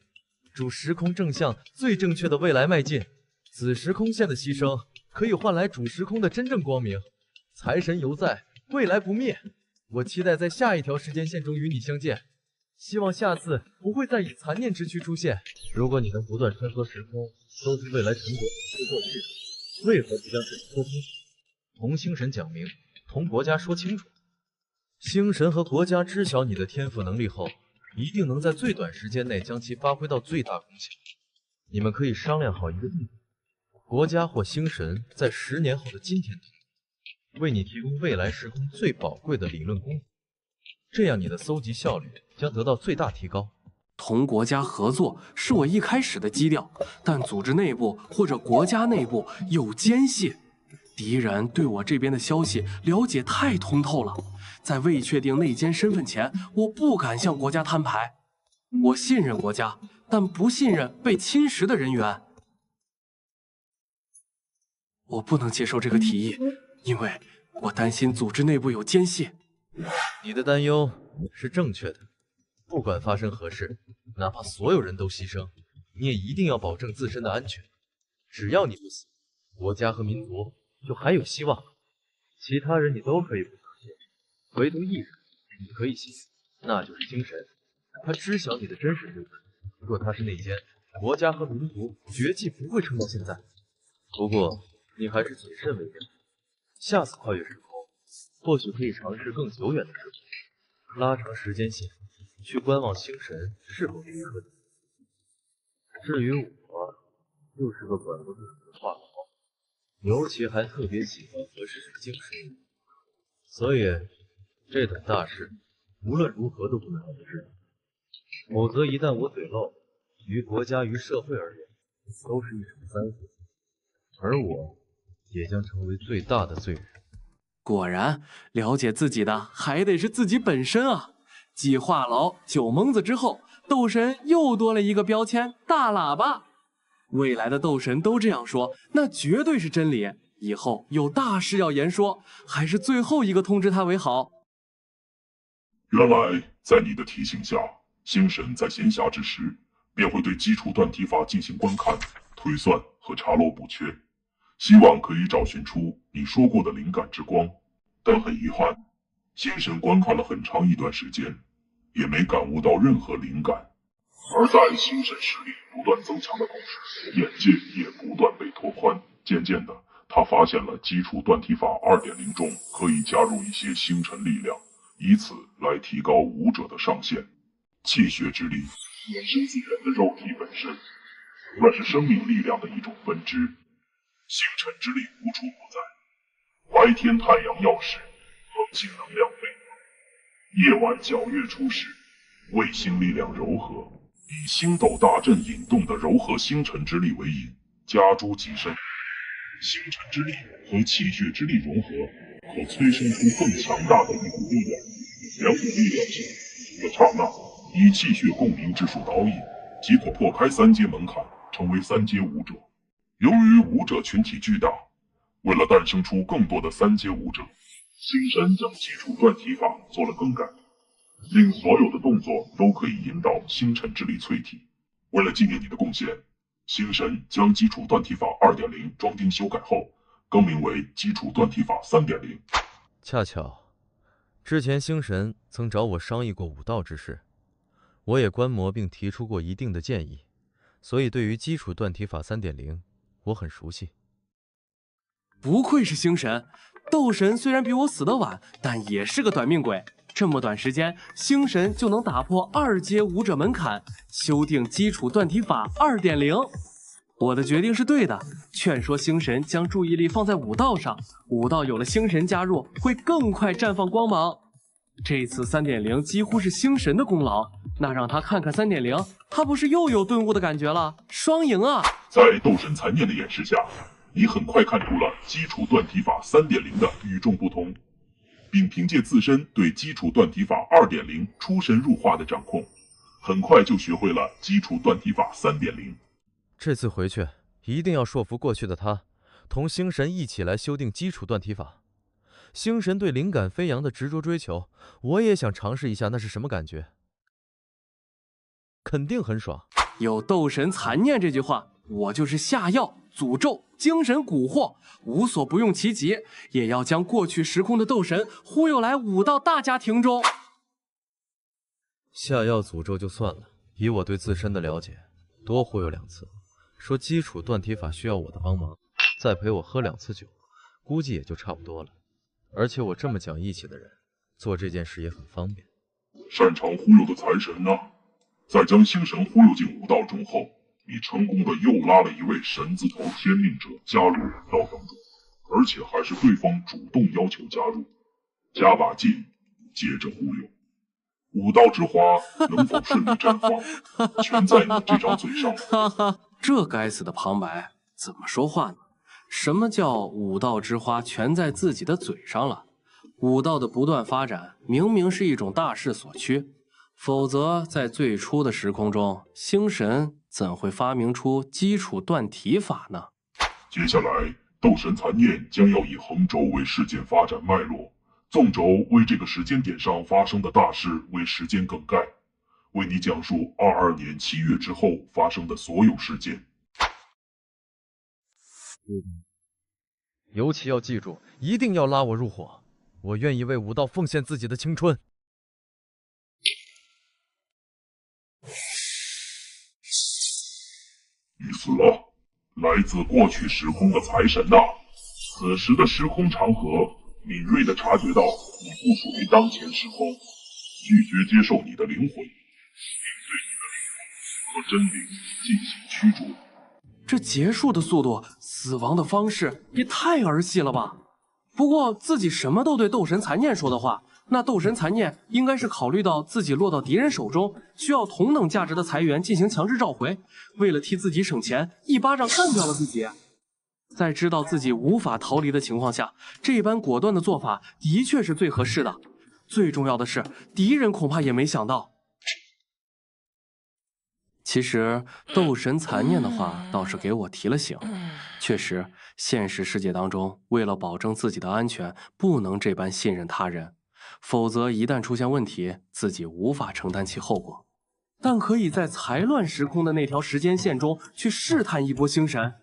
主时空正向最正确的未来迈进，子时空线的牺牲可以换来主时空的真正光明。财神犹在，未来不灭。我期待在下一条时间线中与你相见，希望下次不会再以残念之躯出现。如果你能不断穿梭时空，收集未来成果反思过去，为何不将这说清楚？同星神讲明，同国家说清楚。星神和国家知晓你的天赋能力后，一定能在最短时间内将其发挥到最大功效。你们可以商量好一个地方，国家或星神在10年后的今天同意，为你提供未来时空最宝贵的理论功能，这样你的搜集效率将得到最大提高。同国家合作是我一开始的基调，但组织内部或者国家内部有奸细，敌人对我这边的消息了解太通透了，在未确定内奸身份前，我不敢向国家摊牌。我信任国家，但不信任被侵蚀的人员。我不能接受这个提议，因为我担心组织内部有奸细。你的担忧是正确的，不管发生何事，哪怕所有人都牺牲，你也一定要保证自身的安全。只要你不死，国家和民族就还有希望。其他人你都可以不相信，唯独一人你可以信，那就是星神。他知晓你的真实身份，若他是内奸，国家和民族绝技不会撑到现在。不过你还是谨慎为妙，下次跨越时空，或许可以尝试更久远的时空，拉长时间线，去观望星神是否联合你。至于我，就是个管不住的话痨，尤其还特别喜欢和事是精神，所以这等大事无论如何都不能让我知道，否则一旦我嘴漏，于国家于社会而言都是一场灾祸，而我也将成为最大的罪人。果然，了解自己的还得是自己本身啊！继话痨、酒蒙子之后，斗神又多了一个标签——大喇叭。未来的斗神都这样说，那绝对是真理。以后有大事要言说，还是最后一个通知他为好。原来，在你的提醒下，星神在闲暇之时便会对基础断题法进行观看、推算和查漏补缺，希望可以找寻出你说过的灵感之光。但很遗憾，星神观看了很长一段时间，也没感悟到任何灵感。而在星神实力不断增强的同时，眼界也不断被拓宽。渐渐的，他发现了基础断题法 2.0 中可以加入一些星辰力量，以此来提高武者的上限。气血之力衍生自人的肉体本身，那是生命力量的一种分支。星辰之力无处不在，白天太阳耀时，恒星能量沸腾；夜晚皎月初时，卫星力量柔和。以星斗大阵引动的柔和星辰之力为引，加诸己身。星辰之力和气血之力融合，可催生出更强大的一股力量。两股力量相融的刹那，以气血共鸣之术导引，即可破开3阶门槛，成为3阶武者。由于武者群体巨大，为了诞生出更多的3阶武者，星神将基础断题法做了更改，令所有的动作都可以引导星辰之力淬体。为了纪念你的贡献，星神将基础断题法 2.0 装订修改后，更名为基础断题法 3.0。恰巧，之前星神曾找我商议过武道之事，我也观摩并提出过一定的建议，所以对于基础断题法 3.0， 我很熟悉。不愧是星神，斗神虽然比我死得晚，但也是个短命鬼。这么短时间，星神就能打破2阶武者门槛，修订基础断题法 2.0。我的决定是对的，劝说星神将注意力放在武道上，武道有了星神加入，会更快绽放光芒。这次 3.0 几乎是星神的功劳，那让他看看 3.0， 他不是又有顿悟的感觉了？双赢啊！在斗神残念的演示下，你很快看出了基础断题法 3.0 的与众不同，并凭借自身对基础断题法 2.0 出神入化的掌控，很快就学会了基础断题法 3.0。这次回去一定要说服过去的他，同星神一起来修订基础断体法。星神对灵感飞扬的执着追求，我也想尝试一下那是什么感觉，肯定很爽。有斗神残念这句话，我就是下药、诅咒、精神蛊惑，无所不用其极，也要将过去时空的斗神忽悠来武道大家庭中。下药诅咒就算了，以我对自身的了解，多忽悠2次，说基础断体法需要我的帮忙，再陪我喝2次酒，估计也就差不多了。而且我这么讲义气的人，做这件事也很方便。擅长忽悠的财神啊，在将星神忽悠进武道中后，你成功的又拉了一位神字头天命者加入武道当中，而且还是对方主动要求加入。加把劲，接着忽悠。武道之花能否顺利绽放，全在你这张嘴上。哈哈，这该死的旁白怎么说话呢？什么叫武道之花全在自己的嘴上了？武道的不断发展，明明是一种大势所趋，否则在最初的时空中，星神怎会发明出基础断体法呢？接下来，斗神残念将要以横轴为事件发展脉络，纵轴为这个时间点上发生的大事为时间梗概，为你讲述22年7月之后发生的所有事件。尤其要记住，一定要拉我入伙，我愿意为武道奉献自己的青春。你死了，来自过去时空的财神呐！此时的时空长河敏锐地察觉到你不属于当前时空，拒绝接受你的灵魂，并对你的灵魂和真灵进行驱逐。这结束的速度，死亡的方式也太儿戏了吧！不过自己什么都对斗神残念说的话，那斗神残念应该是考虑到自己落到敌人手中，需要同等价值的财源进行强制召回，为了替自己省钱，一巴掌干掉了自己。在知道自己无法逃离的情况下，这般果断的做法的确是最合适的。最重要的是，敌人恐怕也没想到。其实斗神残念的话倒是给我提了醒，确实，现实世界当中，为了保证自己的安全，不能这般信任他人，否则一旦出现问题，自己无法承担其后果。但可以在财乱时空的那条时间线中去试探一波星神。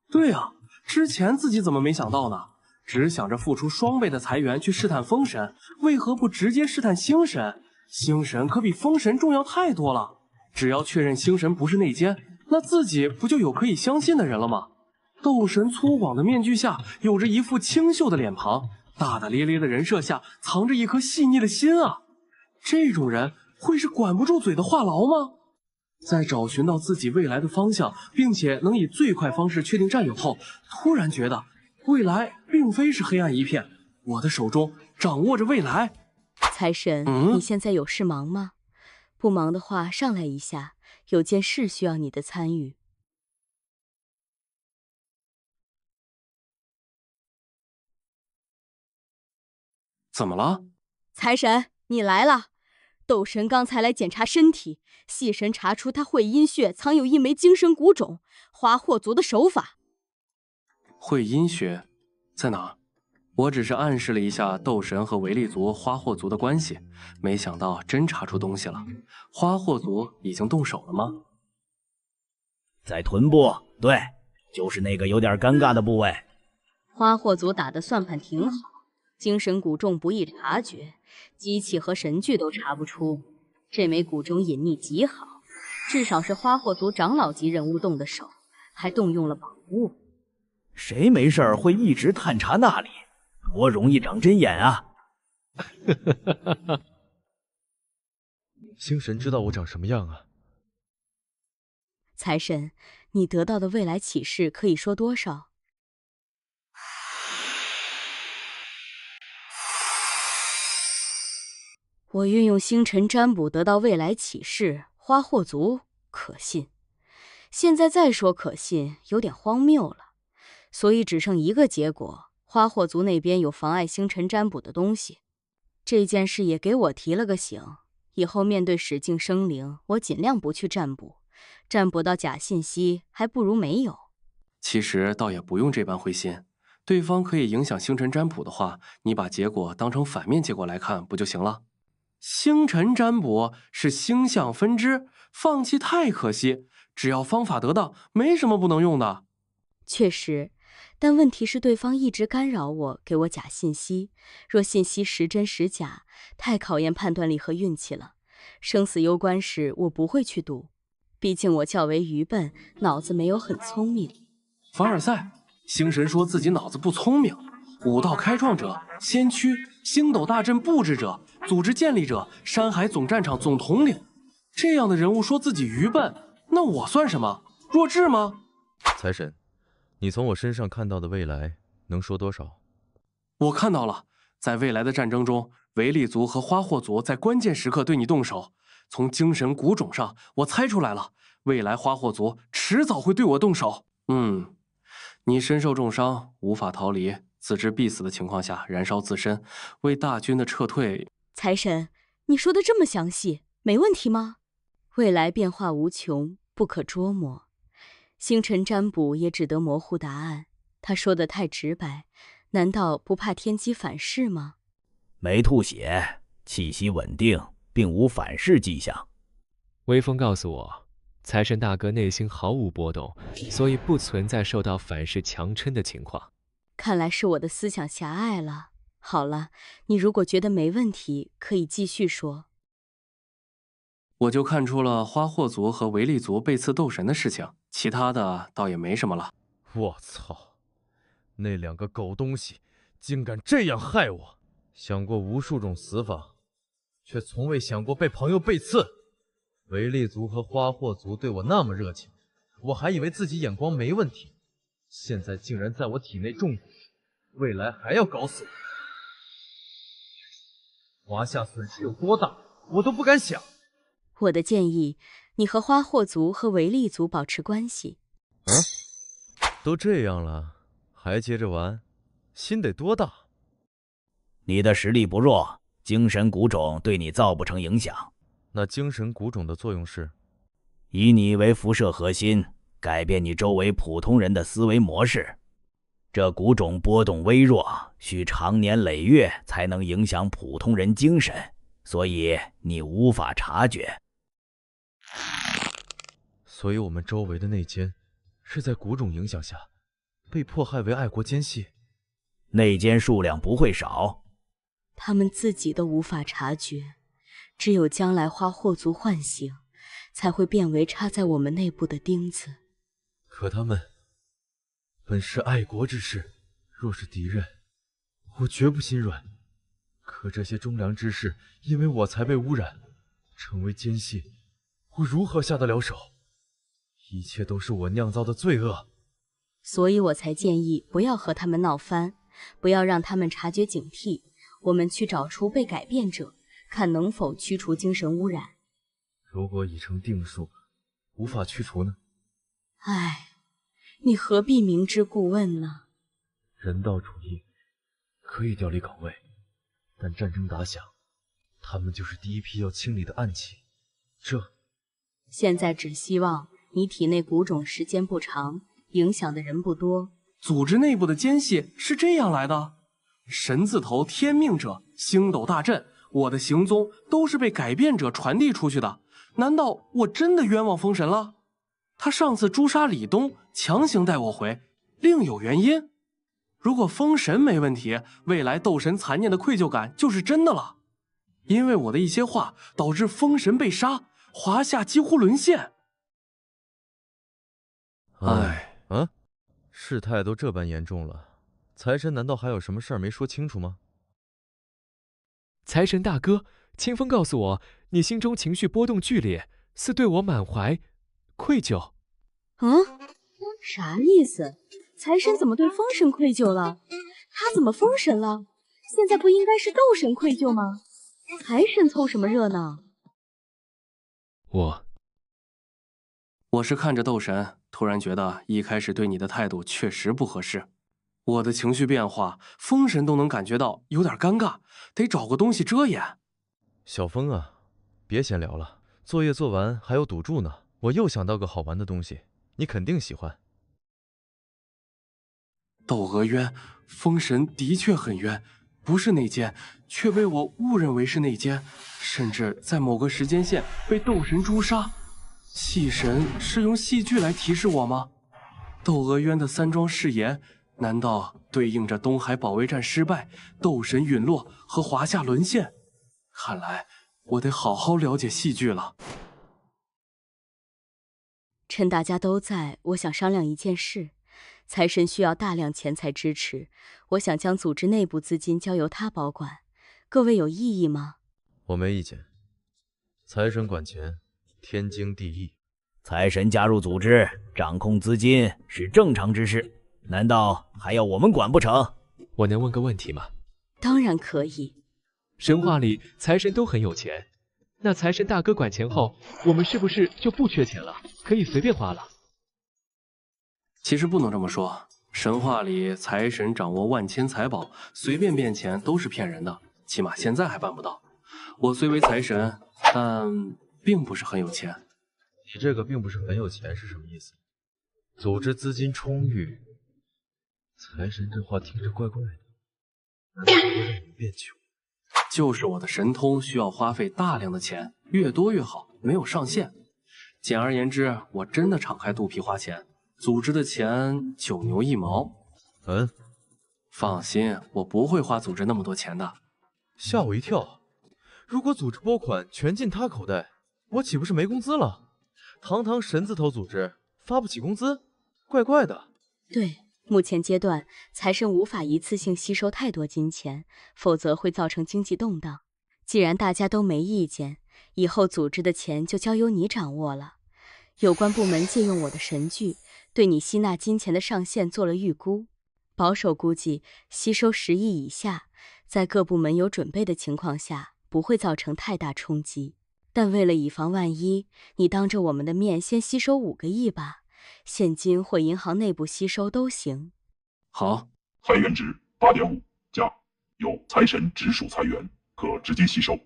对啊，之前自己怎么没想到呢？只想着付出双倍的财源去试探风神，为何不直接试探星神？星神可比风神重要太多了。只要确认星神不是内奸，那自己不就有可以相信的人了吗？斗神粗犷的面具下有着一副清秀的脸庞，大大咧咧的人设下藏着一颗细腻的心啊！这种人会是管不住嘴的话痨吗？在找寻到自己未来的方向，并且能以最快方式确定战友后，突然觉得未来并非是黑暗一片，我的手中掌握着未来。财神，你现在有事忙吗？不忙的话，上来一下，有件事需要你的参与。怎么了？财神，你来了。斗神刚才来检查身体，系神查出他会阴穴藏有一枚精神蛊种，花霍族的手法。会阴穴在哪儿？我只是暗示了一下斗神和维利族、花霍族的关系，没想到真查出东西了。花霍族已经动手了吗？在臀部，对，就是那个有点尴尬的部位。花霍族打的算盘挺好，精神蛊种不易察觉，机器和神具都查不出。这枚蛊种隐匿极好，至少是花霍族长老级人物动的手，还动用了宝物。谁没事会一直探查那里？多容易长针眼啊！星神知道我长什么样啊？财神，你得到的未来启示可以说多少？我运用星辰占卜得到未来启示，花霍族可信。现在再说可信，有点荒谬了。所以只剩一个结果。花霍族那边有妨碍星辰占卜的东西，这件事也给我提了个醒。以后面对使境生灵，我尽量不去占卜，占卜到假信息还不如没有。其实倒也不用这般灰心，对方可以影响星辰占卜的话，你把结果当成反面结果来看不就行了？星辰占卜是星象分支，放弃太可惜，只要方法得当，没什么不能用的。确实，但问题是对方一直干扰我，给我假信息。若信息时真时假，太考验判断力和运气了。生死攸关时，我不会去赌，毕竟我较为愚笨，脑子没有很聪明。凡尔赛，星神说自己脑子不聪明。武道开创者、先驱、星斗大阵布置者、组织建立者、山海总战场总统领，这样的人物说自己愚笨，那我算什么？弱智吗？财神，你从我身上看到的未来能说多少？我看到了，在未来的战争中，维利族和花霍族在关键时刻对你动手。从精神古种上，我猜出来了，未来花霍族迟早会对我动手。你身受重伤，无法逃离，自知必死的情况下燃烧自身，为大军的撤退。财神，你说的这么详细，没问题吗？未来变化无穷，不可捉摸，星辰占卜也只得模糊答案。他说的太直白，难道不怕天机反噬吗？没吐血，气息稳定，并无反噬迹象。微风告诉我，财神大哥内心毫无波动，所以不存在受到反噬强撑的情况。看来是我的思想狭隘了。好了，你如果觉得没问题，可以继续说。我就看出了花霍族和维利族背刺斗神的事情，其他的倒也没什么了。我操，那两个狗东西竟敢这样害我！想过无数种死法，却从未想过被朋友背刺。维利族和花霍族对我那么热情，我还以为自己眼光没问题，现在竟然在我体内种蛊，未来还要搞死我。华夏损失有多大，我都不敢想。我的建议，你和花霍族和维利族保持关系。都这样了，还接着玩，心得多大？你的实力不弱，精神蛊种对你造不成影响。那精神蛊种的作用是？以你为辐射核心，改变你周围普通人的思维模式。这蛊种波动微弱，需长年累月才能影响普通人精神，所以你无法察觉。所以我们周围的内奸是在蛊种影响下被迫害为爱国奸细。内奸数量不会少，他们自己都无法察觉，只有将来花霍族唤醒，才会变为插在我们内部的钉子。可他们本是爱国之士，若是敌人，我绝不心软。可这些忠良之士因为我才被污染，成为奸细，我如何下得了手？一切都是我酿造的罪恶，所以我才建议不要和他们闹翻，不要让他们察觉警惕。我们去找出被改变者，看能否驱除精神污染。如果已成定数，无法驱除呢？唉，你何必明知故问呢？人道主义可以调离岗位，但战争打响，他们就是第一批要清理的暗器。现在只希望你体内蛊种时间不长，影响的人不多。组织内部的奸细是这样来的。神字头天命者、星斗大阵，我的行踪都是被改变者传递出去的。难道我真的冤枉封神了？他上次诛杀李东，强行带我回，另有原因。如果封神没问题，未来斗神残念的愧疚感就是真的了。因为我的一些话，导致封神被杀，华夏几乎沦陷。唉，事态都这般严重了，财神难道还有什么事儿没说清楚吗？财神大哥，清风告诉我，你心中情绪波动剧烈，似对我满怀愧疚。啥意思？财神怎么对风神愧疚了？他怎么封神了？现在不应该是斗神愧疚吗？财神凑什么热闹？我是看着斗神，突然觉得一开始对你的态度确实不合适。我的情绪变化，风神都能感觉到，有点尴尬，得找个东西遮掩。小风啊，别闲聊了，作业做完还有赌注呢。我又想到个好玩的东西，你肯定喜欢。窦娥冤，封神的确很冤，不是内奸，却被我误认为是内奸，甚至在某个时间线被斗神诛杀。戏神是用戏剧来提示我吗？窦娥冤的3桩誓言，难道对应着东海保卫战失败、斗神陨落和华夏沦陷？看来我得好好了解戏剧了。趁大家都在，我想商量一件事。财神需要大量钱财支持，我想将组织内部资金交由他保管，各位有异议吗？我没意见。财神管钱，天经地义。财神加入组织，掌控资金是正常之事，难道还要我们管不成？我能问个问题吗？当然可以。神话里财神都很有钱，那财神大哥管钱后，我们是不是就不缺钱了，可以随便花了？其实不能这么说，神话里财神掌握万千财宝，随便变钱都是骗人的，起码现在还办不到。我虽为财神，但并不是很有钱。你这个并不是很有钱是什么意思？组织资金充裕，财神这话听着怪怪的，难道会让我们变穷？就是我的神通需要花费大量的钱，越多越好，没有上限。简而言之，我真的敞开肚皮花钱，组织的钱9牛1毛。放心，我不会花组织那么多钱的。吓我一跳！如果组织拨款全进他口袋，我岂不是没工资了？堂堂神字头组织发不起工资，怪怪的。对，目前阶段财神无法一次性吸收太多金钱，否则会造成经济动荡。既然大家都没意见，以后组织的钱就交由你掌握了。有关部门借用我的神具，对你吸纳金钱的上限做了预估，保守估计吸收10亿以下，在各部门有准备的情况下，不会造成太大冲击。但为了以防万一，你当着我们的面先吸收5个亿吧，现金或银行内部吸收都行。好，财源值8.5加，有财神直属财源，可直接吸收。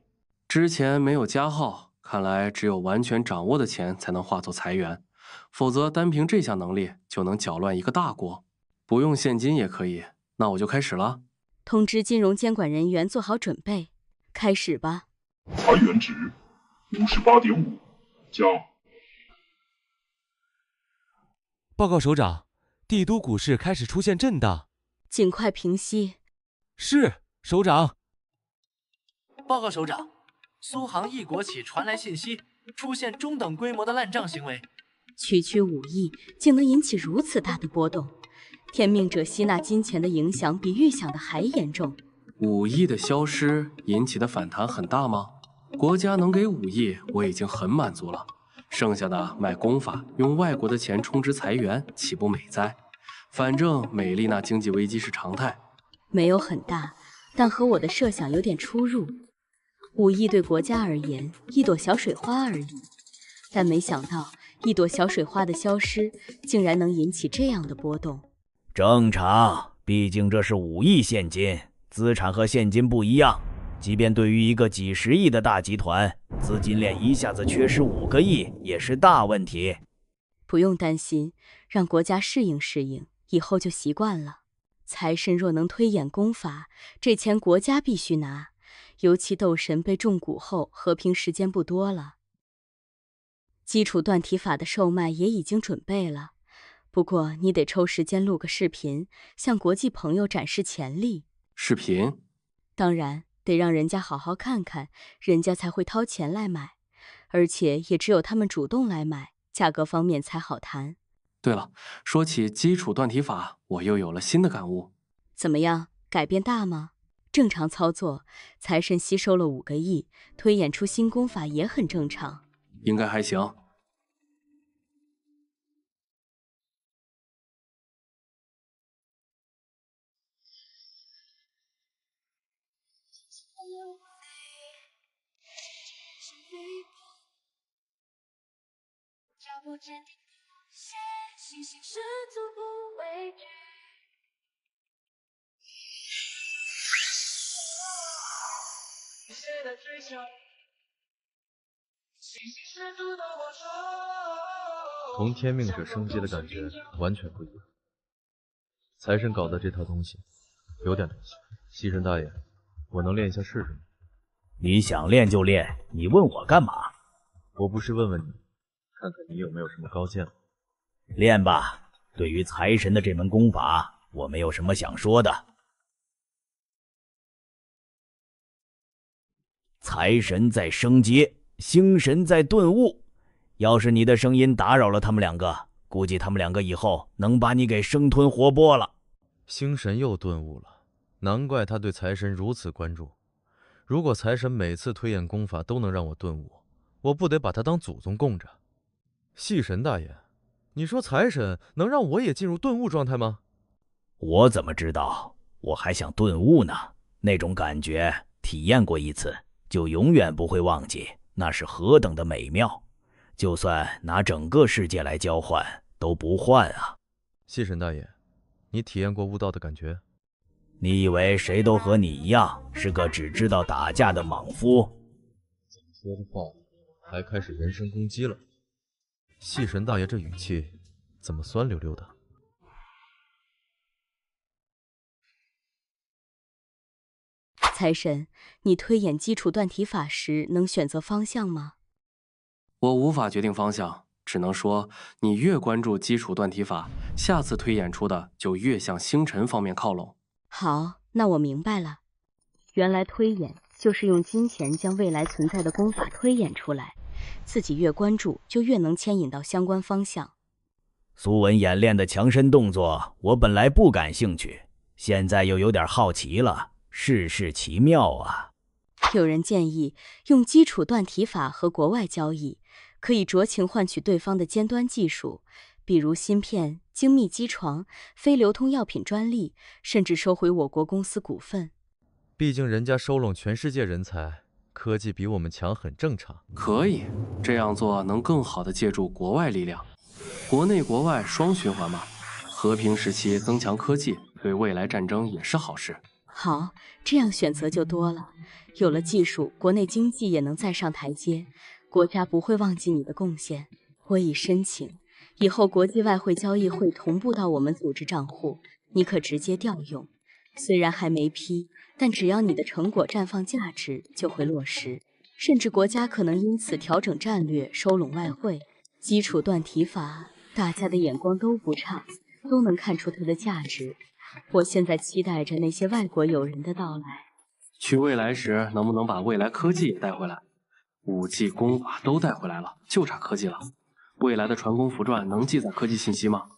之前没有加号，看来只有完全掌握的钱才能化作财源，否则单凭这项能力就能搅乱一个大国。不用现金也可以，那我就开始了。通知金融监管人员做好准备，开始吧。财源值58.5加。报告首长，帝都股市开始出现震荡，尽快平息。是，首长。报告首长，苏杭一国企传来信息，出现中等规模的烂账行为。区区5亿，竟能引起如此大的波动，天命者吸纳金钱的影响比预想的还严重。5亿的消失引起的反弹很大吗？国家能给5亿，我已经很满足了。剩下的买功法，用外国的钱充值财源，岂不美哉？反正美丽那经济危机是常态。没有很大，但和我的设想有点出入。5亿对国家而言，一朵小水花而已。但没想到，一朵小水花的消失，竟然能引起这样的波动。正常，毕竟这是5亿现金，资产和现金不一样。即便对于一个几10亿的大集团，资金链一下子缺失5个亿也是大问题。不用担心，让国家适应适应，以后就习惯了。财神若能推演功法，这钱国家必须拿。尤其斗神被重蛊后，和平时间不多了。基础断体法的售卖也已经准备了，不过你得抽时间录个视频，向国际朋友展示潜力。视频？当然。得让人家好好看看，人家才会掏钱来买，而且也只有他们主动来买，价格方面才好谈。对了，说起基础断体法，我又有了新的感悟。怎么样，改变大吗？正常操作，财神吸收了5个亿，推演出新功法也很正常。应该还行。不坚定不懈，信心十足不畏惧。谁的追求？信心十足的我说。同天命者升级的感觉完全不一样。财神搞的这套东西有点东西。西神大爷，我能练一下试试吗？你想练就练，你问我干嘛？我不是问问你，看看你有没有什么高见。练吧，对于财神的这门功法，我没有什么想说的。财神在升阶，星神在顿悟。要是你的声音打扰了他们两个，估计他们两个以后能把你给生吞活剥了。星神又顿悟了，难怪他对财神如此关注。如果财神每次推演功法都能让我顿悟，我不得把他当祖宗供着。细神大爷，你说财神能让我也进入顿悟状态吗？我怎么知道？我还想顿悟呢。那种感觉，体验过一次，就永远不会忘记，那是何等的美妙。就算拿整个世界来交换，都不换啊！细神大爷，你体验过悟道的感觉？你以为谁都和你一样，是个只知道打架的莽夫？怎么说的话，还开始人身攻击了？细神大爷这语气怎么酸溜溜的？财神，你推演基础断体法时能选择方向吗？我无法决定方向，只能说你越关注基础断体法，下次推演出的就越向星辰方面靠拢。好，那我明白了。原来推演就是用金钱将未来存在的功法推演出来，自己越关注，就越能牵引到相关方向。苏文演练的强身动作，我本来不感兴趣，现在又有点好奇了，世事奇妙啊！有人建议用基础断体法和国外交易，可以酌情换取对方的尖端技术，比如芯片、精密机床、非流通药品专利，甚至收回我国公司股份。毕竟人家收拢全世界人才，科技比我们强很正常。可以，这样做能更好地借助国外力量，国内国外双循环嘛。和平时期增强科技，对未来战争也是好事。好，这样选择就多了。有了技术，国内经济也能再上台阶，国家不会忘记你的贡献。我已申请，以后国际外汇交易会同步到我们组织账户，你可直接调用。虽然还没批，但只要你的成果绽放价值，就会落实。甚至国家可能因此调整战略，收拢外汇。基础断体法，大家的眼光都不差，都能看出它的价值。我现在期待着那些外国友人的到来。去未来时，能不能把未来科技也带回来？武器、功法都带回来了，就差科技了。未来的传功符传能记载科技信息吗？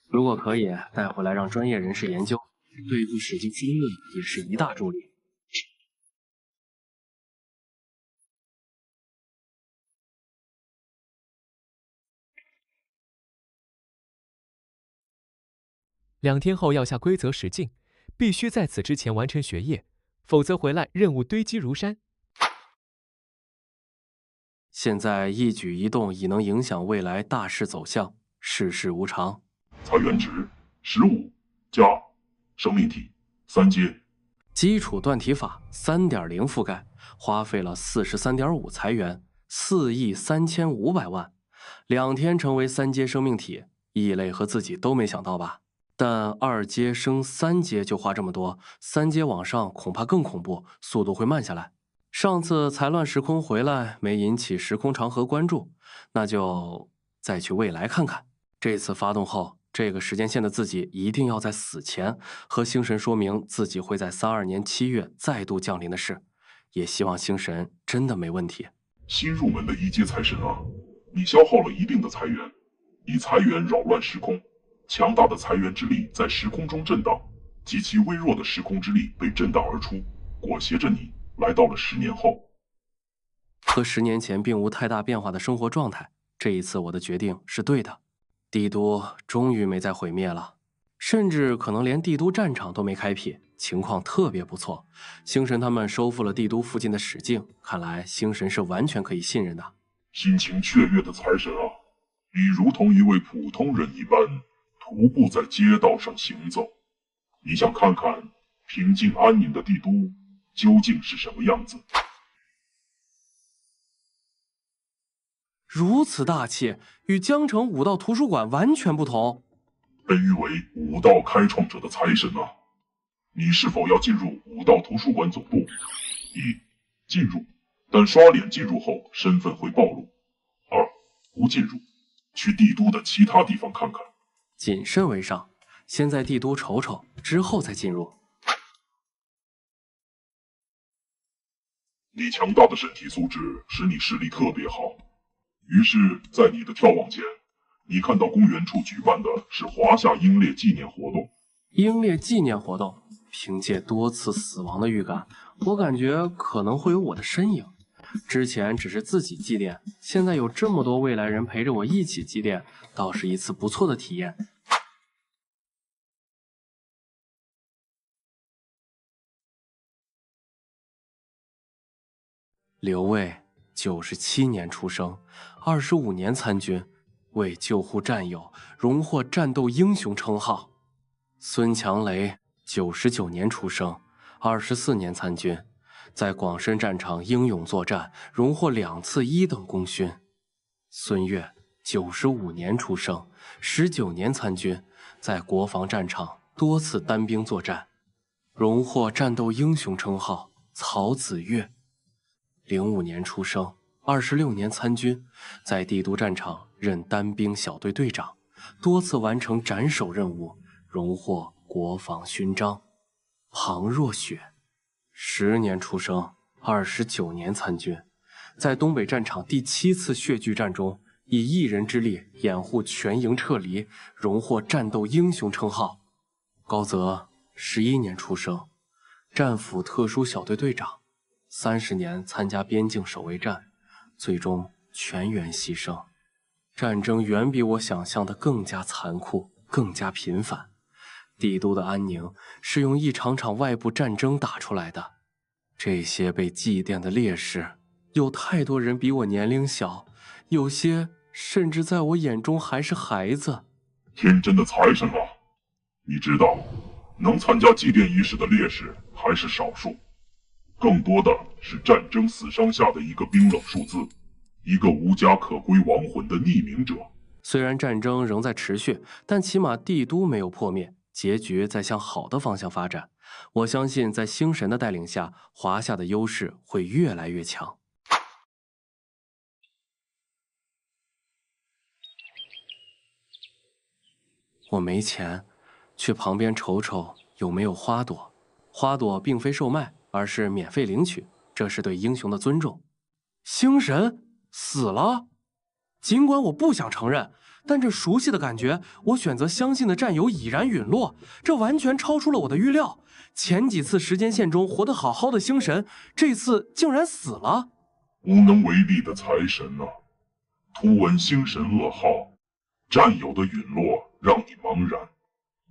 如果可以，带回来让专业人士研究，对付史记争论也是一大助力。2天后要下规则实境，必须在此之前完成学业，否则回来任务堆积如山。现在一举一动已能影响未来大势走向，世事无常。财源值15加生命体3阶，基础断体法 3.0 覆盖，花费了43.5财源，4亿3500万，2天成为3阶生命体，异类和自己都没想到吧？但2阶升3阶就花这么多，3阶往上恐怕更恐怖，速度会慢下来。上次才乱时空回来没引起时空长河关注，那就再去未来看看。这次发动后，这个时间线的自己一定要在死前和星神说明自己会在32年7月再度降临的事，也希望星神真的没问题。新入门的1阶财神啊，你消耗了一定的财源，以财源扰乱时空，强大的财源之力在时空中震荡，极其微弱的时空之力被震荡而出，裹挟着你来到了10年后。和10年前并无太大变化的生活状态，这一次我的决定是对的。帝都终于没再毁灭了，甚至可能连帝都战场都没开辟，情况特别不错。星神他们收复了帝都附近的史境，看来星神是完全可以信任的。心情雀跃的财神啊，你如同一位普通人一般，徒步在街道上行走。你想看看平静安宁的帝都究竟是什么样子？如此大气，与江城武道图书馆完全不同。被誉为武道开创者的财神啊！你是否要进入武道图书馆总部？一、进入，但刷脸进入后身份会暴露。二、不进入，去帝都的其他地方看看。谨慎为上，先在帝都瞅瞅，之后再进入。你强大的身体素质使你视力特别好，于是，在你的眺望前，你看到公园处举办的是华夏英烈纪念活动。英烈纪念活动，凭借多次死亡的预感，我感觉可能会有我的身影。之前只是自己祭奠，现在有这么多未来人陪着我一起祭奠，倒是一次不错的体验。刘卫97年出生，25年参军，为救护战友，荣获战斗英雄称号。孙强雷99年出生，24年参军，在广深战场英勇作战，荣获2次1等功勋。孙越95年出生，19年参军，在国防战场多次单兵作战，荣获战斗英雄称号。曹子越05年出生，26年参军，在帝都战场任单兵小队队长，多次完成斩首任务，荣获国防勋章。庞若雪10年出生，29年参军，在东北战场第7次血炬战中，以一人之力掩护全营撤离，荣获战斗英雄称号。高泽11年出生，战俘特殊小队队长，30年参加边境守卫战，最终全员牺牲。战争远比我想象的更加残酷，更加频繁。帝都的安宁是用一场场外部战争打出来的。这些被祭奠的烈士，有太多人比我年龄小，有些甚至在我眼中还是孩子。天真的财神啊！你知道，能参加祭奠仪式的烈士还是少数，更多的是战争死伤下的一个冰冷数字，一个无家可归亡魂的匿名者。虽然战争仍在持续，但起码帝都没有破灭，结局在向好的方向发展。我相信在星神的带领下，华夏的优势会越来越强。我没钱，去旁边瞅瞅有没有花朵。花朵并非售卖，而是免费领取，这是对英雄的尊重。星神死了？尽管我不想承认，但这熟悉的感觉，我选择相信的战友已然陨落，这完全超出了我的预料。前几次时间线中活得好好的星神，这次竟然死了。无能为力的财神啊！图闻星神噩耗，战友的陨落让你茫然，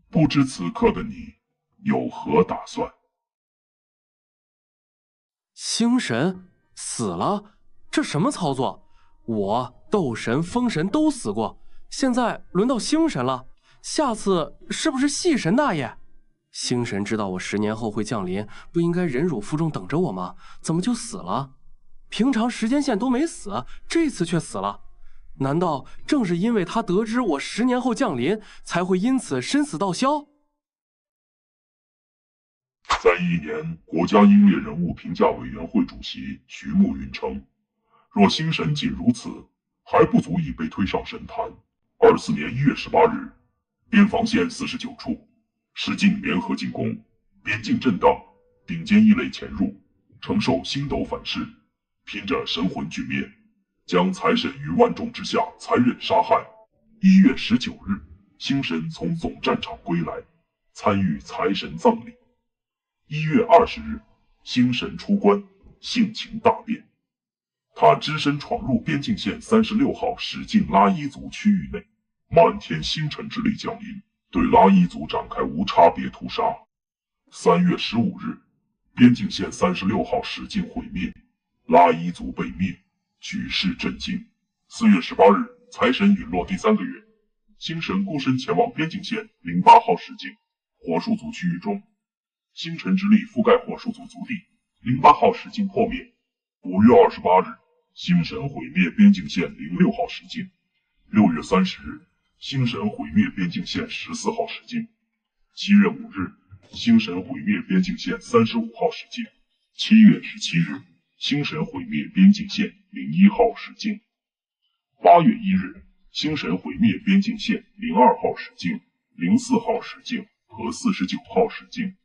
不知此刻的你有何打算？星神死了？这什么操作？我、斗神、风神都死过，现在轮到星神了，下次是不是系神大爷？星神知道我10年后会降临，不应该忍辱负重等着我吗？怎么就死了？平常时间线都没死，这次却死了。难道正是因为他得知我10年后降临，才会因此身死道消？在1年，国家英烈人物评价委员会主席徐慕云称，若星神仅如此，还不足以被推上神坛。24年1月18日，边防线49处，实境联合进攻，边境震荡，顶尖异类潜入，承受星斗反噬，拼着神魂俱灭，将财神于万众之下残忍杀害。1月19日，星神从总战场归来，参与财神葬礼。1月20日，星神出关，性情大变。他只身闯入边境线36号史境拉伊族区域内，漫天星辰之力降临，对拉伊族展开无差别屠杀。3月15日，边境线36号史境毁灭，拉伊族被灭，举世震惊。4月18日，财神陨落第3个月，星神孤身前往边境线08号史境火树族区域中，星辰之力覆盖火树族族地，08号史境破灭。5月28日，星神毁灭边境线06号史境。6月30日，星神毁灭边境线14号时境；7月5日，星神毁灭边境线35号时境；7月17日，星神毁灭边境线01号时境；8月1日，星神毁灭边境线02号时境、04号时境和49号时境。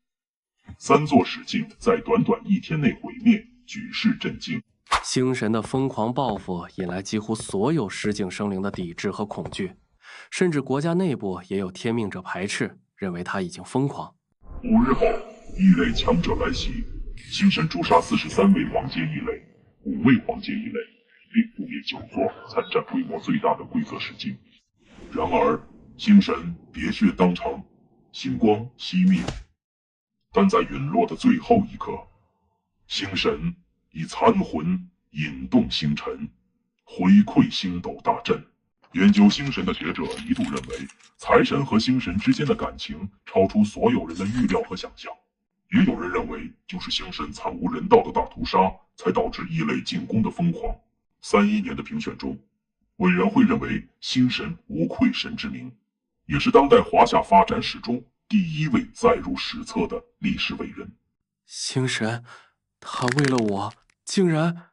3座时境在短短1天内毁灭，举世震惊。星神的疯狂报复引来几乎所有失境生灵的抵制和恐惧，甚至国家内部也有天命者排斥，认为他已经疯狂。5日后，异类强者来袭，星神诛杀43位皇阶异类，5位皇阶异类，并覆灭9座参战规模最大的规则时境。然而，星神喋血当场，星光熄灭。但在陨落的最后一刻，星神以残魂引动星辰，回馈星斗大阵。研究星神的学者一度认为，财神和星神之间的感情超出所有人的预料和想象。也有人认为，就是星神惨无人道的大屠杀，才导致异类进攻的疯狂。31年的评选中，委员会认为星神无愧神之名，也是当代华夏发展史中第1位载入史册的历史伟人。星神，他为了我，竟然……